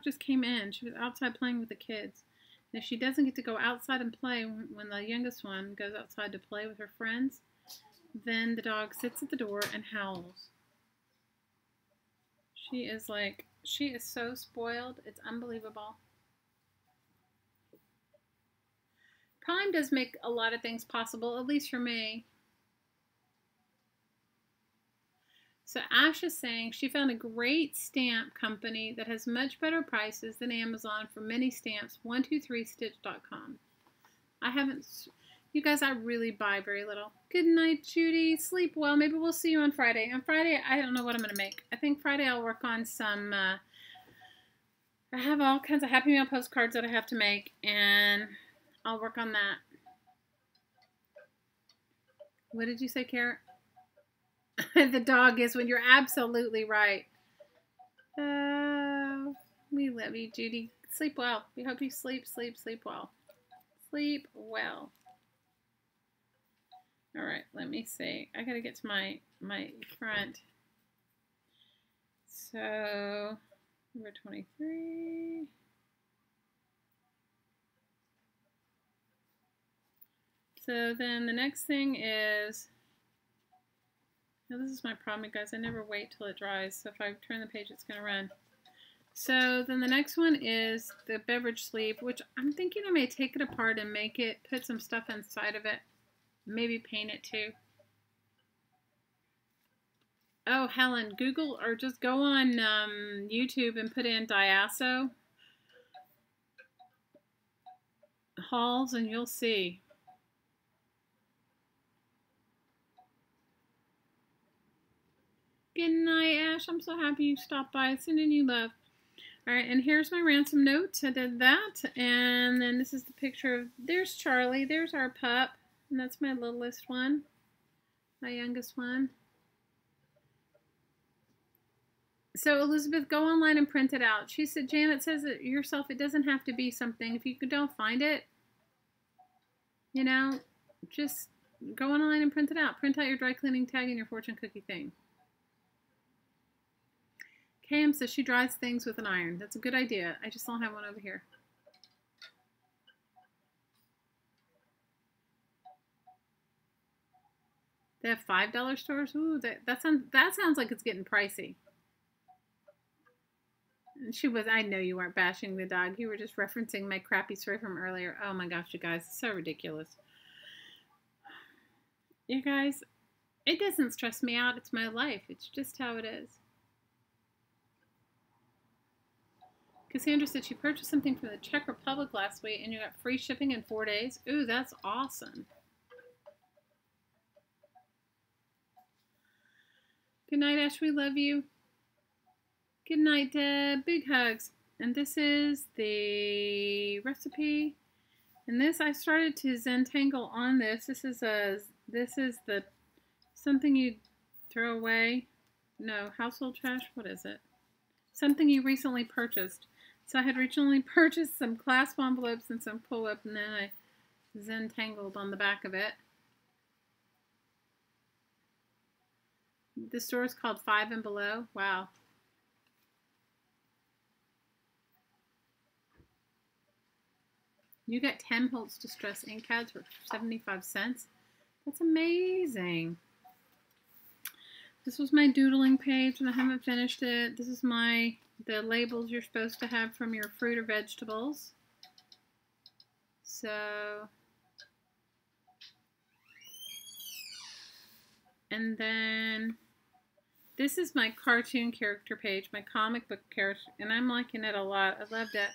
just came in. She was outside playing with the kids. And if she doesn't get to go outside and play when the youngest one goes outside to play with her friends, then the dog sits at the door and howls. She is so spoiled. It's unbelievable. Prime does make a lot of things possible, at least for me. So Ash is saying she found a great stamp company that has much better prices than Amazon for many stamps, 123stitch.com. I haven't, you guys, I really buy very little. Good night, Judy. Sleep well. Maybe we'll see you on Friday. On Friday, I don't know what I'm going to make. I think Friday I'll work on some, I have all kinds of Happy Meal postcards that I have to make, and I'll work on that. What did you say, Carrot? The dog is when you're absolutely right. We love you, Judy. Sleep well. We hope you sleep well. Sleep well. All right, let me see. I gotta get to my front. So, number 23. So then the next thing is, now this is my problem, you guys. I never wait till it dries. So if I turn the page, it's going to run. So then the next one is the beverage sleeve, which I'm thinking I may take it apart and make it, put some stuff inside of it. Maybe paint it too. Oh, Helen, Google or just go on YouTube and put in Diaso hauls and you'll see. Good night, Ash. I'm so happy you stopped by. Sending you love. All right, and here's my ransom note. I did that. And then this is the picture of, there's Charlie. There's our pup. And that's my littlest one. My youngest one. So, Elizabeth, go online and print it out. She said, Janet says it yourself. It doesn't have to be something. If you don't find it, you know, just go online and print it out. Print out your dry cleaning tag and your fortune cookie thing. Cam says she dries things with an iron. That's a good idea. I just don't have one over here. They have $5 stores. Ooh, that sounds like it's getting pricey. And I know you weren't bashing the dog. You were just referencing my crappy story from earlier. Oh my gosh, you guys, it's so ridiculous. You guys, it doesn't stress me out. It's my life. It's just how it is. Cassandra said she purchased something from the Czech Republic last week and you got free shipping in 4 days. Ooh, that's awesome. Good night, Ash. We love you. Good night, Deb. Big hugs. And this is the recipe. And this, I started to Zentangle on this. This is the something you throw away. No, household trash. What is it? Something you recently purchased. So I had recently purchased some clasp envelopes and some pull-up, and then I Zentangled on the back of it. The store is called 5 and Below. Wow. You get 10 Holtz Distress ink pads for 75 cents. That's amazing. This was my doodling page, and I haven't finished it. This is the labels you're supposed to have from your fruit or vegetables. So, and then this is my cartoon character page, my comic book character, and I'm liking it a lot. I loved it.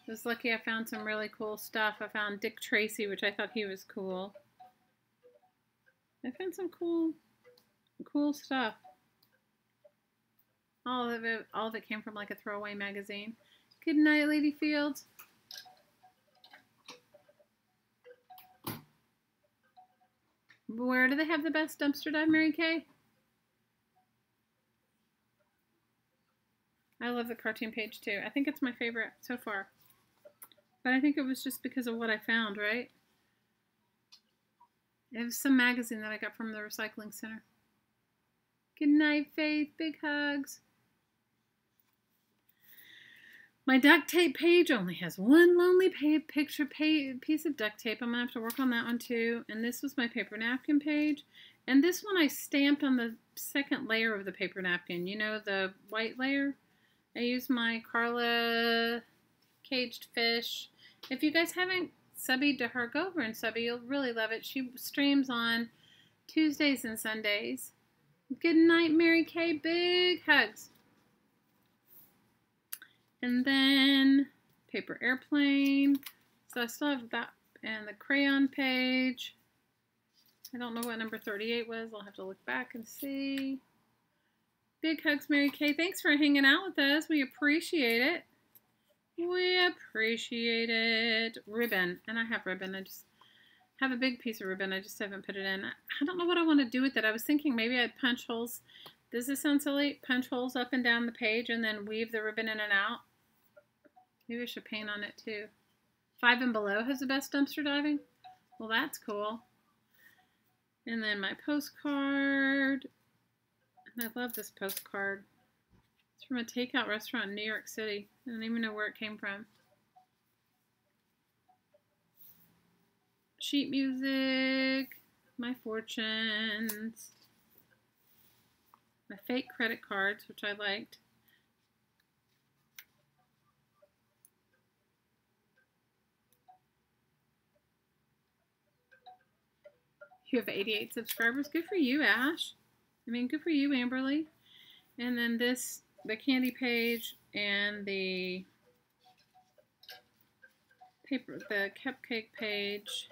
I was lucky I found some really cool stuff. I found Dick Tracy, which I thought he was cool. I found some cool stuff. All of it came from like a throwaway magazine. Good night, Lady Fields. Where do they have the best dumpster dive, Mary Kay? I love the cartoon page too. I think it's my favorite so far. But I think it was just because of what I found, right? It was some magazine that I got from the recycling center. Good night, Faith. Big hugs. My duct tape page only has one lonely piece of duct tape. I'm going to have to work on that one too. And this was my paper napkin page. And this one I stamped on the second layer of the paper napkin. You know, the white layer? I used my Carla Caged Fish. If you guys haven't subbied to her, go over and subby. You'll really love it. She streams on Tuesdays and Sundays. Good night, Mary Kay. Big hugs. And then paper airplane. So I still have that and the crayon page. I don't know what number 38 was. I'll have to look back and see. Big hugs, Mary Kay. Thanks for hanging out with us. We appreciate it. We appreciate it. Ribbon. And I have ribbon. I just have a big piece of ribbon. I just haven't put it in. I don't know what I want to do with it. I was thinking maybe I'd punch holes. Does this sound silly? Punch holes up and down the page and then weave the ribbon in and out. Maybe I should paint on it too. 5 and Below has the best dumpster diving. Well, that's cool. And then my postcard. And I love this postcard. It's from a takeout restaurant in New York City. I don't even know where it came from. Sheet music. My fortunes. My fake credit cards, which I liked. You have 88 subscribers. Good for you, Ash. I mean, good for you, Amberly. And then this, the candy page and the paper, the cupcake page.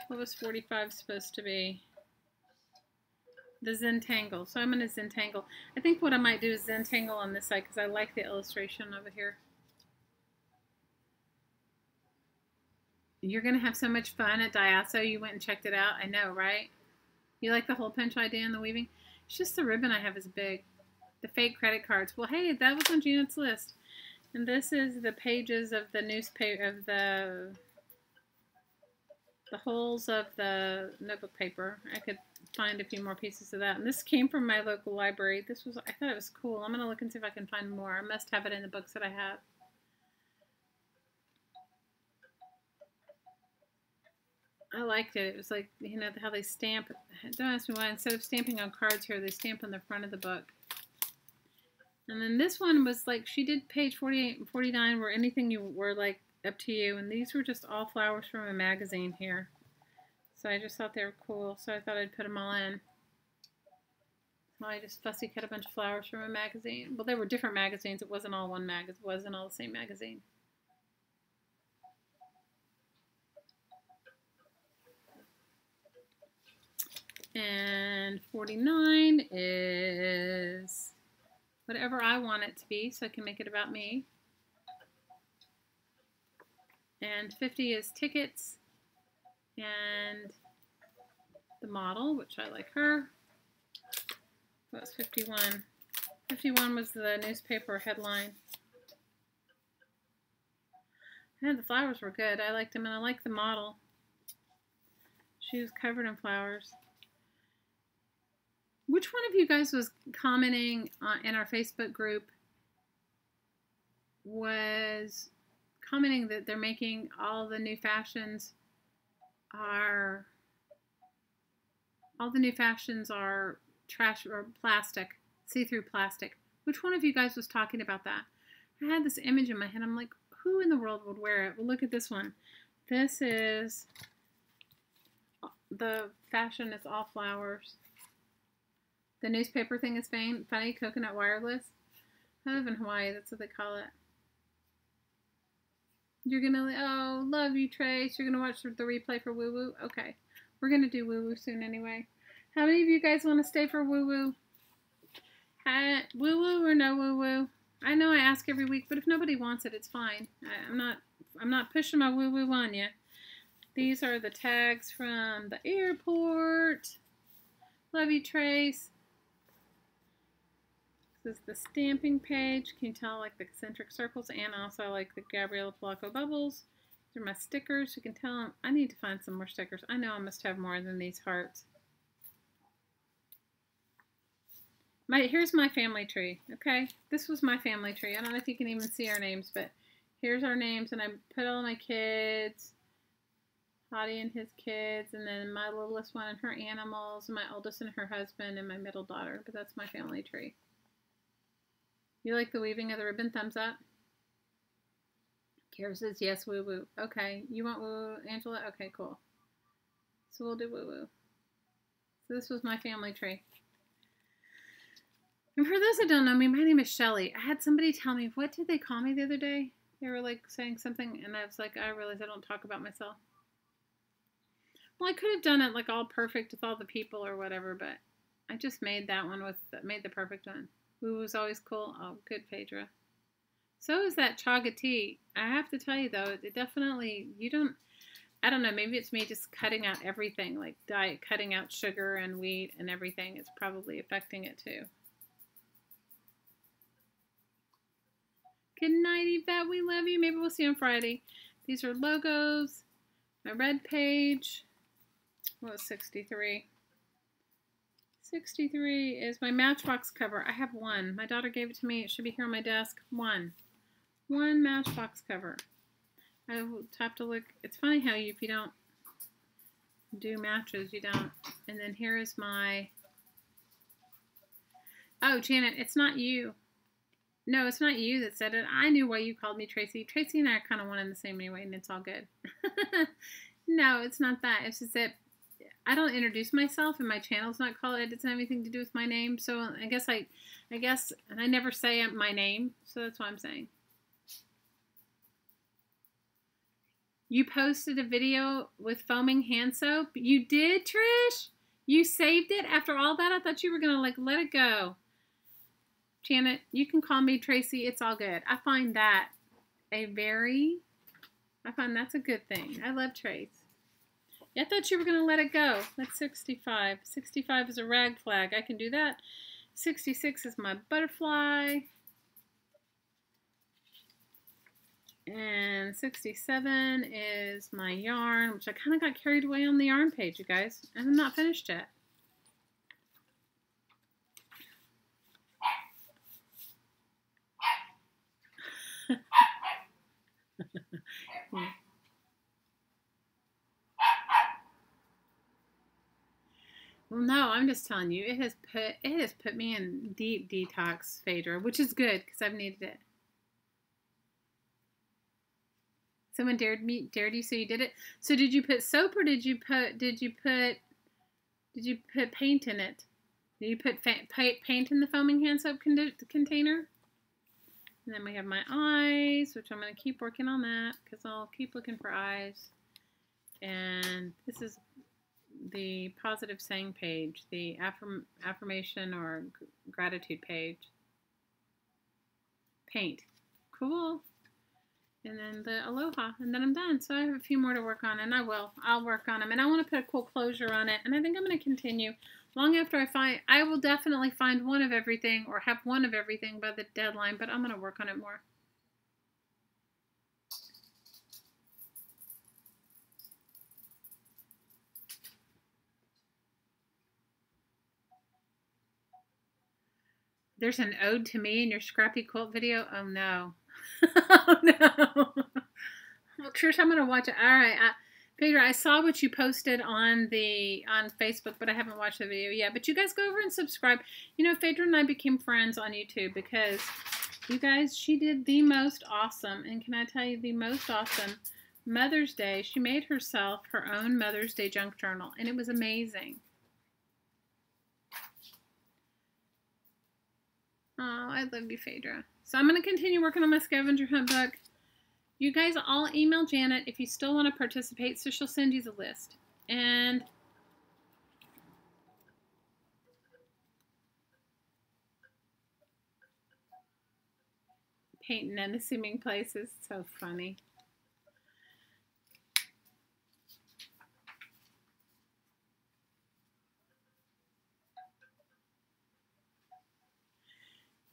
What was 45 supposed to be? The Zentangle. So I'm going to Zentangle. I think what I might do is Zentangle on this side because I like the illustration over here. You're going to have so much fun at Diaso. You went and checked it out. I know, right? You like the hole punch idea and the weaving? It's just the ribbon I have is big. The fake credit cards. Well, hey, that was on Janet's list. And this is the pages of the newspaper, of the holes of the notebook paper. I could find a few more pieces of that. And this came from my local library. I thought it was cool. I'm going to look and see if I can find more. I must have it in the books that I have. I liked it. It was like, you know, how they stamp. Don't ask me why. Instead of stamping on cards here, they stamp on the front of the book. And then this one was like, she did page 48 and 49 where anything you were like up to you. And these were just all flowers from a magazine here. So I just thought they were cool. So I thought I'd put them all in. So I just fussy cut a bunch of flowers from a magazine. Well, they were different magazines. It wasn't all one magazine. It wasn't all the same magazine. And 49 is whatever I want it to be, so I can make it about me. And 50 is tickets and the model, which I like her. What was 51? 51 was the newspaper headline. And the flowers were good. I liked them, and I liked the model. She was covered in flowers. Which one of you guys was commenting in our Facebook group was commenting that they're making all the new fashions are trash or plastic, see-through plastic? Which one of you guys was talking about that? I had this image in my head. I'm like, who in the world would wear it? Well, look at this one. This is, the fashion is all flowers. The newspaper thing is funny, coconut wireless. I live in Hawaii, that's what they call it. You're gonna, oh, love you, Trace. You're gonna watch the replay for Woo Woo? Okay. We're gonna do Woo Woo soon anyway. How many of you guys want to stay for Woo Woo? Woo Woo or no Woo Woo? I know I ask every week, but if nobody wants it, it's fine. I'm not pushing my Woo Woo on you. These are the tags from the airport. Love you, Trace. This is the stamping page. Can you tell, like, the concentric circles, and also like the Gabriella Polanco bubbles. These are my stickers. You can tell them. I need to find some more stickers. I know I must have more than these hearts. Here's my family tree, okay? This was my family tree. I don't know if you can even see our names, but here's our names, and I put all my kids, Hottie and his kids, and then my littlest one and her animals, and my oldest and her husband, and my middle daughter. But that's my family tree. You like the weaving of the ribbon? Thumbs up. Kara says, yes, Woo Woo. Okay, you want Woo Woo, Angela? Okay, cool. So we'll do Woo Woo. So this was my family tree. And for those that don't know me, my name is Shelly. I had somebody tell me, what did they call me the other day? They were like saying something, and I was like, I realize I don't talk about myself. Well, I could have done it like all perfect with all the people or whatever, but I just made that one made the perfect one. Woo was always cool. Oh, good, Phaedra. So is that chaga tea. I have to tell you though, it definitely, I don't know, maybe it's me just cutting out everything, like cutting out sugar and wheat and everything. It's probably affecting it too. Good night, Yvette. We love you. Maybe we'll see you on Friday. These are logos. My red page. What was 63? 63 is my Matchbox cover. I have one. My daughter gave it to me. It should be here on my desk. One Matchbox cover. I will have to look. It's funny how if you don't do matches, you don't. And then here is my... Oh, Janet, it's not you. No, it's not you that said it. I knew why you called me Tracy. Tracy and I are kind of one and the same anyway, and it's all good. No, it's not that. It's just that I don't introduce myself, and my channel's not called. It doesn't have anything to do with my name. So I guess, and I never say my name, so that's what I'm saying. You posted a video with foaming hand soap. You did, Trish? You saved it after all that? I thought you were going to, like, let it go. Janet, you can call me Tracy. It's all good. I find that's a good thing. I love Trace. I thought you were going to let it go. That's 65. 65 is a rag flag. I can do that. 66 is my butterfly. And 67 is my yarn, which I kind of got carried away on the yarn page, you guys. And I'm not finished yet. Well, no, I'm just telling you, it has put me in deep detox, Phaedra, which is good because I've needed it. Someone dared you, so you did it. So did you put soap or did you put paint in it? Did you put paint in the foaming hand soap container? And then we have my eyes, which I'm going to keep working on that because I'll keep looking for eyes. And this is the positive saying page, the affirmation or gratitude page. Paint. Cool. And then the aloha, and then I'm done. So I have a few more to work on, and I'll work on them. And I want to put a cool closure on it, and I think I'm going to continue. Long after I will definitely find one of everything, or have one of everything by the deadline, but I'm going to work on it more. There's an ode to me in your scrappy quilt video? Oh, no. Oh, no. Well, Trish, I'm going to watch it. All right. Phaedra, I saw what you posted on Facebook, but I haven't watched the video yet. But you guys go over and subscribe. You know, Phaedra and I became friends on YouTube because, you guys, she did the most awesome, and can I tell you, the most awesome Mother's Day. She made herself her own Mother's Day junk journal, and it was amazing. Oh, I love you, Phaedra. So I'm going to continue working on my scavenger hunt book. You guys all email Janet if you still want to participate, so she'll send you the list. And painting unassuming places, so funny.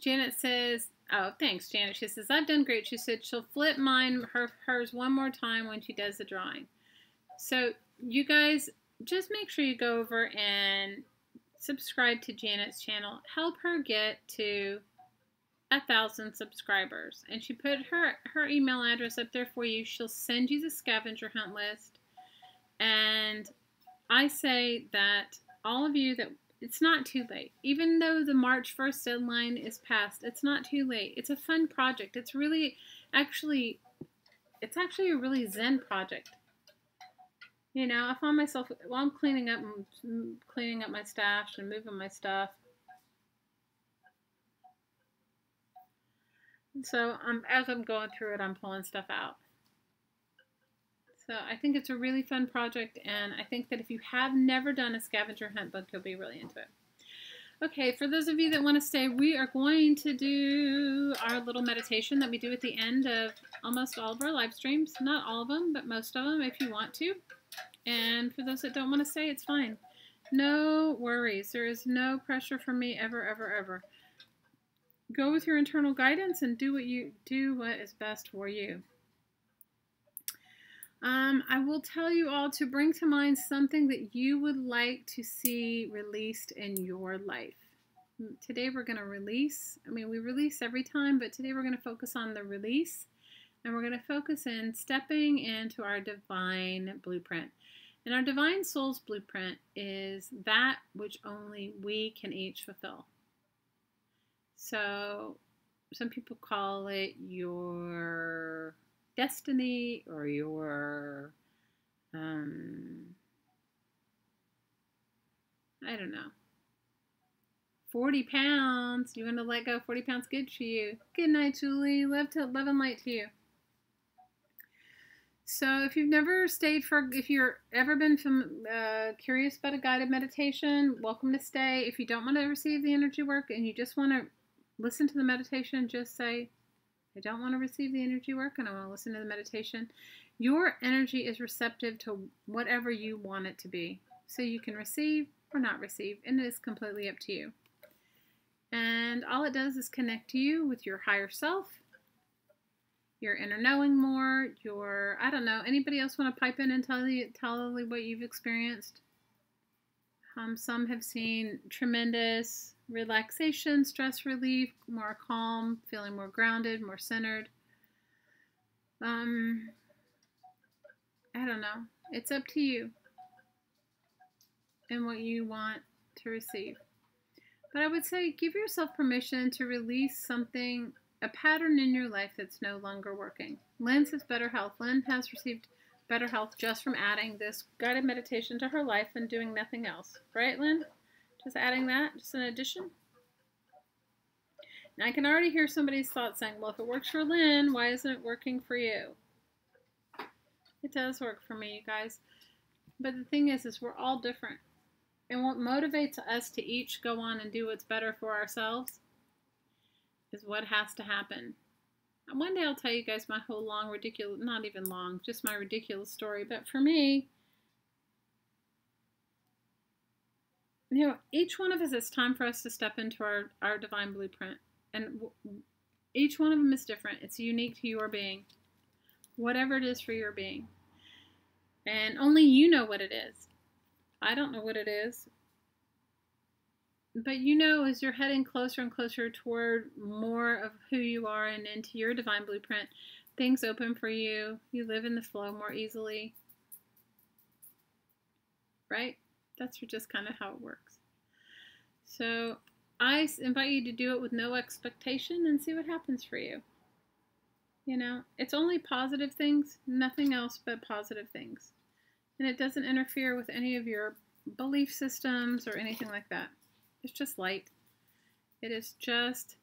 Janet says, oh, thanks, Janet. She says, I've done great. She said she'll flip hers one more time when she does the drawing. So you guys, just make sure you go over and subscribe to Janet's channel. Help her get to 1,000 subscribers. And she put her email address up there for you. She'll send you the scavenger hunt list. And I say that all of you that it's not too late. Even though the March 1st deadline is past, it's not too late. It's a fun project. It's actually a really zen project. You know, I find myself, while I'm cleaning up my stash and moving my stuff. So as I'm going through it, I'm pulling stuff out. So I think it's a really fun project, and I think that if you have never done a scavenger hunt book, you'll be really into it. Okay, for those of you that want to stay, we are going to do our little meditation that we do at the end of almost all of our live streams. Not all of them, but most of them if you want to. And for those that don't want to stay, it's fine. No worries. There is no pressure from me ever, ever, ever. Go with your internal guidance and do what is best for you. I will tell you all to bring to mind something that you would like to see released in your life. Today we're going to release. I mean, we release every time, but today we're going to focus on the release. And we're going to focus in stepping into our divine blueprint. And our divine soul's blueprint is that which only we can each fulfill. So some people call it your destiny or your, I don't know, 40 pounds. You want to let go 40 pounds? Good for you. Good night, Julie. Love and light to you. So if you've never if you're ever been curious about a guided meditation, welcome to stay. If you don't want to receive the energy work and you just want to listen to the meditation, just say, I don't want to receive the energy work and I want to listen to the meditation. Your energy is receptive to whatever you want it to be. So you can receive or not receive, and it is completely up to you. And all it does is connect you with your higher self, your inner knowing more, I don't know, anybody else want to pipe in and tell what you've experienced? Some have seen tremendous relaxation, stress relief, more calm, feeling more grounded, more centered. I don't know. It's up to you. and what you want to receive. But I would say give yourself permission to release something, a pattern in your life that's no longer working. Lynn says better health. Lynn has received better health just from adding this guided meditation to her life and doing nothing else. Right, Lynn? Just adding that, just an addition. Now I can already hear somebody's thoughts saying, well, if it works for Lynn, why isn't it working for you? It does work for me, you guys. But the thing is we're all different. And what motivates us to each go on and do what's better for ourselves is what has to happen. And one day I'll tell you guys my whole long, ridiculous, not even long, just my ridiculous story. But for me, you know, each one of us, it's time for us to step into our divine blueprint. And each one of them is different. It's unique to your being, whatever it is for your being. And only you know what it is. I don't know what it is. But you know, as you're heading closer and closer toward more of who you are and into your divine blueprint, things open for you. You live in the flow more easily. Right? That's just kind of how it works. So I invite you to do it with no expectation and see what happens for you. You know, it's only positive things, nothing else but positive things. And it doesn't interfere with any of your belief systems or anything like that. It's just light. It is just,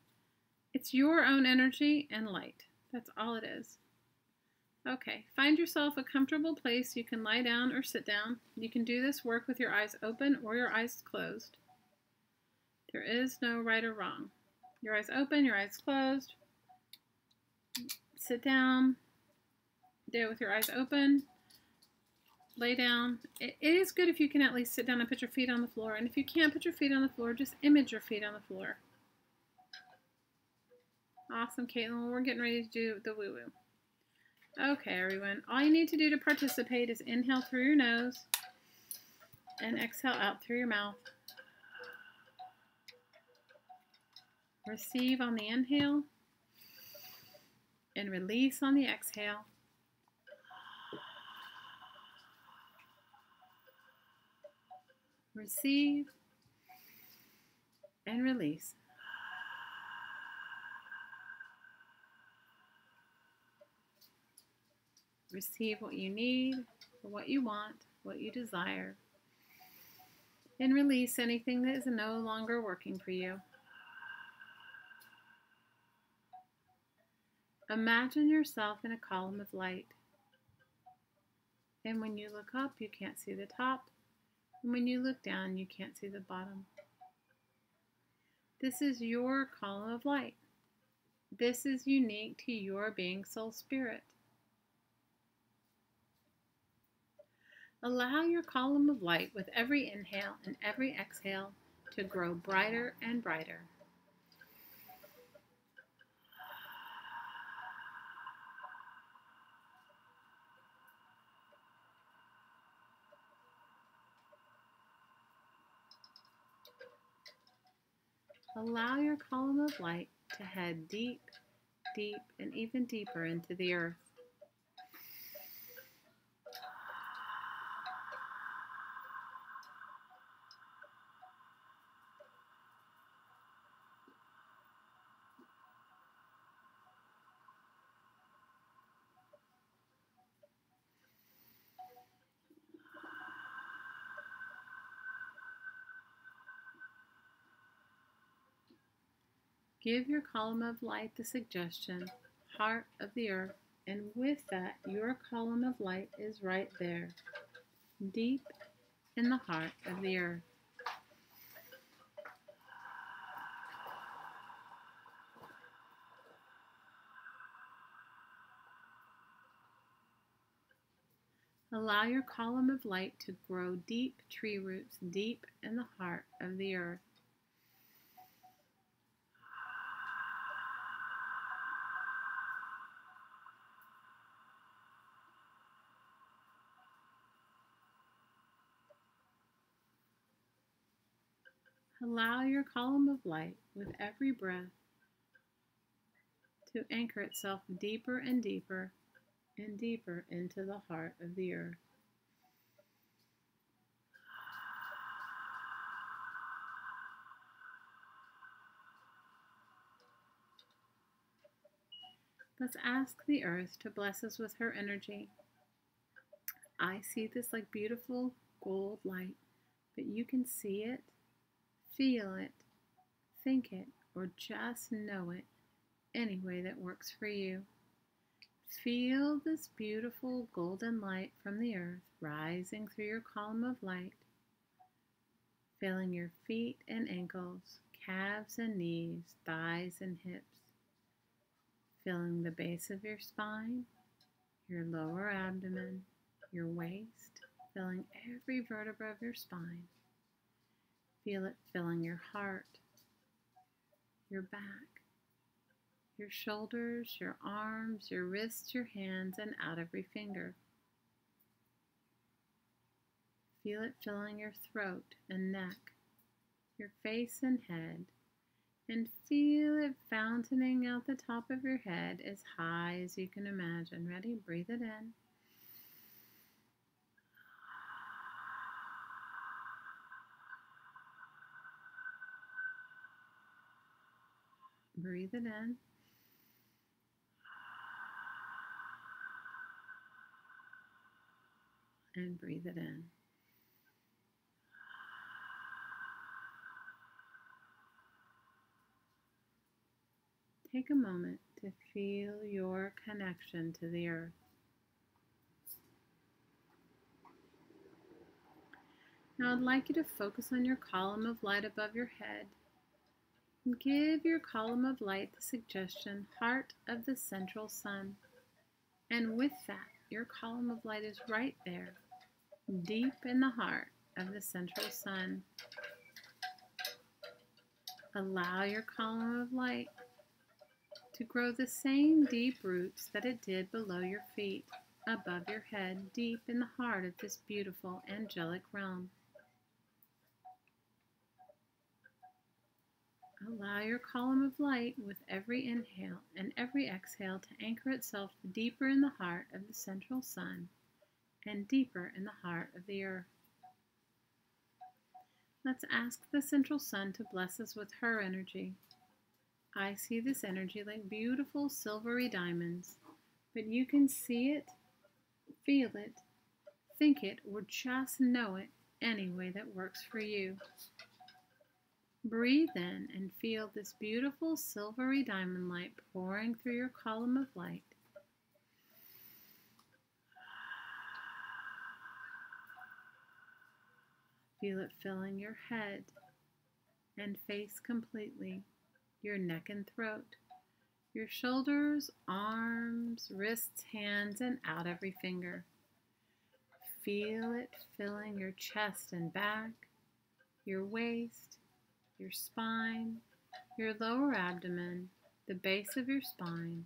it's your own energy and light. That's all it is. Okay, find yourself a comfortable place. You can lie down or sit down. You can do this work with your eyes open or your eyes closed. There is no right or wrong. Your eyes open, your eyes closed. Sit down. Do it with your eyes open. Lay down. It is good if you can at least sit down and put your feet on the floor. And if you can't put your feet on the floor, just image your feet on the floor. Awesome, Caitlin. Well, we're getting ready to do the woo-woo. Okay, everyone. All you need to do to participate is inhale through your nose and exhale out through your mouth. Receive on the inhale and release on the exhale. Receive and release. Receive what you need, what you want, what you desire, and release anything that is no longer working for you. Imagine yourself in a column of light. And when you look up, you can't see the top. And when you look down, you can't see the bottom. This is your column of light. This is unique to your being, soul, spirit. Allow your column of light with every inhale and every exhale to grow brighter and brighter. Allow your column of light to head deep, deep, and even deeper into the earth. Give your column of light the suggestion, heart of the earth, and with that, your column of light is right there, deep in the heart of the earth. Allow your column of light to grow deep tree roots deep in the heart of the earth. Allow your column of light with every breath to anchor itself deeper and deeper and deeper into the heart of the earth. Let's ask the earth to bless us with her energy. I see this like beautiful gold light, but you can see it, feel it, think it, or just know it any way that works for you. Feel this beautiful golden light from the earth rising through your column of light, filling your feet and ankles, calves and knees, thighs and hips, filling the base of your spine, your lower abdomen, your waist, filling every vertebra of your spine. Feel it filling your heart, your back, your shoulders, your arms, your wrists, your hands, and out every finger. Feel it filling your throat and neck, your face and head, and feel it fountaining out the top of your head as high as you can imagine. Ready? Breathe it in. Breathe it in. And breathe it in. Take a moment to feel your connection to the earth. Now I'd like you to focus on your column of light above your head. And give your column of light the suggestion, heart of the central sun. And with that, your column of light is right there, deep in the heart of the central sun. Allow your column of light to grow the same deep roots that it did below your feet, above your head, deep in the heart of this beautiful angelic realm. Allow your column of light with every inhale and every exhale to anchor itself deeper in the heart of the central sun and deeper in the heart of the earth. Let's ask the central sun to bless us with her energy. I see this energy like beautiful silvery diamonds, but you can see it, feel it, think it, or just know it any way that works for you. Breathe in and feel this beautiful silvery diamond light pouring through your column of light. Feel it filling your head and face completely, your neck and throat, your shoulders, arms, wrists, hands, and out every finger. Feel it filling your chest and back, your waist, your spine, your lower abdomen, the base of your spine,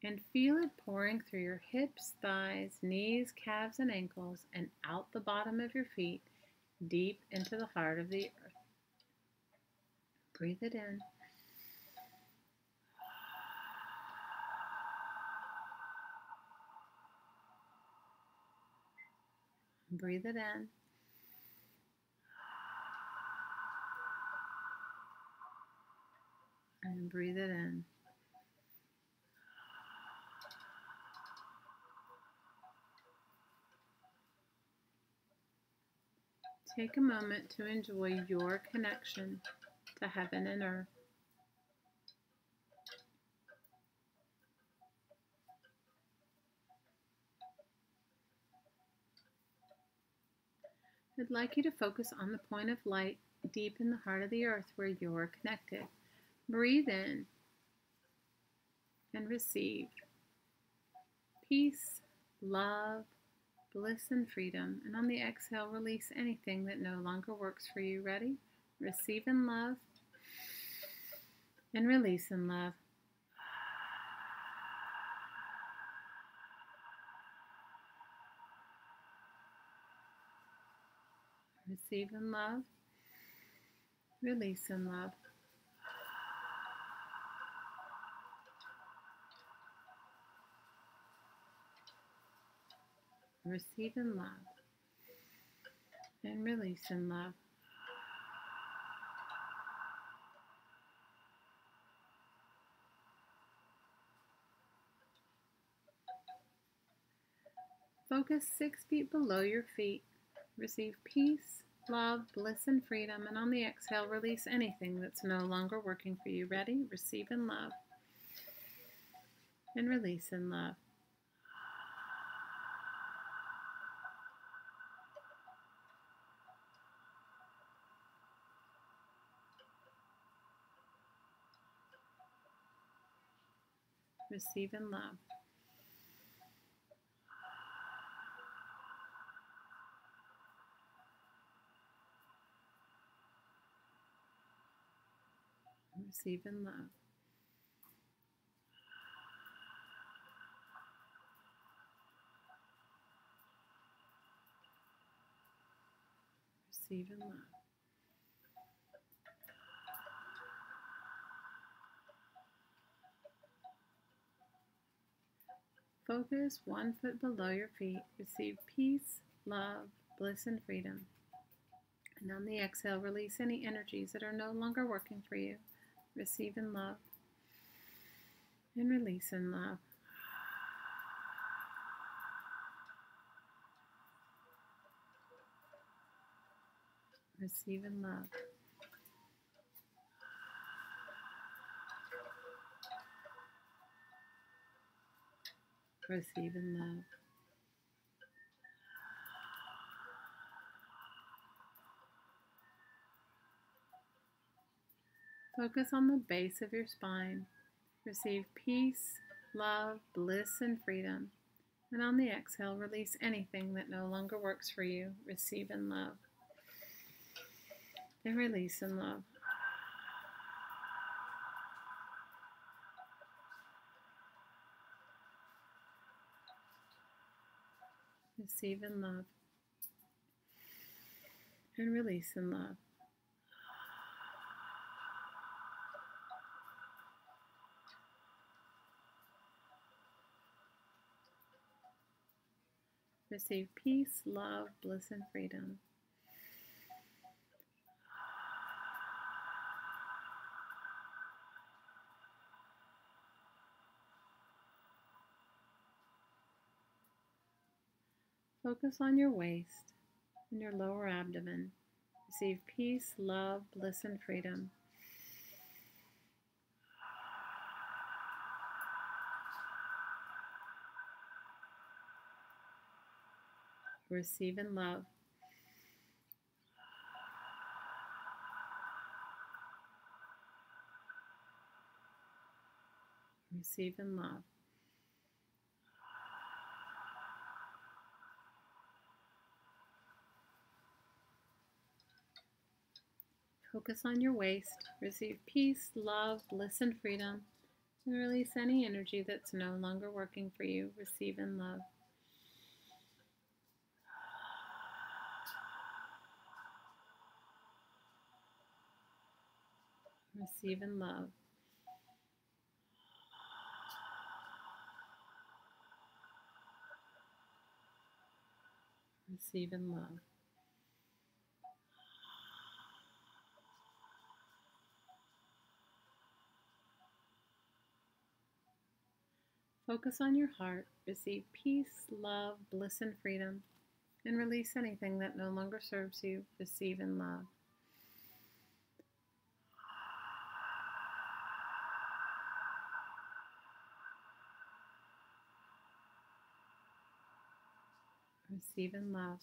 and feel it pouring through your hips, thighs, knees, calves, and ankles, and out the bottom of your feet, deep into the heart of the earth. Breathe it in. Breathe it in. And breathe it in. Take a moment to enjoy your connection to heaven and earth. I'd like you to focus on the point of light deep in the heart of the earth where you're connected. Breathe in and receive peace, love, bliss, and freedom. And on the exhale, release anything that no longer works for you. Ready? Receive in love and release in love. Receive in love, release in love. Receive in love and release in love. Focus 6 feet below your feet. Receive peace, love, bliss, and freedom. And on the exhale, release anything that's no longer working for you. Ready? Receive in love and release in love. Receive in love. Receive in love. Receive in love. Focus 1 foot below your feet. Receive peace, love, bliss, and freedom. And on the exhale, release any energies that are no longer working for you. Receive in love and release in love. Receive in love. Receive in love. Focus on the base of your spine. Receive peace, love, bliss, and freedom. And on the exhale, release anything that no longer works for you. Receive in love. And release in love. Receive in love. And release in love. Receive peace, love, bliss, and freedom. Focus on your waist and your lower abdomen. Receive peace, love, bliss, and freedom. Receive in love. Receive in love. Focus on your waist. Receive peace, love, bliss, and freedom. And release any energy that's no longer working for you. Receive in love. Receive in love. Receive in love. Focus on your heart. Receive peace, love, bliss, and freedom. And release anything that no longer serves you. Receive in love. Receive in love.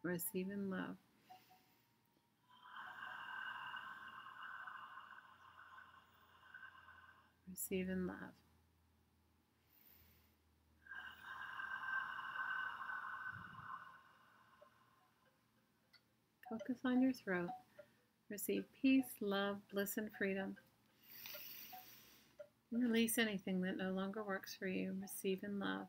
Receive in love. Receive in love. Focus on your throat. Receive peace, love, bliss, and freedom. And release anything that no longer works for you. Receive in love.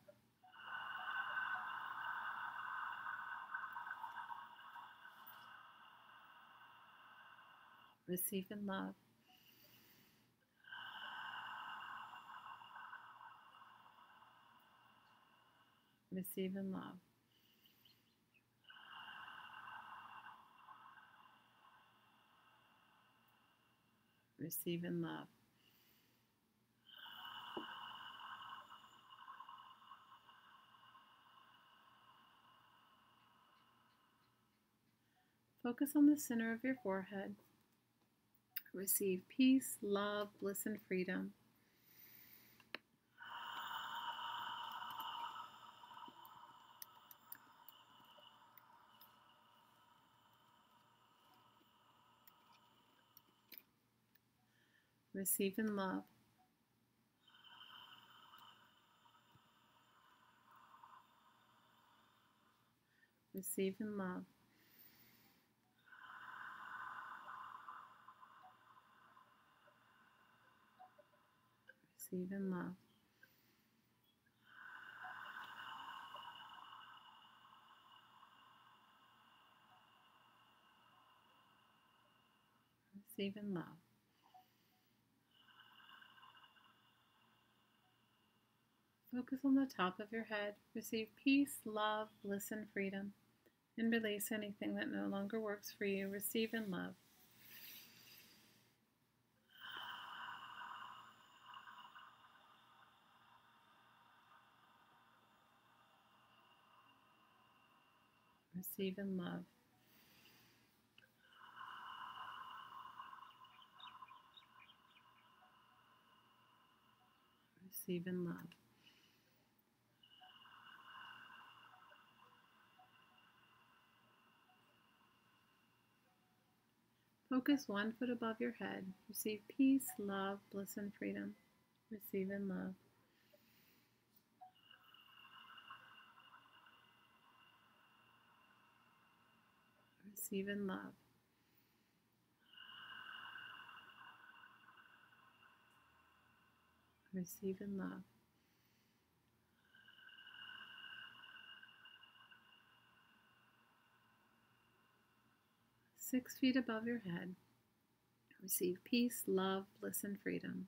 Receive in love. Receive in love. Receive in love. Focus on the center of your forehead. Receive peace, love, bliss, and freedom. Receive in love. Receive in love. Receive in love. Receive in love. Focus on the top of your head. Receive peace, love, bliss, and freedom. And release anything that no longer works for you. Receive in love. Receive in love. Receive in love. Focus 1 foot above your head. Receive peace, love, bliss, and freedom. Receive in love. Receive in love. Receive in love. Six feet above your head. Receive peace, love, bliss, and freedom.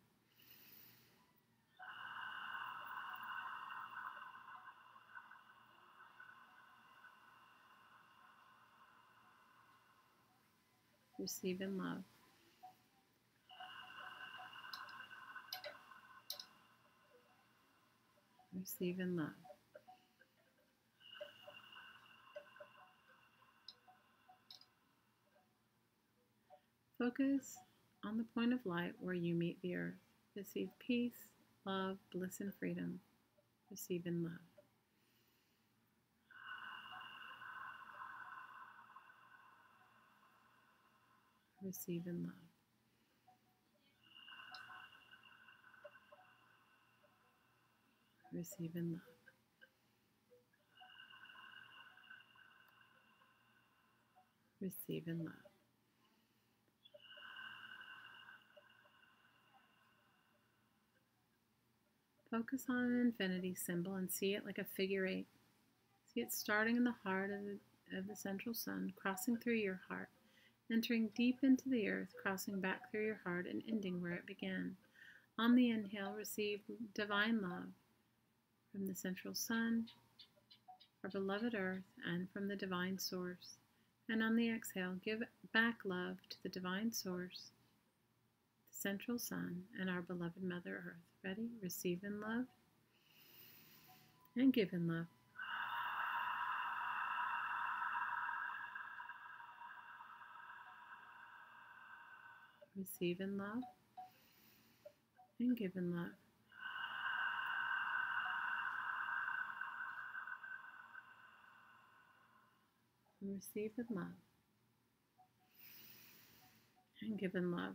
Receive in love. Receive in love. Focus on the point of light where you meet the earth. Receive peace, love, bliss, and freedom. Receive in love. Receive in love. Receive in love. Receive in love. Focus on an infinity symbol and see it like a figure 8. See it starting in the heart of the central sun, crossing through your heart, entering deep into the earth, crossing back through your heart, and ending where it began. On the inhale, receive divine love from the central sun, our beloved earth, and from the divine source. And on the exhale, give back love to the divine source, the central sun, and our beloved Mother Earth. Ready? Receive in love and give in love. Receive in love and give in love. And receive in love and give in love.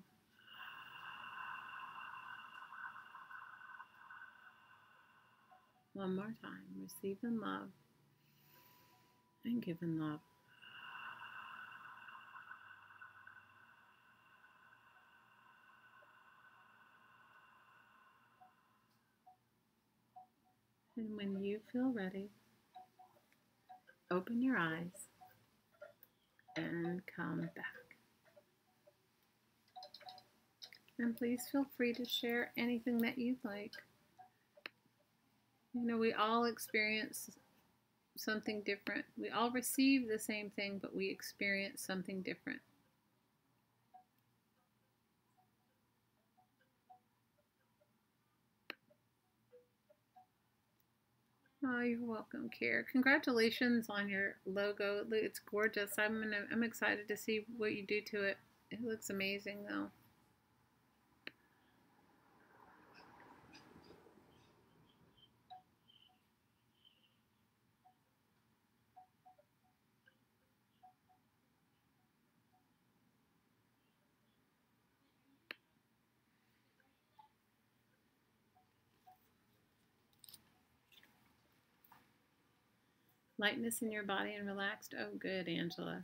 One more time. Receive in love and give in love. And when you feel ready, open your eyes and come back. And please feel free to share anything that you'd like. You know, we all experience something different. We all receive the same thing, but we experience something different. Oh, you're welcome, Care. Congratulations on your logo. It's gorgeous. I'm excited to see what you do to it. It looks amazing, though. Lightness in your body and relaxed. Oh, good, Angela.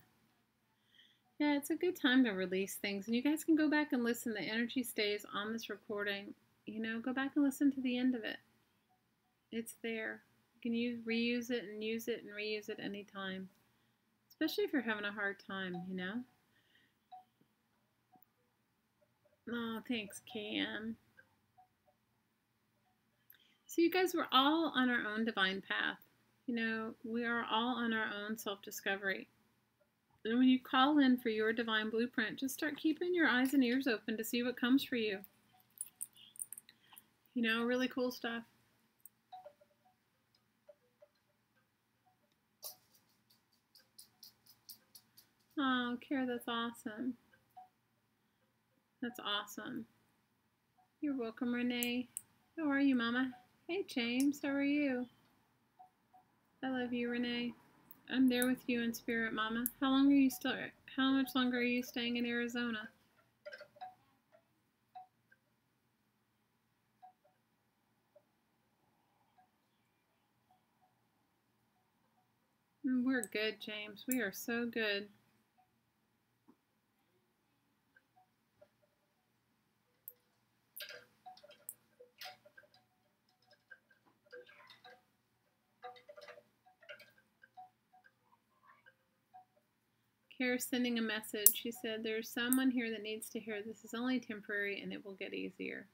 Yeah, it's a good time to release things. And you guys can go back and listen. The energy stays on this recording. You know, go back and listen to the end of it. It's there. You can reuse it and use it and reuse it anytime. Especially if you're having a hard time, you know? Oh, thanks, Cam. So you guys, we're all on our own divine path. You know, we are all on our own self-discovery. And when you call in for your divine blueprint, just start keeping your eyes and ears open to see what comes for you. You know, really cool stuff. Oh, Kara, that's awesome. That's awesome. You're welcome, Renee. How are you, Mama? Hey, James. How are you? I love you, Renee. I'm there with you in spirit, Mama. How much longer are you staying in Arizona? We're good, James. We are so good. Kara's sending a message. She said, there's someone here that needs to hear this is only temporary and it will get easier.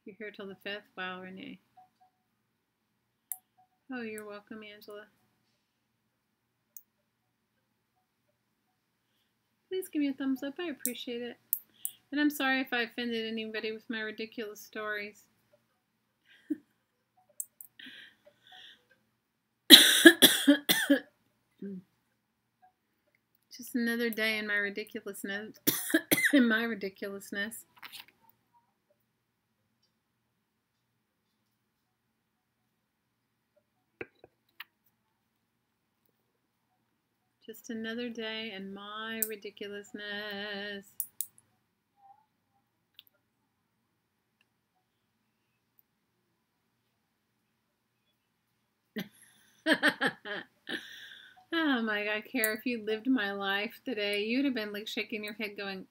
You're here till the 5th? Wow, Renee. Oh, you're welcome, Angela. Please give me a thumbs up. I appreciate it. And I'm sorry if I offended anybody with my ridiculous stories. Just another day in my ridiculousness. In my ridiculousness. Just another day in my ridiculousness. Oh my God, Kara, if you lived my life today, you'd have been like shaking your head going,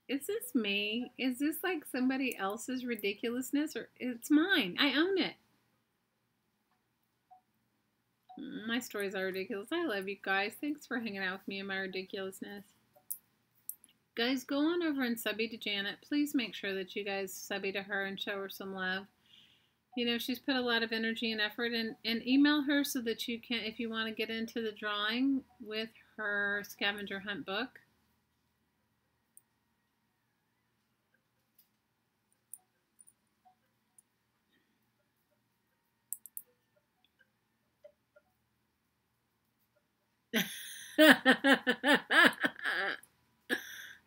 is this me? Is this like somebody else's ridiculousness? Or it's mine. I own it. My stories are ridiculous. I love you guys. Thanks for hanging out with me in my ridiculousness. Guys, go on over and subby to Janet. Please make sure that you guys subby to her and show her some love. You know, she's put a lot of energy and effort, and email her so that you can, if you want to get into the drawing with her scavenger hunt book.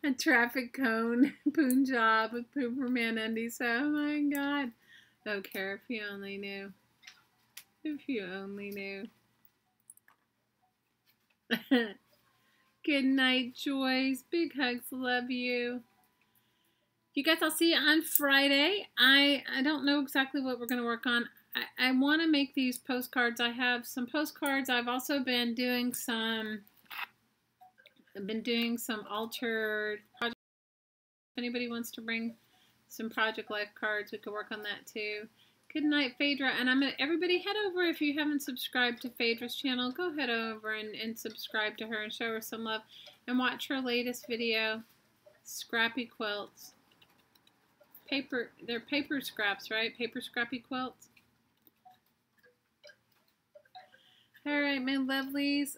A traffic cone, Punjab with Pooperman undies. Oh my God. Oh, Kara, if you only knew. If you only knew. Good night, Joyce. Big hugs. Love you. You guys, I'll see you on Friday. I don't know exactly what we're going to work on. I want to make these postcards. I have some postcards. I've also been doing some altered projects. If anybody wants to bring some Project Life cards, we could work on that too. Good night, Phaedra. And everybody head over, if you haven't subscribed to Phaedra's channel, go head over and subscribe to her and show her some love. And watch her latest video, Scrappy Quilts. They're paper scraps, right? Paper scrappy quilts. All right, my lovelies.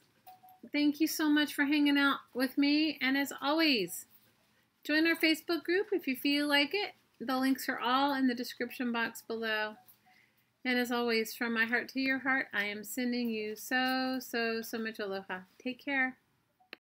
Thank you so much for hanging out with me. And as always, join our Facebook group if you feel like it. The links are all in the description box below. And as always, from my heart to your heart, I am sending you so much aloha. Take care.